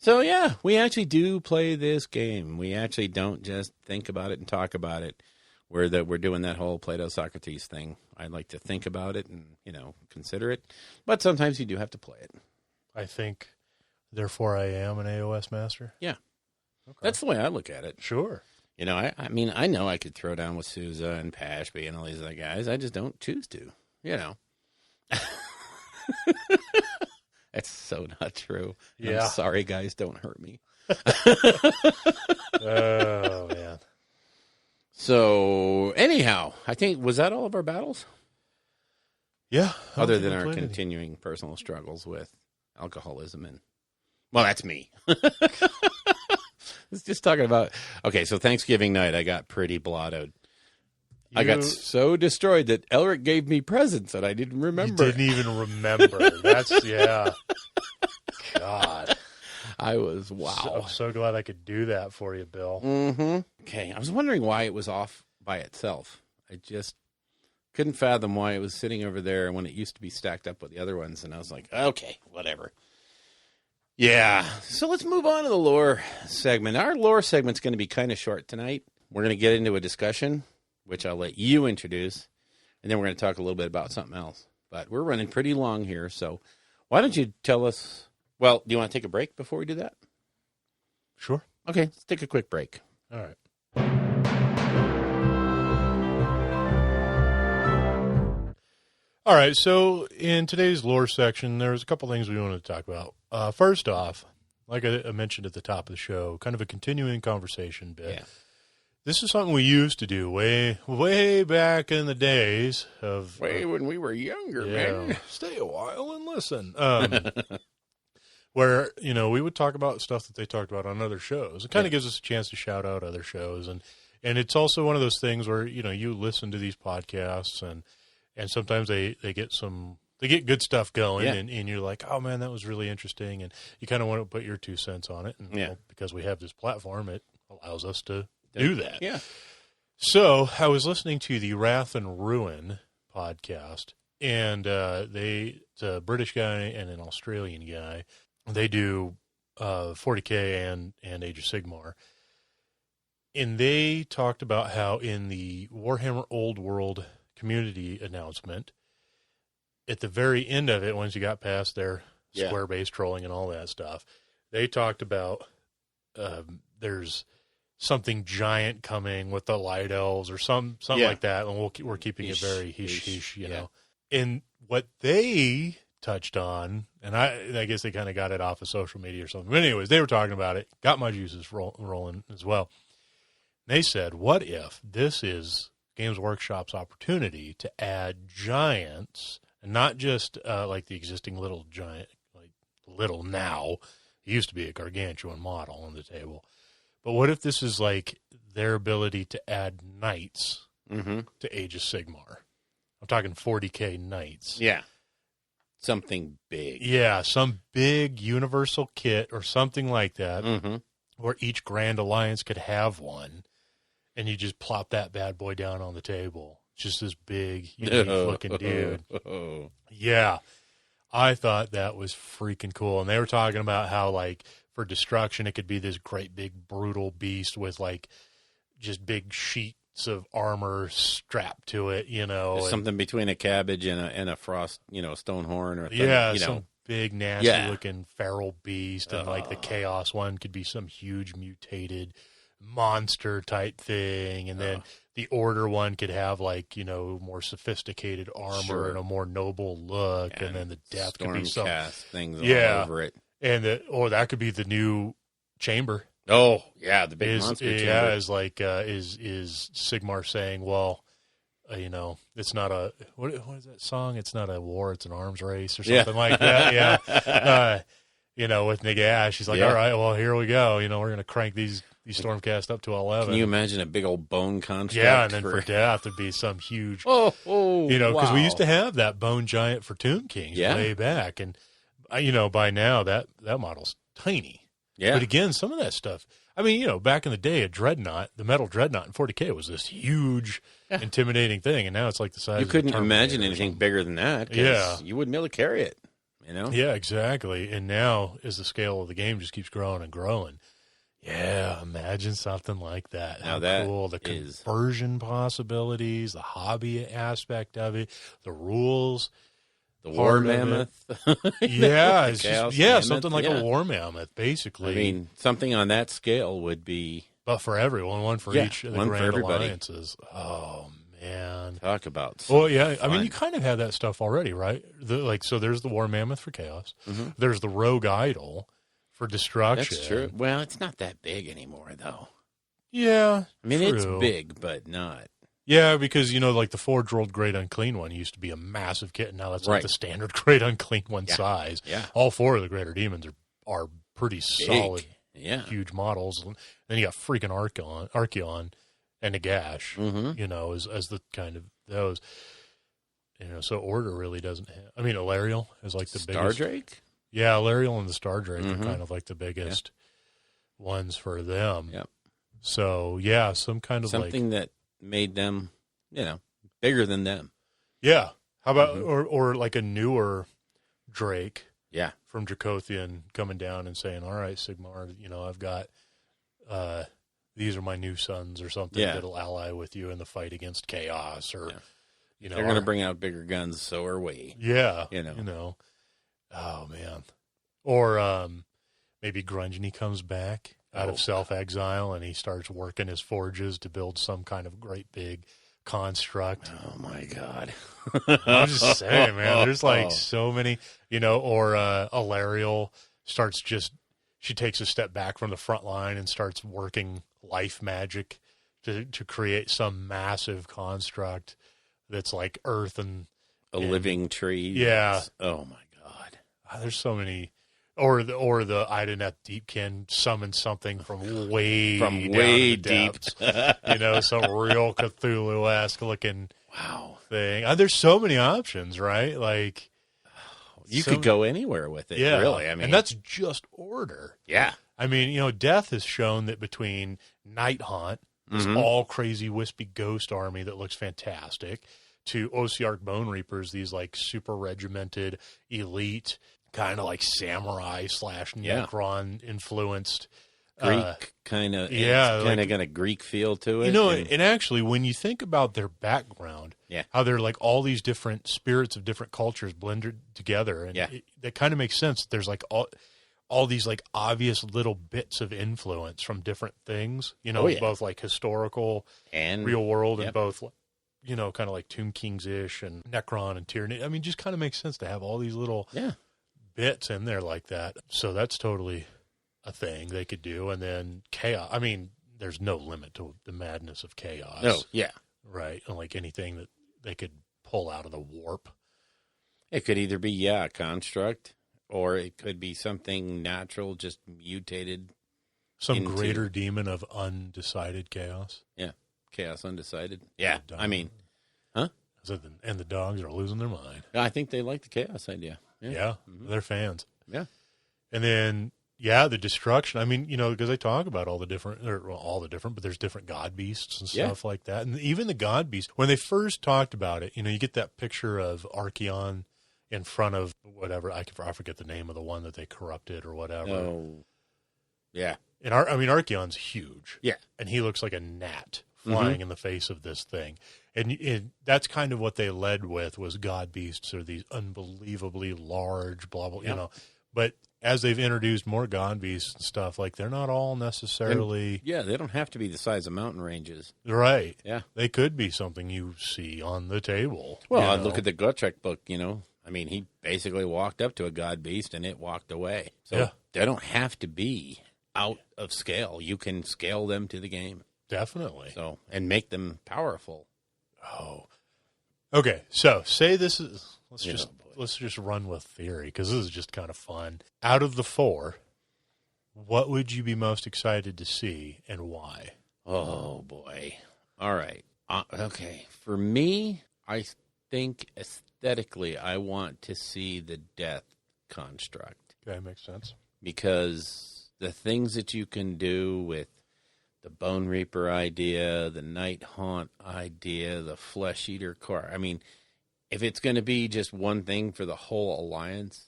So, yeah, we actually do play this game. We actually don't just think about it and talk about it. We're doing that whole Plato-Socrates thing. I like to think about it and, consider it. But sometimes you do have to play it. I think... Therefore, I am an AOS master? Yeah. Okay. That's the way I look at it. Sure. I mean, I know I could throw down with Sousa and Pashby and all these other guys. I just don't choose to, That's so not true. Yeah. I'm sorry, guys. Don't hurt me. Oh, man. So, anyhow, I think, was that all of our battles? Yeah. Other than our continuing personal struggles with alcoholism and... Well, that's me. It's just talking about... Okay, so Thanksgiving night, I got pretty blottoed. I got so destroyed that Elric gave me presents that I didn't remember. You didn't even remember. That's, yeah. God. I was, wow. I'm so glad I could do that for you, Bill. Mm-hmm. Okay, I was wondering why it was off by itself. I just couldn't fathom why it was sitting over there when it used to be stacked up with the other ones, and I was like, okay, whatever. Yeah, so let's move on to the lore segment. Our lore segment's going to be kind of short tonight. We're going to get into a discussion, which I'll let you introduce, and then we're going to talk a little bit about something else. But we're running pretty long here, so why don't you tell us... Well, do you want to take a break before we do that? Sure. Okay, let's take a quick break. All right. All right, so in today's lore section, there's a couple things we wanted to talk about. First off, like I mentioned at the top of the show, kind of a continuing conversation bit. Yeah. This is something we used to do way back in the days of Way when we were younger, yeah, man. stay a while and listen. Where, we would talk about stuff that they talked about on other shows. It kind of gives us a chance to shout out other shows. And it's also one of those things where, you listen to these podcasts and sometimes they get good stuff going and you're like, oh man, that was really interesting. And you kind of want to put your 2 cents on it. And well, because we have this platform, it allows us to do that. Yeah. So I was listening to the Wrath and Ruin podcast, and it's a British guy and an Australian guy. They do 40K and Age of Sigmar. And they talked about how in the Warhammer Old World community announcement, at the very end of it, once you got past their square-based trolling and all that stuff, they talked about there's something giant coming with the light elves or something like that, and we're keeping it very hish, you know. And what they touched on, and I guess they kind of got it off of social media or something. But anyways, they were talking about it, got my juices rolling as well. They said, what if this is Games Workshop's opportunity to add giants, and not just like the existing little giant, like little now, it used to be a gargantuan model on the table. But what if this is like their ability to add knights to Age of Sigmar? I'm talking 40K knights. Yeah. Something big. Yeah, some big universal kit or something like that, where each Grand Alliance could have one, and you just plop that bad boy down on the table. It's just this big, unique-looking dude. Yeah, I thought that was freaking cool. And they were talking about how, like, for destruction, it could be this great big brutal beast with, like, just big sheets of armor strapped to it, something between a cabbage and a frost, stone horn or some big nasty looking feral beast, and like the chaos one could be some huge mutated monster type thing, and then the order one could have like more sophisticated armor and a more noble look, and then the death could be some things all over it, and that could be the new chamber. Oh yeah, the big monster chamber. Yeah, is Sigmar saying, well, it's not a what is that song? It's not a war, it's an arms race or something like that. Yeah, with Nagash, he's like, all right, well, here we go. We're going to crank these Stormcast up to 11. Can you imagine a big old bone construct? Yeah, and then for death, it'd be some huge. Because we used to have that bone giant for Tomb Kings way back, and by now that model's tiny. Yeah. But again, some of that stuff, I mean, back in the day, the metal dreadnought in 40K was this huge, intimidating thing, and now it's like the size. You couldn't imagine anything bigger than that. You wouldn't be able to carry it. Yeah, exactly. And now, as the scale of the game just keeps growing and growing, imagine something like that. Now How cool! The conversion possibilities, the hobby aspect of it, the rules. The war mammoth. Something like a war mammoth, basically. I mean, something on that scale would be. But for everyone, one for each of the Grand Alliances. Oh, man. Talk about. Well, yeah. Fun. I mean, you kind of have that stuff already, right? So there's the war mammoth for chaos. There's the rogue idol for destruction. That's true. Well, it's not that big anymore, though. Yeah. I mean, it's big, but not. Yeah, because, like the Forge-World Great Unclean one used to be a massive kit, and now that's like the standard Great Unclean one size. Yeah. All 4 of the Greater Demons are pretty solid, huge models. And then you got freaking Archeon and Nagash, as the kind of those. So Order really doesn't have. I mean, Alariel is like the biggest. Stardrake? Yeah, Alariel and the Stardrake are kind of like the biggest ones for them. Yep. So, some kind of something that made them, bigger than them. Yeah. How about or like a newer Drake? Yeah. From Dracothian coming down and saying, "All right, Sigmar, I've got these are my new sons or something that'll ally with you in the fight against chaos." Or they're going to bring out bigger guns, so are we. Yeah. Oh man. Or maybe Grungini comes back out of self-exile, and he starts working his forges to build some kind of great big construct. Oh my God. I'm just saying, man. There's like so many, or Alariel she takes a step back from the front line and starts working life magic to create some massive construct that's like earth and a living tree. Yeah. Oh my God. There's so many. Or the Idanet Deepkin summons something from way down in the deep. depths. Some real Cthulhu-esque looking thing. There's so many options, right? Like you could go anywhere with it. Yeah, really. I mean, and that's just order. Yeah. I mean, Death has shown that between Night Haunt, this all crazy wispy ghost army that looks fantastic, to Ossiarch Bone Reapers, these like super regimented, elite, kind of like samurai / Necron influenced Greek kind of, like, got a Greek feel to it. And actually, when you think about their background, how they're like all these different spirits of different cultures blended together, and that kind of makes sense. There's like all these like obvious little bits of influence from different things, both like historical and real world, and both, kind of like Tomb Kings-ish and Necron and Tyranny. I mean, just kind of makes sense to have all these little bits in there like that. So that's totally a thing they could do. And then chaos. I mean, there's no limit to the madness of chaos. Oh, yeah. Right. And like anything that they could pull out of the warp. It could either be, a construct, or it could be something natural, just mutated. Some greater demon of undecided chaos. Yeah. Chaos undecided. Yeah. I mean, and the dogs are losing their mind. I think they like the chaos idea. Yeah. They're fans. Yeah. And then, the destruction. I mean, because they talk about all the different, but there's different god beasts and stuff like that. And even the god beast, when they first talked about it, you get that picture of Archeon in front of whatever, I forget the name of the one that they corrupted or whatever. Oh, yeah. And Archeon's huge. Yeah. And he looks like a gnat flying in the face of this thing. And that's kind of what they led with, was god beasts are these unbelievably large, blah, blah, But as they've introduced more god beasts and stuff, like they're not all necessarily. They don't have to be the size of mountain ranges. Right. Yeah. They could be something you see on the table. Well, look at the Gotrek book, I mean, he basically walked up to a god beast and it walked away. So they don't have to be out of scale. You can scale them to the game. Definitely. So, and make them powerful. Oh. Okay, so say this is let's just run with theory, because this is just kind of fun. Out of the 4, what would you be most excited to see and why? Oh boy. All right. Okay. For me, I think aesthetically, I want to see the death construct. Okay, makes sense. Because the things that you can do with the Bone Reaper idea, the Night Haunt idea, the Flesh Eater car. I mean, if it's going to be just one thing for the whole alliance,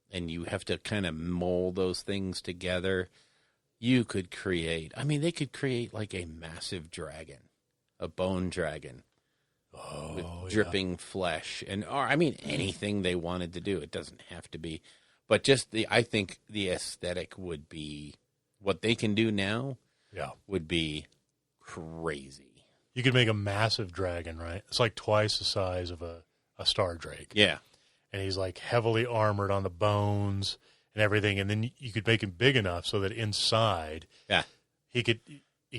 and you have to kind of mold those things together, you could create. I mean, they could create like a massive dragon, a bone dragon, with dripping flesh, or anything they wanted to do. It doesn't have to be, but just I think the aesthetic would be what they can do now. Yeah, would be crazy. You could make a massive dragon, right? It's like twice the size of a star drake. Yeah. And he's like heavily armored on the bones and everything. And then you could make him big enough so that inside, he could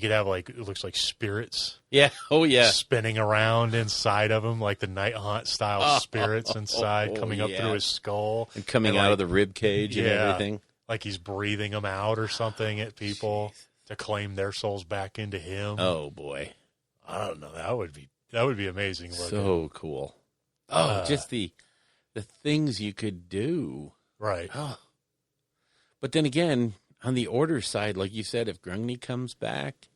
have like, it looks like spirits. Yeah. Oh, yeah. Spinning around inside of him, like the Night Haunt style spirits inside coming up through his skull. And coming out of the rib cage and everything. Like he's breathing them out or something at people. To claim their souls back into him. Oh boy, I don't know. That would be amazing. Looking. So cool. Oh, just the things you could do. Right. Oh. But then again, on the order side, like you said, if Grungni comes back,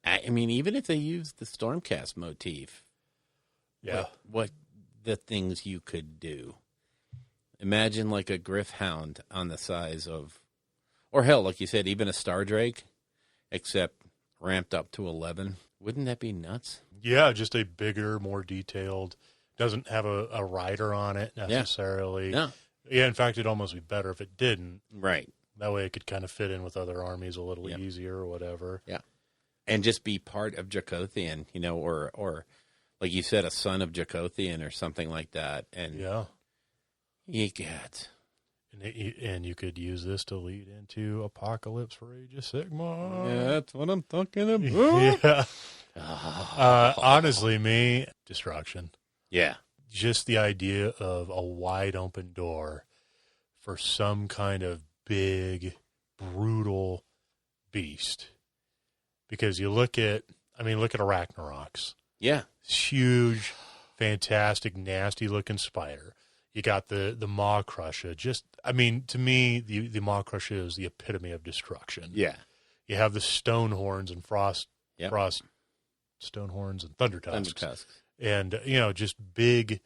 I mean, even if they use the Stormcast motif, what the things you could do. Imagine like a Gryph-hound on the size of, or hell, like you said, even a Star Drake. Except ramped up to 11. Wouldn't that be nuts? Yeah, just a bigger, more detailed, doesn't have a rider on it necessarily. No. Yeah, in fact, it'd almost be better if it didn't. Right. That way it could kind of fit in with other armies a little easier or whatever. Yeah. and just be part of Jacothian, or like you said, a son of Jacothian or something like that. And Yeah. you get, And you could use this to lead into Apocalypse for Age of Sigmar. yeah, that's what I'm talking about. Yeah. Honestly, destruction. Yeah. Just the idea of a wide open door for some kind of big, brutal beast. Because you look at Arachnarox. Yeah. This huge, fantastic, nasty looking spider. You got the Maw Crusher. To me, the Maw Crusher is the epitome of destruction. Yeah. You have the Stone Horns and Yep. Stone Horns and Thunder Tusks. Thundertusks. And, just big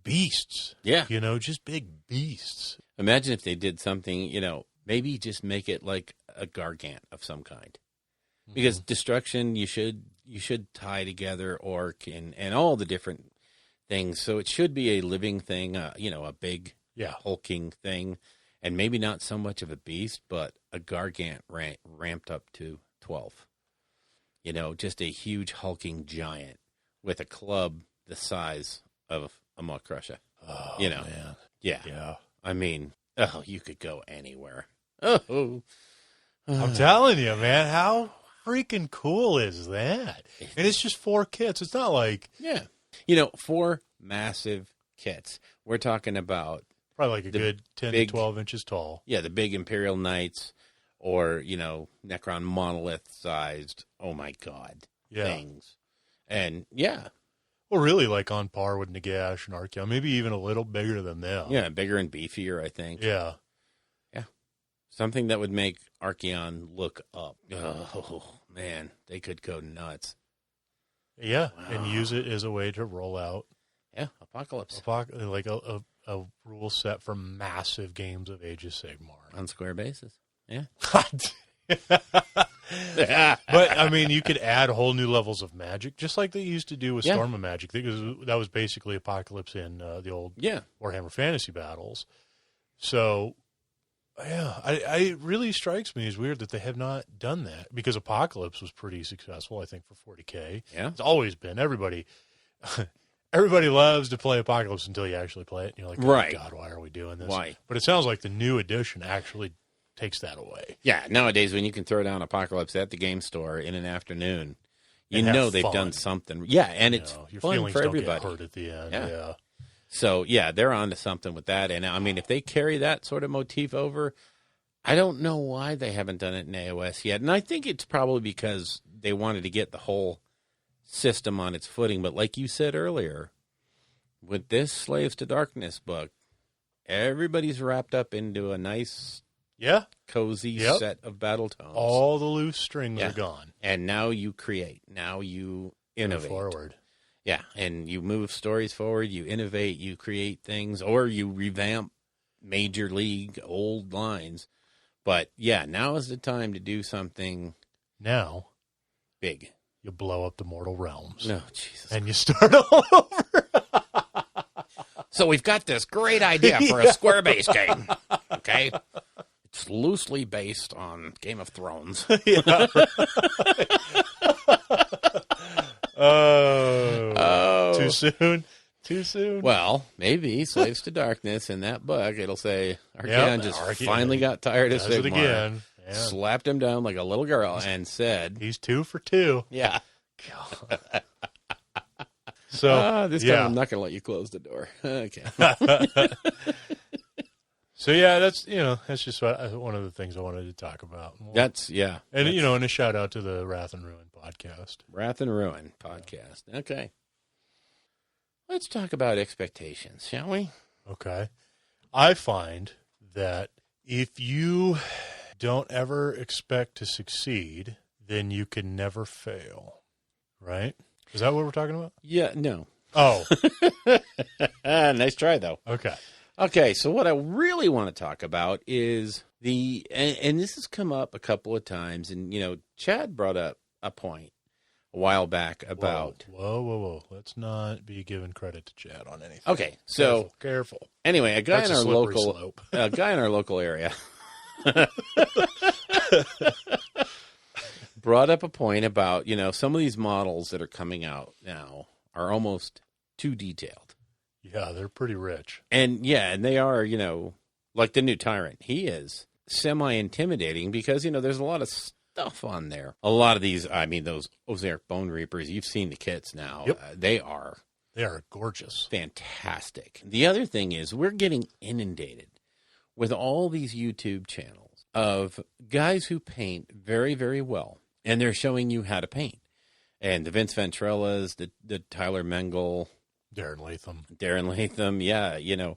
beasts. Yeah. Just big beasts. Imagine if they did something, maybe just make it like a Gargant of some kind. Because destruction, you should tie together orc and all the different things. So it should be a living thing, a big hulking thing, and maybe not so much of a beast, but a Gargant ramped up to 12. Just a huge hulking giant with a club the size of a Maw Crusher. Oh, Man. Yeah. Yeah. I mean, you could go anywhere. Oh. I'm telling you, man, how freaking cool is that? And it's just 4 kits. It's not like... Yeah. 4 massive kits. We're talking about... Probably like a good 10 to 12 inches tall. Yeah, the big Imperial Knights or, Necron monolith-sized, oh my God, things. And, yeah. Well, really like on par with Nagash and Archeon. Maybe even a little bigger than them. Yeah, bigger and beefier, I think. Yeah. Yeah. Something that would make Archeon look up. Oh, man, they could go nuts. Yeah, and use it as a way to roll out. Yeah, Apocalypse. Like a rule set for massive games of Age of Sigmar. On square basis. Yeah. But, you could add whole new levels of magic, just like they used to do with Storm of Magic. Because that was basically Apocalypse in the old Warhammer Fantasy battles. So, yeah, it really strikes me as weird that they have not done that. Because Apocalypse was pretty successful, I think, for 40K. Yeah. It's always been. Everybody loves to play Apocalypse until you actually play it. And you're like, oh, God, why are we doing this? Why? But it sounds like the new edition actually takes that away. Yeah, nowadays when you can throw down Apocalypse at the game store in an afternoon, they've done something. Yeah, and it's your fun feelings for don't everybody. Get hurt at the end. Yeah. So, they're on to something with that. And, if they carry that sort of motif over, I don't know why they haven't done it in AOS yet. And I think it's probably because they wanted to get the whole system on its footing. But like you said earlier, with this Slaves to Darkness book, everybody's wrapped up into a nice... Yeah. Cozy set of battle tones. All the loose strings are gone. And now you create. Now you innovate. Go forward. Yeah. And you move stories forward. You innovate. You create things. Or you revamp Major League old lines. But, now is the time to do something now big. You blow up the mortal realms. No, Jesus. And you start all over. So we've got this great idea for a square base game. Okay? It's loosely based on Game of Thrones. Oh. Too soon? Too soon? Well, maybe Slaves to Darkness in that book, it'll say Archeon finally got tired of Sigmar. It again. Yeah. Slapped him down like a little girl and said... He's 2 for 2. Yeah. So this time I'm not going to let you close the door. Okay. So that's just one of the things I wanted to talk about. And a shout out to the Wrath and Ruin podcast. Wrath and Ruin podcast. Okay. Let's talk about expectations, shall we? Okay. I find that if you don't ever expect to succeed, then you can never fail. Right? Is that what we're talking about? Yeah, no. Oh. Nice try, though. Okay. Okay, so what I really want to talk about is and this has come up a couple of times, and, Chad brought up a point a while back about... Whoa. Let's not be giving credit to Chad on anything. Okay, so... Careful. Anyway, a guy in our local area brought up a point about, some of these models that are coming out now are almost too detailed. Yeah, they're pretty rich. And they are, like the new Tyrant. He is semi-intimidating because, there's a lot of stuff on there. A lot of these, those Ozark Bone Reapers, you've seen the kits now. Yep. They are gorgeous. Fantastic. The other thing is we're getting inundated with all these YouTube channels of guys who paint very, very well, and they're showing you how to paint. And the Vince Ventrellas, the Tyler Mengel, Darren Latham, yeah,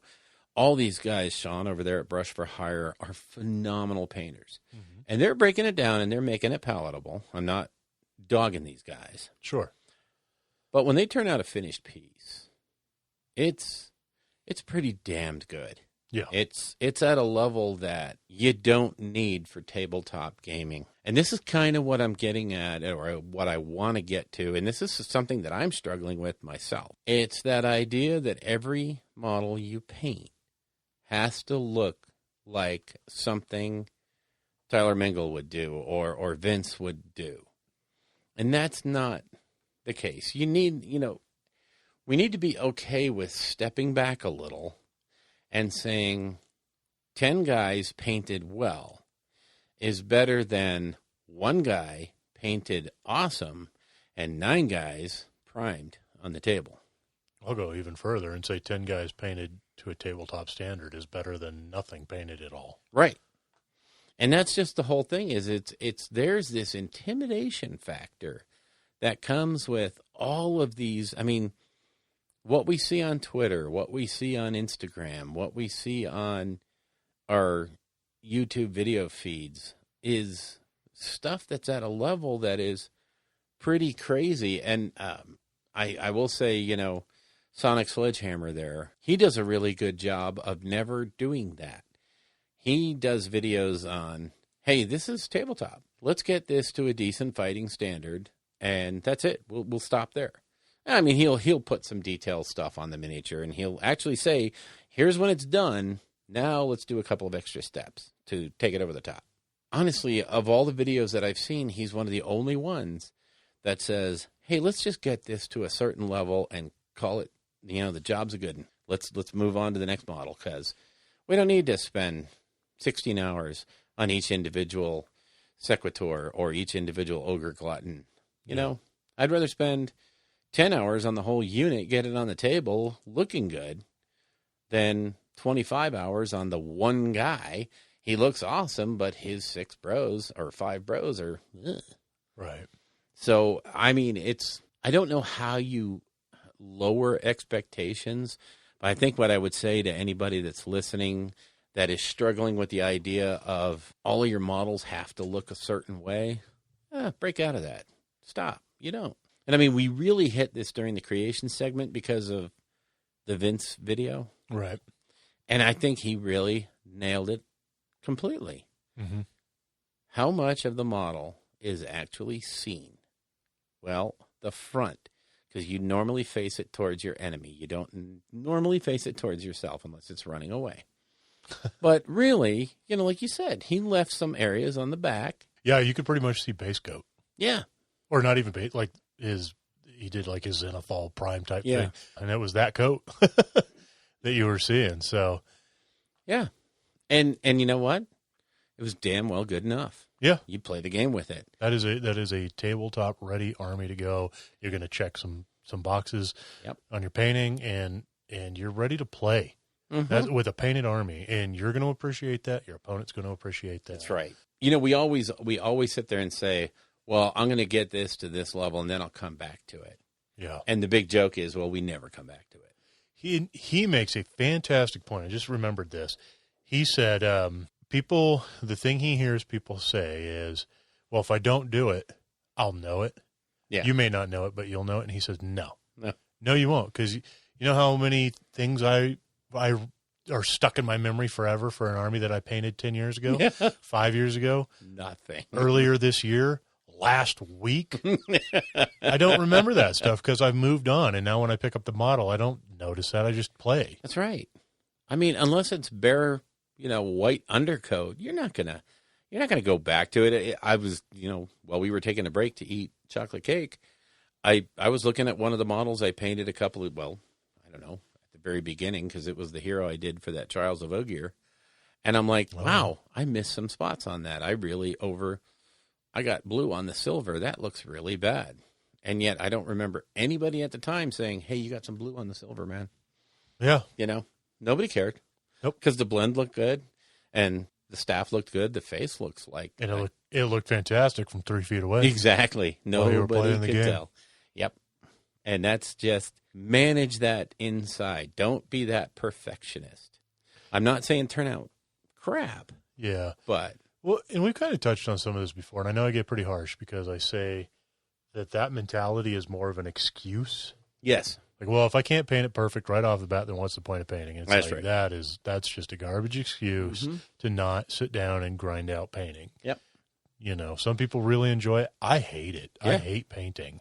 all these guys, Sean, over there at Brush for Hire, are phenomenal painters. Mm-hmm. And they're breaking it down, and they're making it palatable. I'm not dogging these guys. Sure. But when they turn out a finished piece, it's pretty damned good. Yeah. It's at a level that you don't need for tabletop gaming. And this is kind of what I'm getting at, or what I want to get to. And this is something that I'm struggling with myself. It's that idea that every model you paint has to look like something Tyler Mengel would do or Vince would do. And that's not the case. We need to be okay with stepping back a little and saying 10 guys painted well is better than one guy painted awesome and 9 guys primed on the table. I'll go even further and say 10 guys painted to a tabletop standard is better than nothing painted at all. Right. And that's just the whole thing is there's this intimidation factor that comes with all of these. What we see on Twitter, what we see on Instagram, what we see on our YouTube video feeds is stuff that's at a level that is pretty crazy. And I will say, Sonic Sledgehammer there, he does a really good job of never doing that. He does videos on, hey, this is tabletop. Let's get this to a decent fighting standard, and that's it. We'll stop there. He'll put some detailed stuff on the miniature, and he'll actually say, here's when it's done. Now let's do a couple of extra steps to take it over the top. Honestly, of all the videos that I've seen, he's one of the only ones that says, hey, let's just get this to a certain level and call it, the job's a good one. Let's move on to the next model, because we don't need to spend 16 hours on each individual Sequitur or each individual Ogre Glutton. I'd rather spend 10 hours on the whole unit, get it on the table looking good, than 25 hours on the one guy. He looks awesome, but his 6 bros or 5 bros are ugh. Right. So, I don't know how you lower expectations, but I think what I would say to anybody that's listening that is struggling with the idea of all of your models have to look a certain way, break out of that. Stop. You don't. And we really hit this during the creation segment because of the Vince video. Right. And I think he really nailed it completely. Mm-hmm. How much of the model is actually seen? Well, the front, because you normally face it towards your enemy. You don't normally face it towards yourself unless it's running away. But really, like you said, he left some areas on the back. Yeah, you could pretty much see base coat. Yeah. Or not even base, like he did like his Zenithal Prime type thing. And it was that coat that you were seeing. So, yeah. And you know what? It was damn well good enough. Yeah. You play the game with it. That is a tabletop ready army to go. You're going to check some boxes on your painting and you're ready to play. Mm-hmm. That's with a painted army, and you're going to appreciate that. Your opponent's going to appreciate that. That's right. We always sit there and say, well, I'm going to get this to this level, and then I'll come back to it. Yeah. And the big joke is, well, we never come back to it. He makes a fantastic point. I just remembered this. He said, the thing he hears people say is, well, if I don't do it, I'll know it. Yeah. You may not know it, but you'll know it. And he says, no, you won't. Because you know how many things I are stuck in my memory forever for an army that I painted 10 years ago, 5 years ago. Nothing. Earlier this year, last week. I don't remember that stuff because I've moved on. And now when I pick up the model, I don't notice that. I just play. That's right. Unless it's bare, white undercoat, you're not going to, you're not going to go back to it. I was, while we were taking a break to eat chocolate cake, I was looking at one of the models I painted I don't know, at the very beginning, because it was the hero I did for that Trials of Ogier. And I'm like, wow, I missed some spots on that. I got blue on the silver. That looks really bad. And yet I don't remember anybody at the time saying, hey, you got some blue on the silver, man. Yeah. Nobody cared. Nope. Because the blend looked good and the staff looked good. The face looks like. And it looked fantastic from 3 feet away. Exactly. While you were Nobody playing the could game. tell. Yep. And that's just manage that inside. Don't be that perfectionist. I'm not saying turn out crap, Yeah. but. Well, and we've kind of touched on some of this before, and I know I get pretty harsh because I say that mentality is more of an excuse. Yes. Like, well, if I can't paint it perfect right off the bat, then what's the point of painting? And it's That's like, right. that's just a garbage excuse to not sit down and grind out painting. Yep. Some people really enjoy it. I hate it. Yeah. I hate painting,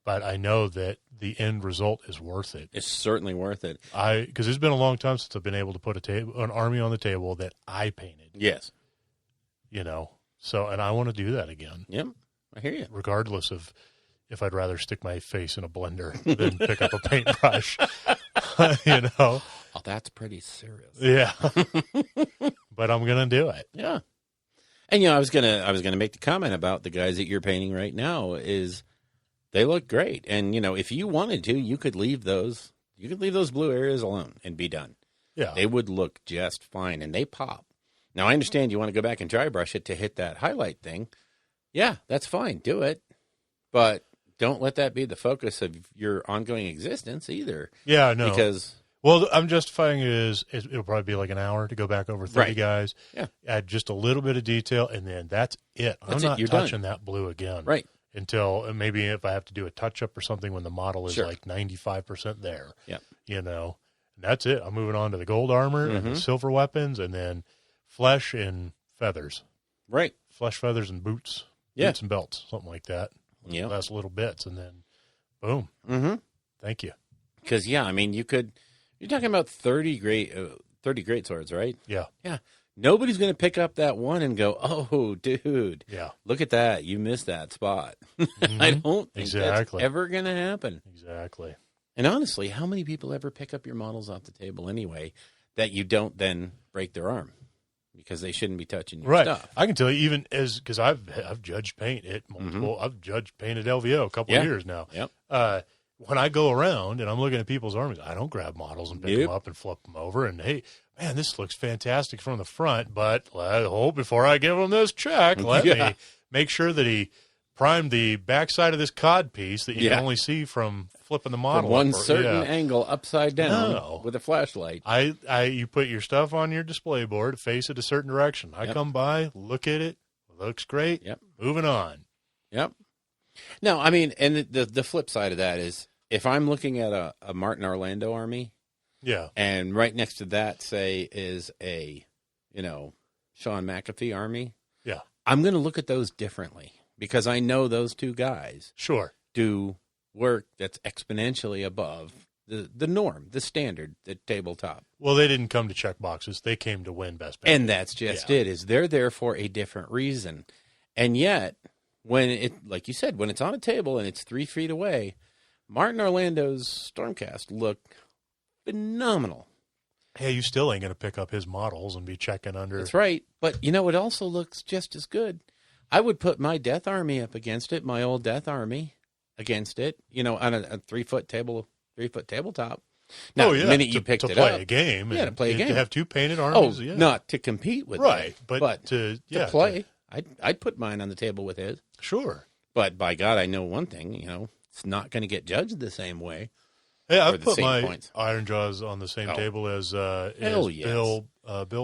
but I know that the end result is worth it. It's certainly worth it. Because it's been a long time since I've been able to put an army on the table that I painted. Yes. So, and I want to do that again. Yep. I hear you. Regardless of if I'd rather stick my face in a blender than pick up a paintbrush. Oh, that's pretty serious. Yeah. But I'm going to do it. Yeah. And I was gonna make the comment about the guys that you're painting right now is they look great. And if you wanted to, you could leave those blue areas alone and be done. Yeah. They would look just fine and they pop. Now I understand you want to go back and dry brush it to hit that highlight thing. Yeah, that's fine. Do it. But don't let that be the focus of your ongoing existence either. Yeah, no. Because well, I'm justifying it as it'll probably be like an hour to go back over 30 Right. guys. Yeah. Add just a little bit of detail, and then that's it. That's I'm it. not You're touching done. that blue again. Right. Until maybe if I have to do a touch-up or something when the model is Sure. like 95% there. Yep. And that's it. I'm moving on to the gold armor and the silver weapons, and then flesh and feathers. Right. Flesh, feathers, and boots. Yeah. Boots and belts, something like that. Yeah. Last little bits, and then boom. Mm-hmm. Thank you. Because you're talking about 30 great swords, right? Yeah. Yeah. Nobody's going to pick up that one and go, oh, dude, Yeah. look at that. You missed that spot. I Mhm. don't think Exactly. that's ever going to happen. Exactly. And honestly, how many people ever pick up your models off the table anyway that you don't then break their arm because they shouldn't be touching your Right. stuff? I can tell you, even because I've judged paint at multiple. I've judged paint at LVO a couple Yeah. of years now. Yep. When I go around and I'm looking at people's armies, I don't grab models and pick Nope. them up and flip them over. And hey, man, this looks fantastic from the front, but before I give him this check, let Yeah. me make sure that he primed the backside of this cod piece that you Yeah. can only see from flipping the model From one up or- certain yeah. angle upside down No. with a flashlight. You put your stuff on your display board, face it a certain direction. I Yep. come by, look at it, looks great. Yep. Moving on. Yep. No, I mean, and the flip side of that is if I'm looking at a Martin Orlando army Yeah. and right next to that, say, is a, Sean McAfee army, Yeah. I'm going to look at those differently because I know those two guys Sure. do work that's exponentially above the norm, the standard, the tabletop. Well, they didn't come to check boxes. They came to win Best Paint. And that's just Yeah. it, is they're there for a different reason. And yet, when it, like you said, when it's on a table and it's 3 feet away, Martin Orlando's Stormcast look phenomenal. Yeah, you still ain't going to pick up his models and be checking under. That's right. But, it also looks just as good. I would put my Death Army up against it, my old Death Army against it, on a 3-foot tabletop. Now, the minute you picked to it play up, a game. Yeah, to and play a game. To have two painted oh, armies. Yeah. not to compete with Right, it, but to play. I'd put mine on the table with his. Sure. But by God, I know one thing, it's not going to get judged the same way. Yeah, Or I've the put same my points. Iron Jaws on the same Oh. table as Hell yes. Bill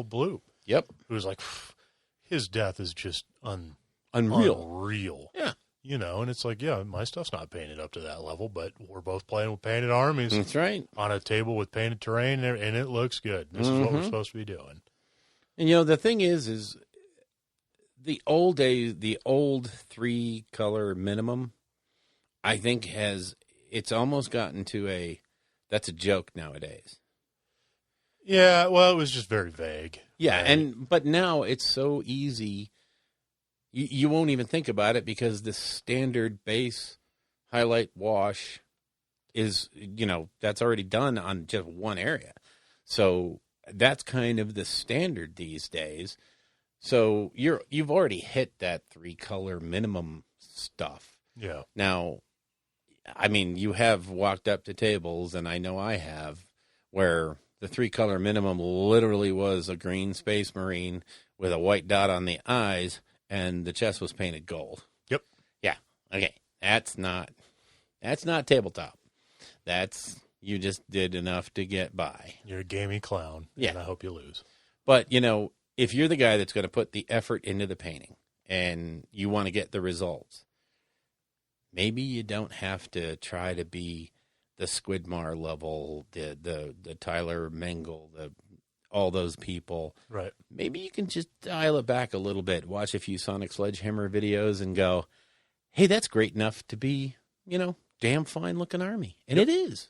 Bloop, Yep. who was like, his death is just Unreal. unreal. Yeah. And it's like, yeah, my stuff's not painted up to that level, but we're both playing with painted armies That's right. on a table with painted terrain, and it looks good. This is what we're supposed to be doing. And, the thing is the old days, the old 3-color minimum, I think it's almost gotten to that's a joke nowadays. Yeah, well, it was just very vague. Yeah, Right. but now it's so easy You won't even think about it because the standard base highlight wash is, that's already done on just one area. So that's kind of the standard these days. So you've already hit that 3-color minimum stuff. Yeah. Now, I mean, you have walked up to tables, and I know I have, where the 3-color minimum literally was a green Space Marine with a white dot on the eyes, and the chest was painted gold. Yep. Yeah. Okay. That's not tabletop. You just did enough to get by. You're a gamey clown, and I hope you lose. But, if you're the guy that's going to put the effort into the painting and you want to get the results, maybe you don't have to try to be the Squidmar level, the Tyler Mengel, all those people. Right. Maybe you can just dial it back a little bit, watch a few Sonic Sledgehammer videos and go, hey, that's great enough to be, damn fine looking army. And It is.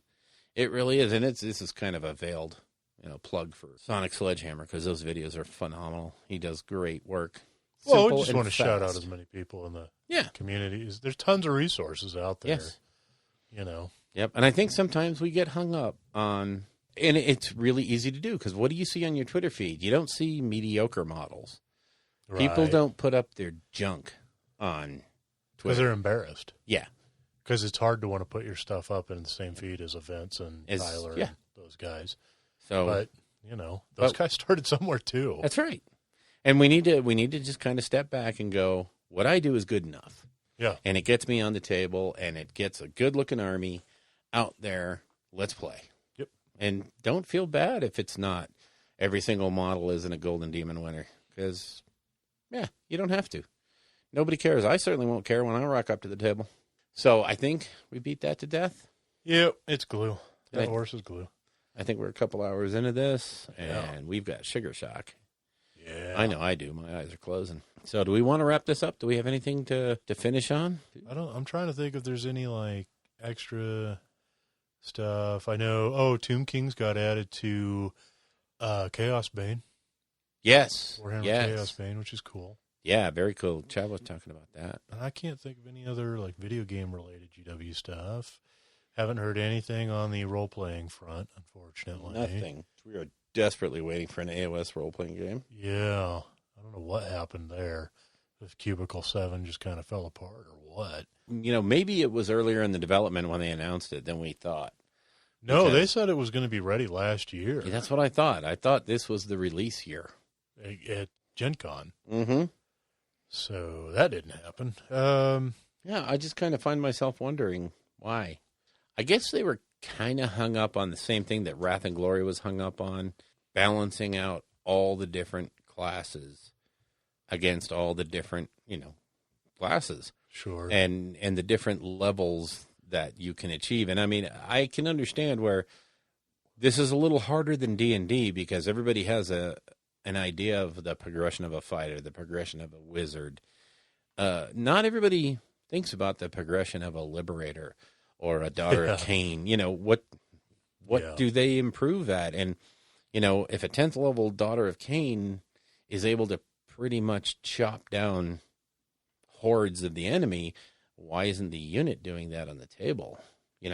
It really is. And this is kind of a veiled, plug for Sonic Sledgehammer because those videos are phenomenal. He does great work. Well, we just want to shout out as many people in the communities. There's tons of resources out there. Yes. Yep. And I think sometimes we get hung up on, and it's really easy to do because what do you see on your Twitter feed? You don't see mediocre models. Right. People don't put up their junk on Twitter. Because they're embarrassed. Yeah. Because it's hard to want to put your stuff up in the same feed as Vince and Tyler and those guys. So, but, those guys started somewhere too. That's right. And we need to just kind of step back and go, what I do is good enough. Yeah. And it gets me on the table and it gets a good looking army out there. Let's play. Yep. And don't feel bad if it's not every single model isn't a Golden Demon winner. Because, you don't have to. Nobody cares. I certainly won't care when I rock up to the table. So I think we beat that to death. Yep, it's glue. That horse is glue. I think we're a couple hours into this, and we've got sugar shock. Yeah. I know I do. My eyes are closing. So do we want to wrap this up? Do we have anything to finish on? I'm trying to think if there's any, extra stuff. I know, Tomb Kings got added to Chaos Bane. Yes. Warhammer Chaos Bane, which is cool. Yeah, very cool. Chad was talking about that. And I can't think of any other video game related GW stuff. Haven't heard anything on the role playing front, unfortunately. Nothing. We are desperately waiting for an AOS role playing game. Yeah, I don't know what happened there. If Cubicle 7 just kind of fell apart or what. Maybe it was earlier in the development when they announced it than we thought. No, they said it was going to be ready last year. Yeah, that's what I thought. I thought this was the release year at Gen Con. Mm-hmm. So that didn't happen. I just kind of find myself wondering why. I guess they were kind of hung up on the same thing that Wrath and Glory was hung up on, balancing out all the different classes against all the different, classes. Sure. And the different levels that you can achieve. And I mean, I can understand where this is a little harder than D&D because everybody has an idea of the progression of a fighter, the progression of a wizard. Not everybody thinks about the progression of a liberator or a daughter of Cain. What do they improve at? And, if a 10th level daughter of Cain is able to pretty much chop down hordes of the enemy, why isn't the unit doing that on the table?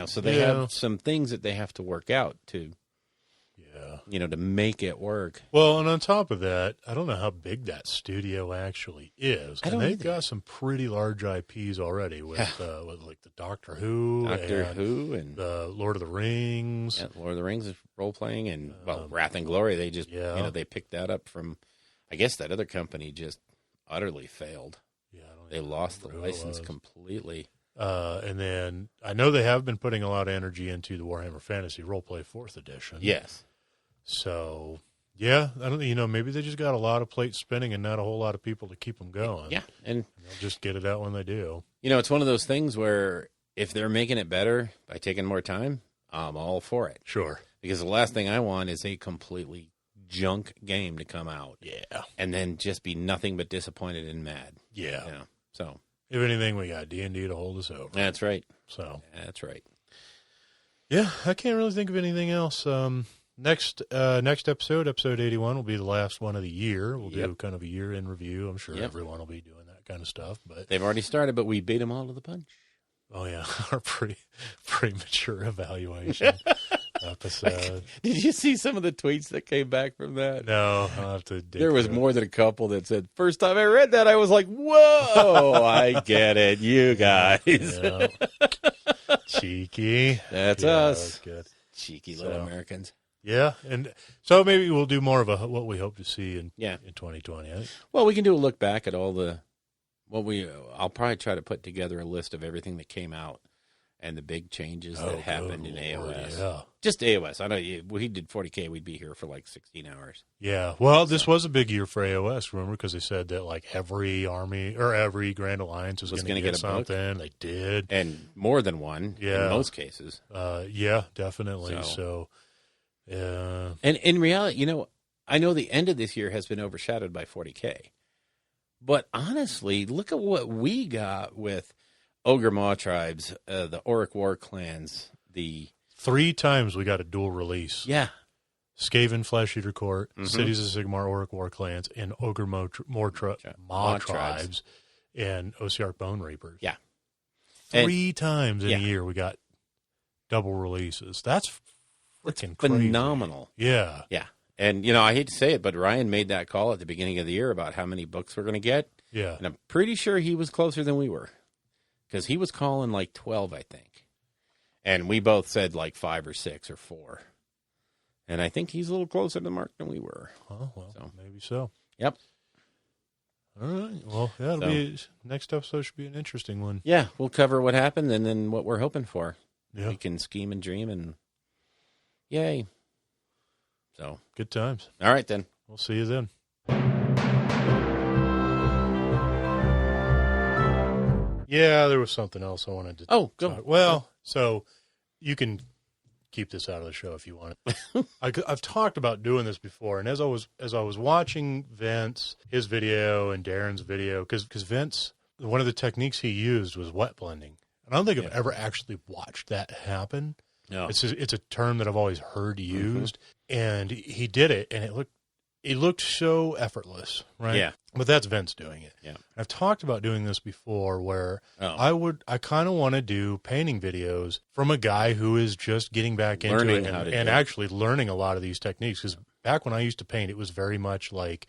So they have some things that they have to work out to, to make it work. Well, and on top of that, I don't know how big that studio actually is. I don't they've either. got some pretty large IPs already with the Doctor Who and the Lord of the Rings. Yeah, Lord of the Rings is role playing, and Wrath and Glory. They just they picked that up from. I guess that other company just utterly failed. Yeah, they lost the license completely. And then I know they have been putting a lot of energy into the Warhammer Fantasy Roleplay 4th edition. Yes. So, I don't. Maybe they just got a lot of plates spinning and not a whole lot of people to keep them going. Yeah, and they'll just get it out when they do. It's one of those things where if they're making it better by taking more time, I'm all for it. Sure. Because the last thing I want is a completely junk game to come out. Yeah. And then just be nothing but disappointed and mad. Yeah. So if anything, we got D&D to hold us over. That's right. So that's right. Yeah, I can't really think of anything else. Next episode 81, will be the last one of the year. We'll do Yep. kind of a year in review. I'm sure Yep. everyone will be doing that kind of stuff. But They've already started, but we beat them all to the punch. oh yeah, our premature evaluation episode. Did you see some of the tweets that came back from that? No, I'll have to. Dig There was through more than a couple that said, first time I read that, I was like, whoa, I get it, you guys. it. Yeah. Cheeky. That's Yeah, us. that's good. Cheeky little So- Americans. Yeah, and so maybe we'll do more of what we hope to see in Yeah. 2020. I think. Well, we can do a look back at all I'll probably try to put together a list of everything that came out and the big changes that happened in good AOS. Lord, Yeah. Just AOS. I know we did 40K, we'd be here for like 16 hours. Yeah, well, this was a big year for AOS, remember, because they said that like every army or every Grand Alliance was going to get a book. something. They did. And more than one Yeah. in most cases. Yeah, definitely. So, yeah. And in reality, I know the end of this year has been overshadowed by 40K. But honestly, look at what we got with Ogre Maw Tribes, the Auric War Clans, the... 3 times we got a dual release. Yeah. Skaven Flesh Eater Court, Mhm. Cities of Sigmar Auric War Clans, and Ogre Maw Maw Tribes, and OCR Bone Reapers. Yeah. 3 times in yeah. a year we got double releases. That's freaking crazy. Phenomenal. Yeah. Yeah. And, I hate to say it, but Ryan made that call at the beginning of the year about how many books we're going to get. Yeah. And I'm pretty sure he was closer than we were. Because he was calling like 12, I think. And we both said like 5 or 6 or 4. And I think he's a little closer to the mark than we were. Oh, well, So. maybe so. Yep. All right. Well, yeah, it'll So. be next episode should be an interesting one. Yeah, we'll cover what happened and then what we're hoping for. Yeah. We can scheme and dream and yay. So, Good times. all right then. We'll see you then. Yeah, there was something else I wanted to Oh, go. talk. Well, so you can keep this out of the show if you want. I've talked about doing this before, and as I was watching Vince, his video and Darren's video, because Vince, one of the techniques he used was wet blending. And I don't think I've ever actually watched that happen. No. It's a term that I've always heard used, and he did it, and it looked so effortless, right? Yeah. But that's Vince doing it. Yeah. I've talked about doing this before, where Oh. I kind of want to do painting videos from a guy who is just getting back into Learning it how to and do it. actually learning a lot of these techniques. Because back when I used to paint, it was very much like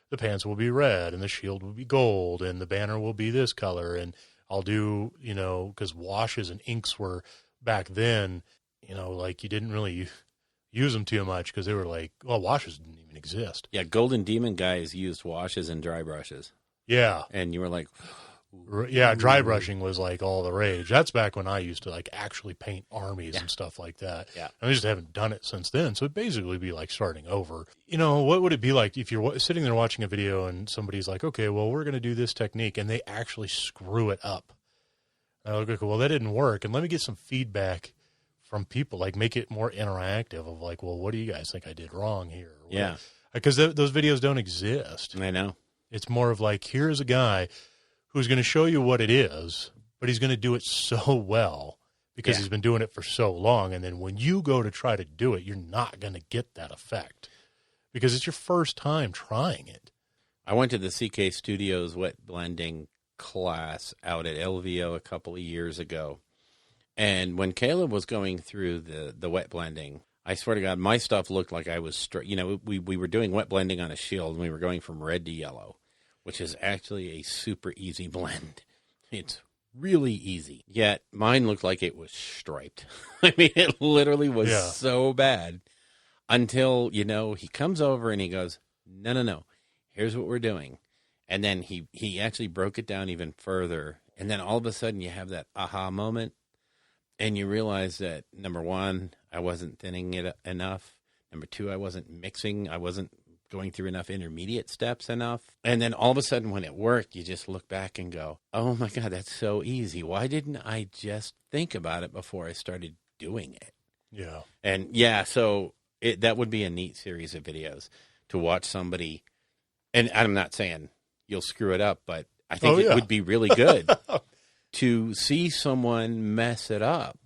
the pants will be red and the shield will be gold and the banner will be this color, and I'll do because washes and inks were back then. Like you didn't really use them too much because they were like, well, washes didn't even exist. Yeah, Golden Demon guys used washes and dry brushes. Yeah. And you were like, Yeah, dry brushing was like all the rage. That's back when I used to like actually paint armies and stuff like that. Yeah. I just haven't done it since then. So it'd basically be like starting over. What would it be like if you're sitting there watching a video and somebody's like, okay, well, we're going to do this technique, and they actually screw it up. I look like, well, that didn't work. And let me get some feedback from people, like make it more interactive of like, well, what do you guys think I did wrong here? yeah, Because those videos don't exist. I know. It's more of like, here's a guy who's going to show you what it is, but he's going to do it so well because Yeah. he's been doing it for so long. And then when you go to try to do it, you're not going to get that effect because it's your first time trying it. I went to the CK Studios wet blending class out at LVO a couple of years ago. And when Caleb was going through the wet blending, I swear to God, my stuff looked like I was we were doing wet blending on a shield, and we were going from red to yellow, which is actually a super easy blend. It's really easy. Yet mine looked like it was striped. I mean, it literally was Yeah. so bad until, he comes over and he goes, no, here's what we're doing. And then he actually broke it down even further. And then all of a sudden you have that aha moment. And you realize that, number one, I wasn't thinning it enough. Number two, I wasn't mixing. I wasn't going through enough intermediate steps enough. And then all of a sudden when it worked, you just look back and go, oh, my God, that's so easy. Why didn't I just think about it before I started doing it? Yeah. And, yeah, so that would be a neat series of videos to watch somebody. And I'm not saying you'll screw it up, but I think it would be really good. To see someone mess it up,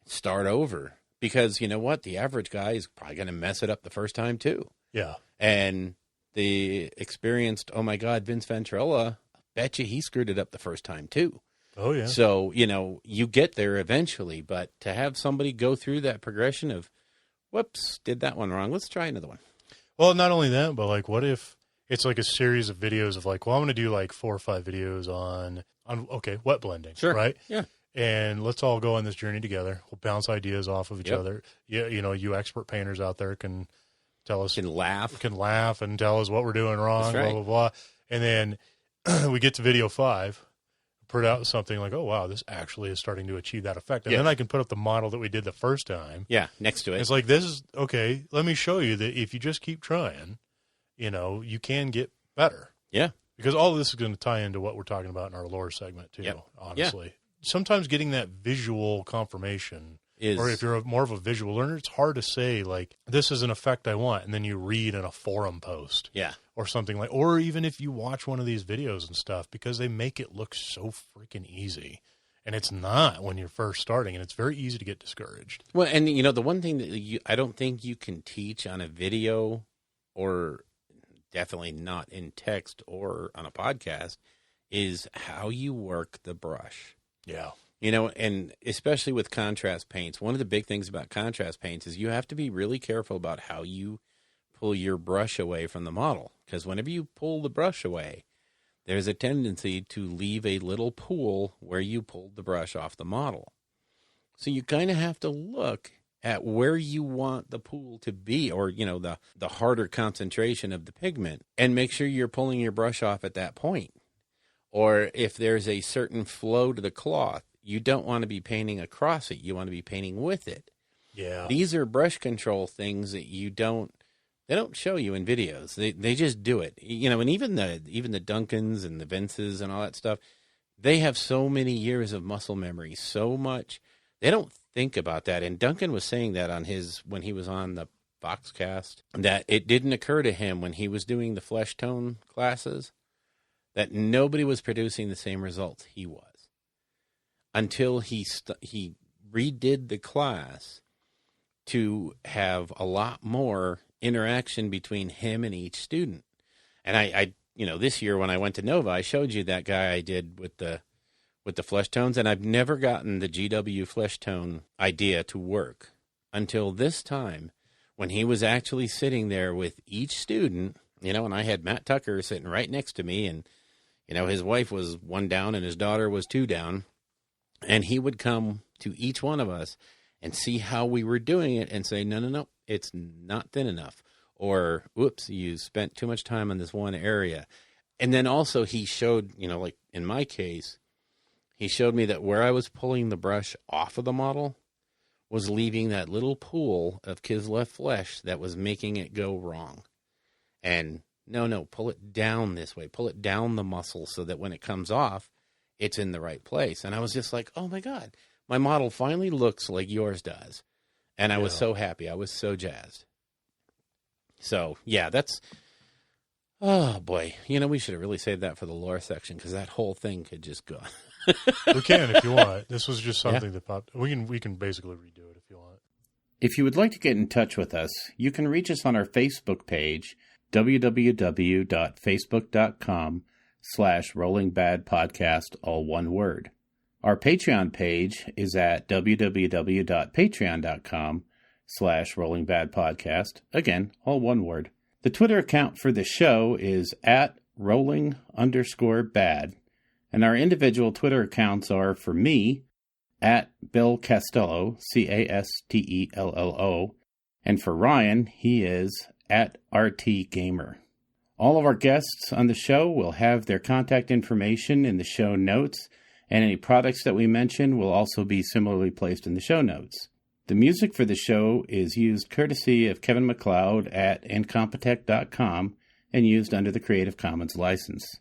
start over, because you know what? The average guy is probably going to mess it up the first time too. Yeah. And the experienced, oh my God, Vince Venturella, I bet you he screwed it up the first time too. Oh, yeah. So, you get there eventually, but to have somebody go through that progression of, whoops, did that one wrong. Let's try another one. Well, not only that, but like, what if it's like a series of videos of like, well, I'm going to do like 4 or 5 videos on wet blending. Sure. Right. Yeah. And let's all go on this journey together. We'll bounce ideas off of each other. Yeah. You expert painters out there can tell us, Can laugh and tell us what we're doing wrong, That's right. blah, blah, blah. And then we get to video 5, put out something like, oh, wow, this actually is starting to achieve that effect. And then I can put up the model that we did the first time. Yeah. Next to it. It's like, this is okay. Let me show you that if you just keep trying, you can get better. Yeah. Because all of this is going to tie into what we're talking about in our lore segment too, honestly. Yeah. Sometimes getting that visual confirmation or if you're more of a visual learner, it's hard to say like, this is an effect I want. And then you read in a forum post or something like, or even if you watch one of these videos and stuff, because they make it look so freaking easy. And it's not when you're first starting, and it's very easy to get discouraged. Well, and the one thing that I don't think you can teach on a video, or definitely not in text or on a podcast, is how you work the brush. Yeah. And especially with contrast paints, one of the big things about contrast paints is you have to be really careful about how you pull your brush away from the model. Because whenever you pull the brush away, there's a tendency to leave a little pool where you pulled the brush off the model. So you kind of have to look at where you want the pool to be, or, the harder concentration of the pigment, and make sure you're pulling your brush off at that point. Or if there's a certain flow to the cloth, you don't want to be painting across it. You want to be painting with it. Yeah. These are brush control things that they don't show you in videos. They just do it. And even the Duncans and the Vinces and all that stuff, they have so many years of muscle memory, so much. They don't think about that. And Duncan was saying that when he was on the Foxcast, that it didn't occur to him when he was doing the flesh tone classes that nobody was producing the same results he was, until he redid the class to have a lot more interaction between him and each student. And I this year when I went to Nova, I showed you that guy I did with the flesh tones, and I've never gotten the GW flesh tone idea to work until this time when he was actually sitting there with each student, and I had Matt Tucker sitting right next to me, and his wife was 1 down and his daughter was 2 down, and he would come to each one of us and see how we were doing it and say, no, it's not thin enough. Or, oops, you spent too much time on this one area. And then also he showed, like in my case, he showed me that where I was pulling the brush off of the model was leaving that little pool of Kislev flesh that was making it go wrong. And no, pull it down this way. Pull it down the muscle so that when it comes off, it's in the right place. And I was just like, oh my God, my model finally looks like yours does. And I was so happy. I was so jazzed. So, yeah, oh boy. We should have really saved that for the lore section, because that whole thing could just go. We can if you want. This was just something that popped. We can basically redo it if you want. If you would like to get in touch with us, you can reach us on our Facebook page, www.facebook.com/rollingbadpodcast, all one word. Our Patreon page is at www.patreon.com/rollingbadpodcast, again, all one word. The Twitter account for the show is at rolling_bad, and our individual Twitter accounts are, for me, at Bill Castello, Castello, and for Ryan, he is at RT Gamer. All of our guests on the show will have their contact information in the show notes, and any products that we mention will also be similarly placed in the show notes. The music for the show is used courtesy of Kevin MacLeod at Incompetech.com and used under the Creative Commons license.